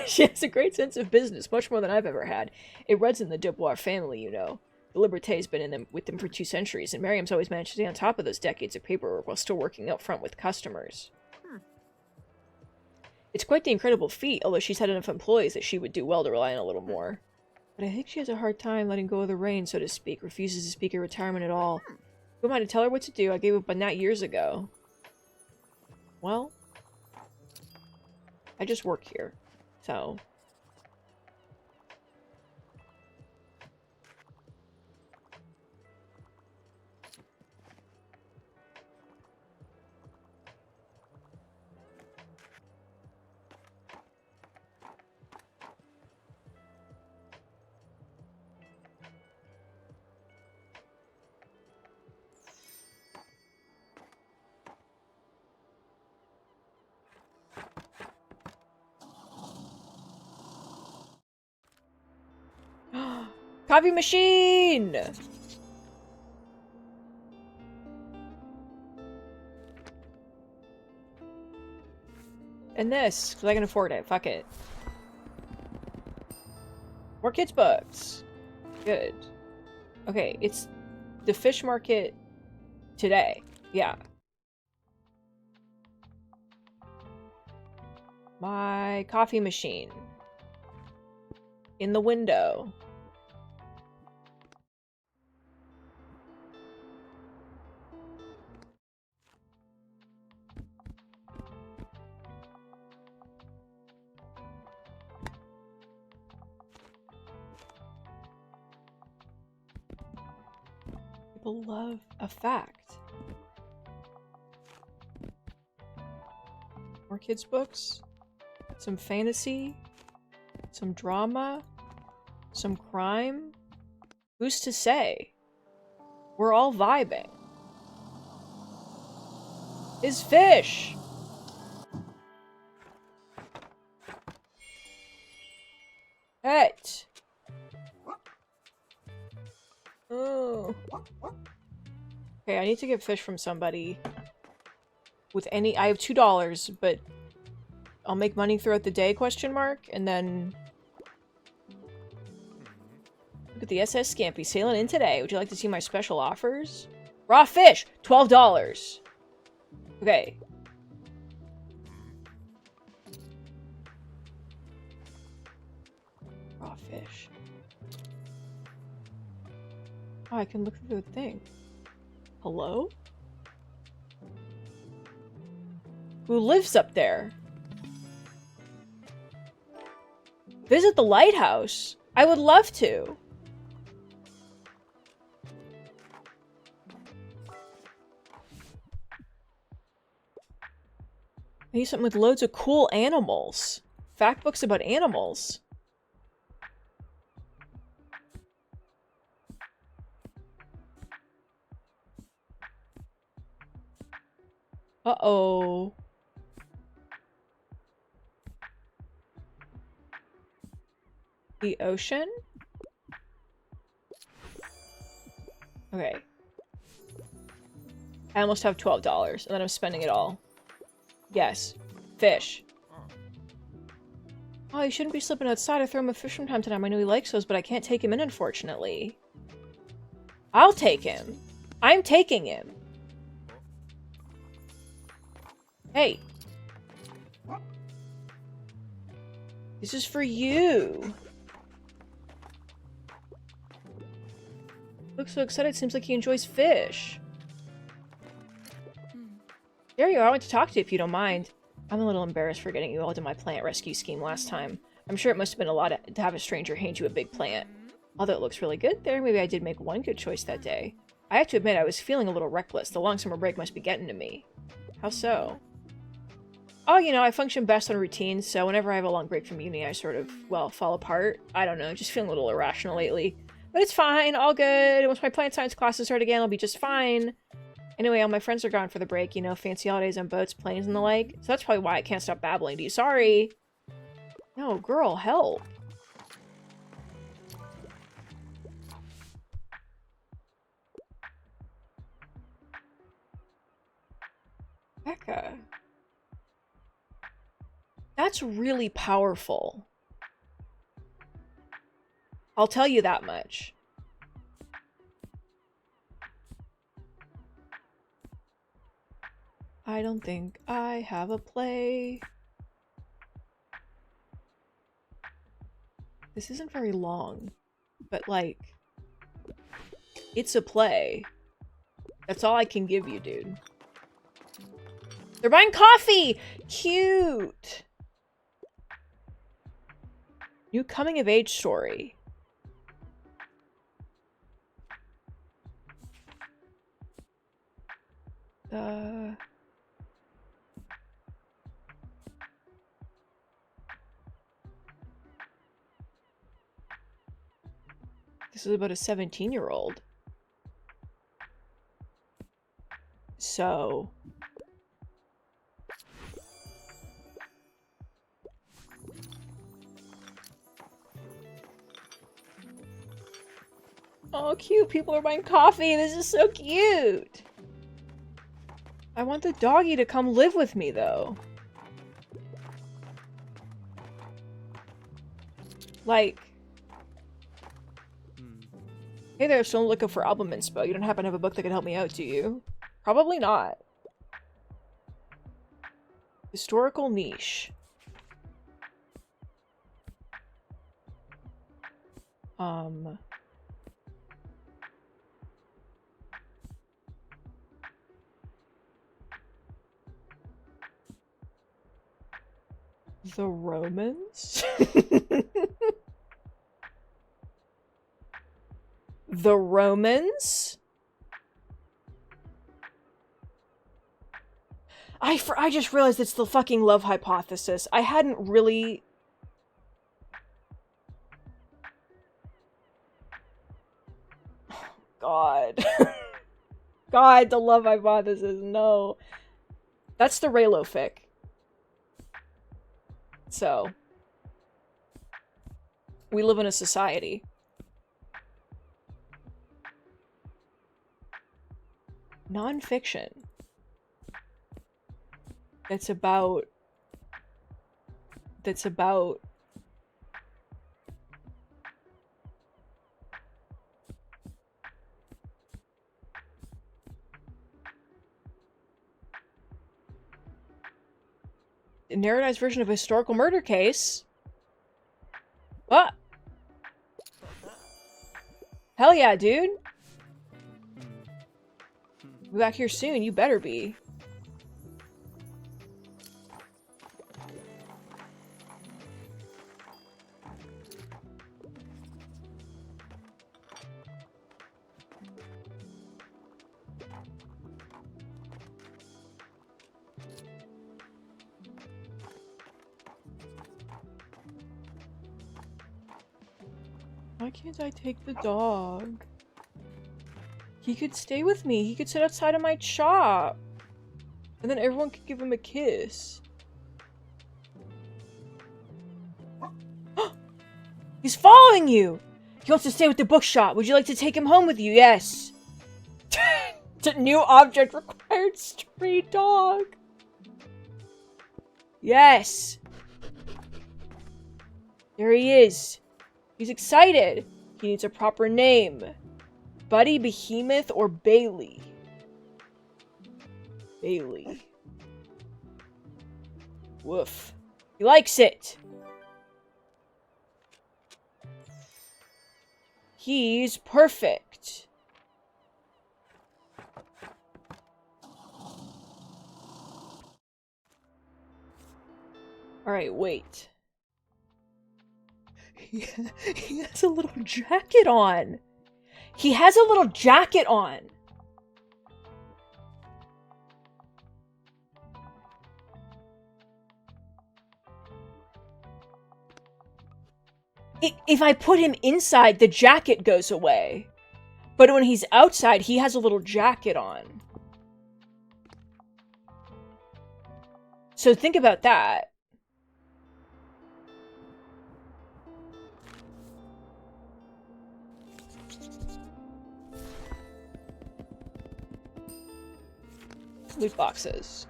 Speaker 1: She has a great sense of business, much more than I've ever had. It runs in the Dubois family, you know. The Liberté's been with them for 2 centuries, and Miriam's always managed to stay on top of those decades of paperwork while still working out front with customers. It's quite the incredible feat, although she's had enough employees that she would do well to rely on a little more. But I think she has a hard time letting go of the reins, so to speak, refuses to speak of retirement at all. Who am I to tell her what to do? I gave up on that years ago. Well, I just work here, so... Coffee machine! And this, because I can afford it. Fuck it. More kids' books. Good. Okay, it's the fish market today. Yeah. My coffee machine. In the window. People love a fact. More kids' books. Some fantasy. Some drama. Some crime. Who's to say? We're all vibing. Is fish! Pet! Oh. Okay, I need to get fish from somebody. With any... I have $2, but... I'll make money throughout the day, question mark? And then... Look at the SS Scampy sailing in today. Would you like to see my special offers? Raw fish! $12! Okay. Raw fish. Oh, I can look through the thing. Hello? who lives up there. Visit the lighthouse. I would love to. I need something with loads of cool animals. Fact books about animals. Uh-oh. The ocean? Okay. I almost have $12, and then I'm spending it all. Yes. Fish. Oh, you shouldn't be slipping outside. I throw him a fish from time to time. I know he likes those, but I can't take him in, unfortunately. I'll take him. I'm taking him. Hey. This is for you. Looks so excited. Seems like he enjoys fish. There you are. I want to talk to you if you don't mind. I'm a little embarrassed for getting you all to my plant rescue scheme last time. I'm sure it must have been a lot to have a stranger hand you a big plant. Although it looks really good there, maybe I did make one good choice that day. I have to admit I was feeling a little reckless. The long summer break must be getting to me. How so? Oh, you know, I function best on routines, so whenever I have a long break from uni, I sort of, well, fall apart. I don't know, just feeling a little irrational lately. But it's fine, all good. Once my plant science classes start again, I'll be just fine. Anyway, all my friends are gone for the break, you know, fancy holidays on boats, planes, and the like. So that's probably why I can't stop babbling to you. Sorry. No, girl, help. Becca. That's really powerful. I'll tell you that much. I don't think I have a play. This isn't very long, but like, it's a play. That's all I can give you, dude. They're buying coffee! Cute! New coming-of-age story. This is about a 17-year-old. So... Oh, cute. People are buying coffee. This is so cute. I want the doggy to come live with me, though. Like... Hey there, still looking for album inspo. You don't happen to have a book that can help me out, do you? Probably not. Historical niche. The Romans? The Romans? I just realized it's the fucking love hypothesis. I hadn't really... God. God, the love hypothesis, no. That's the Raylo fic. So. We live in a society. Non-fiction. That's about a narratized version of a historical murder case. What? Hell yeah, dude. Be back here soon, you better be. Why can't I take the dog? He could stay with me. He could sit outside of my shop. And then everyone could give him a kiss. He's following you! He wants to stay with the bookshop. Would you like to take him home with you? Yes. New object required, stray dog. Yes. There he is. He's excited. He needs a proper name. Buddy, Behemoth, or Bailey? Bailey. Woof. He likes it. He's perfect. Alright, wait. He has a little jacket on. He has a little jacket on. If I put him inside, the jacket goes away. But when he's outside, he has a little jacket on. So think about that. Loot boxes.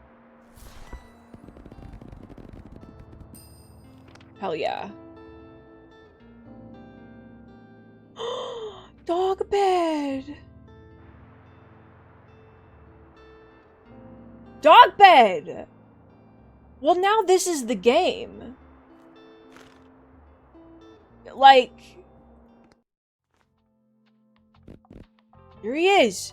Speaker 1: Hell yeah. Dog bed! Dog bed! Well, now this is the game. Like... Here he is!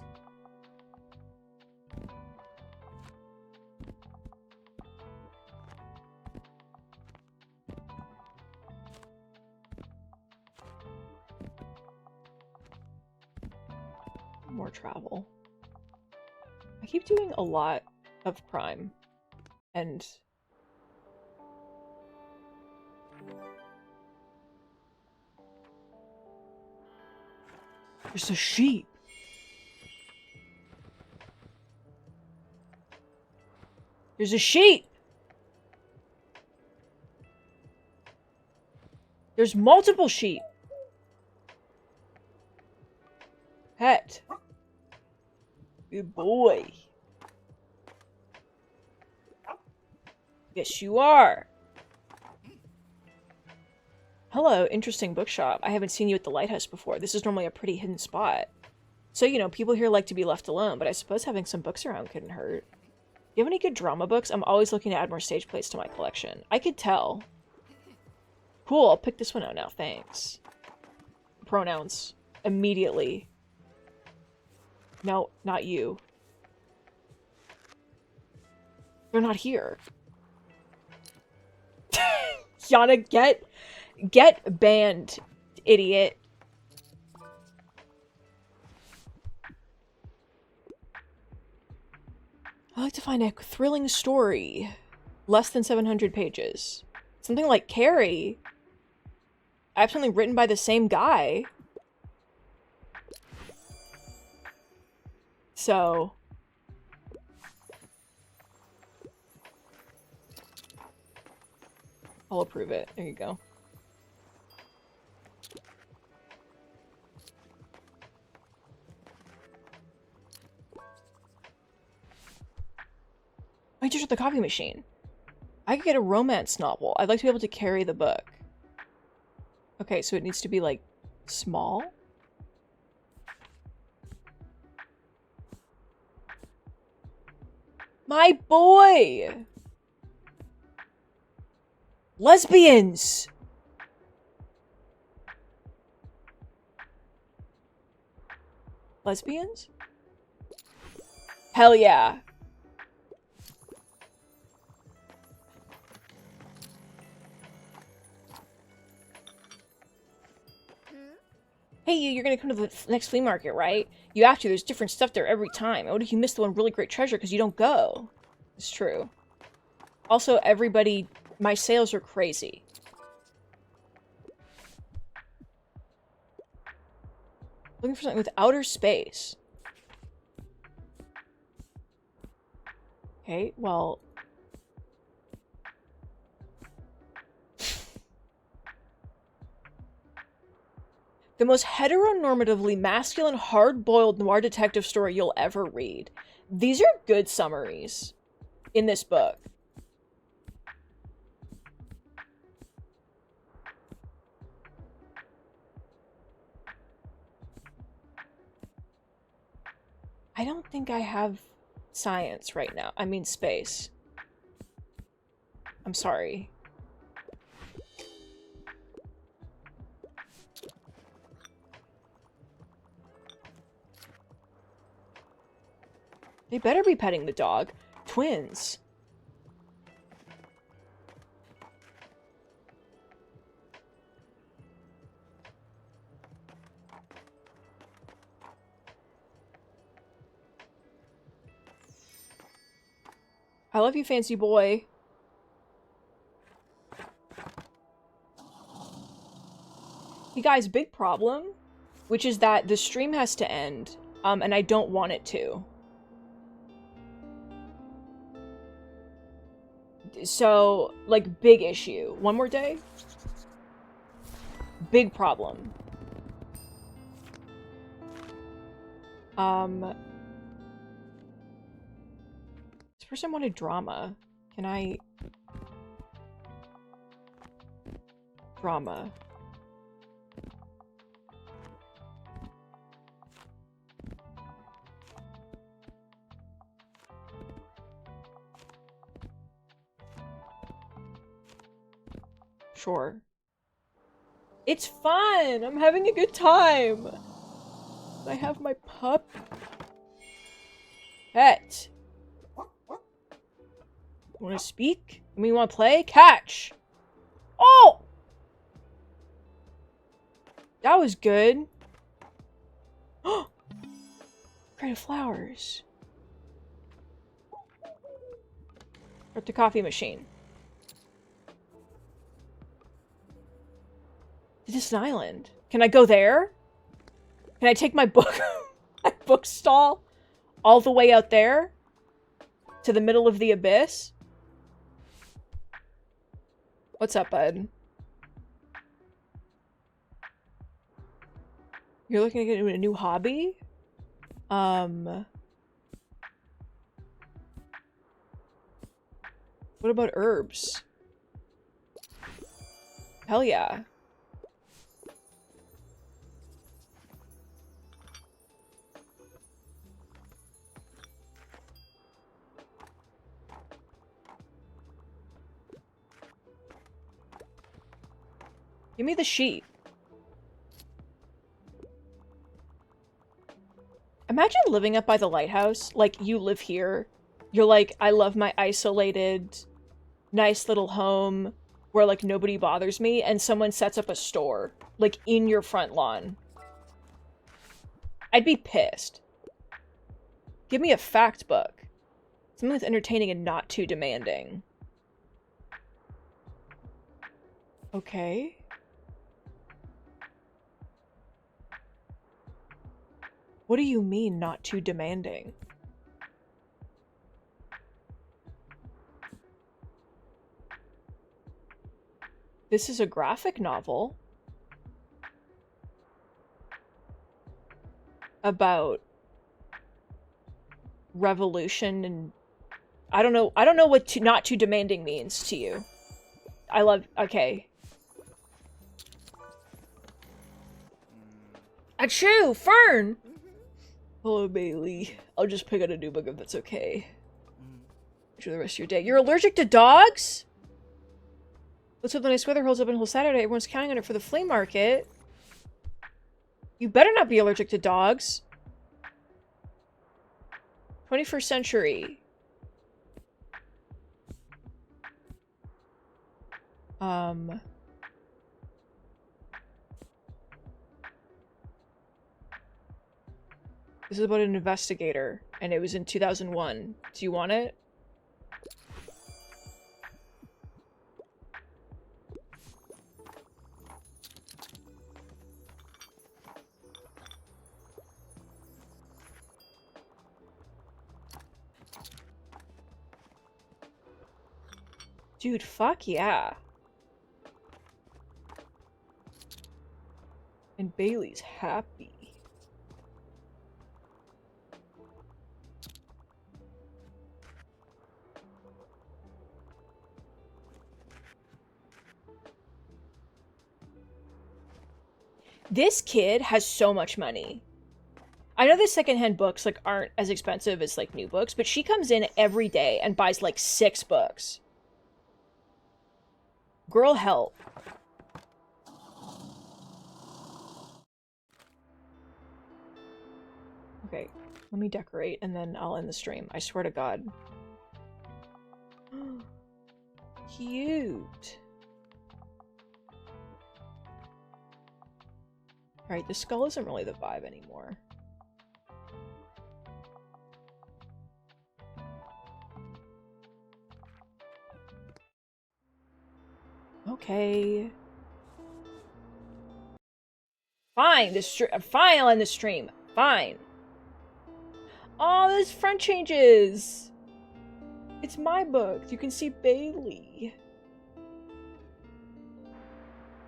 Speaker 1: More travel. I keep doing a lot of crime. And... There's a sheep! There's a sheep! There's multiple sheep! Pet. Good boy. Yes, you are. Hello, interesting bookshop. I haven't seen you at the lighthouse before. This is normally a pretty hidden spot. So, you know, people here like to be left alone, but I suppose having some books around couldn't hurt. Do you have any good drama books? I'm always looking to add more stage plays to my collection. I could tell. Cool, I'll pick this one out now, thanks. Pronouns. Immediately. No, not you. They're not here. Yana, get banned, idiot. I like to find a thrilling story. Less than 700 pages. Something like Carrie. I have something written by the same guy. So... I'll approve it. There you go. I just at the copy machine. I could get a romance novel. I'd like to be able to carry the book. Okay, so it needs to be, like, small? My boy! Lesbians! Lesbians? Hell yeah. Hey, you're gonna come to the next flea market, right? You have to. There's different stuff there every time. What if you miss the one really great treasure because you don't go? It's true. Also, everybody... My sales are crazy. Looking for something with outer space. Okay, well... The most heteronormatively masculine, hard-boiled noir detective story you'll ever read. These are good summaries in this book. I don't think I have science right now. I mean space. I'm sorry. They better be petting the dog. Twins. I love you, fancy boy. Hey guys, big problem, which is that the stream has to end, and I don't want it to. So, like, big issue. One more day? Big problem. This person wanted drama. Can I... Drama. Sure. It's fun! I'm having a good time! I have my pup. Pet. Wanna speak? I mean, wanna play? Catch! Oh! That was good. Oh! Crate of flowers. At the coffee machine. This is an island. Can I go there? Can I take my book, my book stall all the way out there? To the middle of the abyss? What's up, bud? You're looking to get into a new hobby? What about herbs? Hell yeah. Give me the sheep. Imagine living up by the lighthouse. Like, you live here. You're like, I love my isolated, nice little home where, like, nobody bothers me, and someone sets up a store, like, in your front lawn. I'd be pissed. Give me a fact book. Something that's entertaining and not too demanding. Okay. What do you mean, not too demanding? This is a graphic novel about revolution and I don't know what not too demanding means to you. Okay. Achoo! Fern! Hello, Bailey. I'll just pick out a new book if that's okay. Enjoy the rest of your day. You're allergic to dogs? Let's hope the nice weather holds up until Saturday. Everyone's counting on it for the flea market. You better not be allergic to dogs. 21st century. This is about an investigator, and it was in 2001. Do you want it? Dude, fuck yeah. And Bailey's happy. This kid has so much money. I know the secondhand books like aren't as expensive as like new books, but she comes in every day and buys like 6 books. Girl, help. Okay, let me decorate and then I'll end the stream. I swear to God. Cute. Alright, the skull isn't really the vibe anymore. Okay. Fine, fine, I'll end the stream. Fine. Oh, there's front changes! It's my book. You can see Bailey.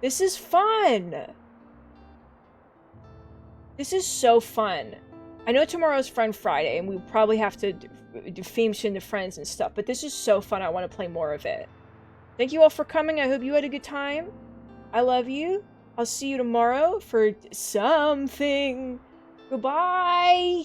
Speaker 1: This is fun! This is so fun. I know tomorrow's Friend Friday, and we probably have to do theme soon to friends and stuff, but this is so fun. I want to play more of it. Thank you all for coming. I hope you had a good time. I love you. I'll see you tomorrow for something. Goodbye!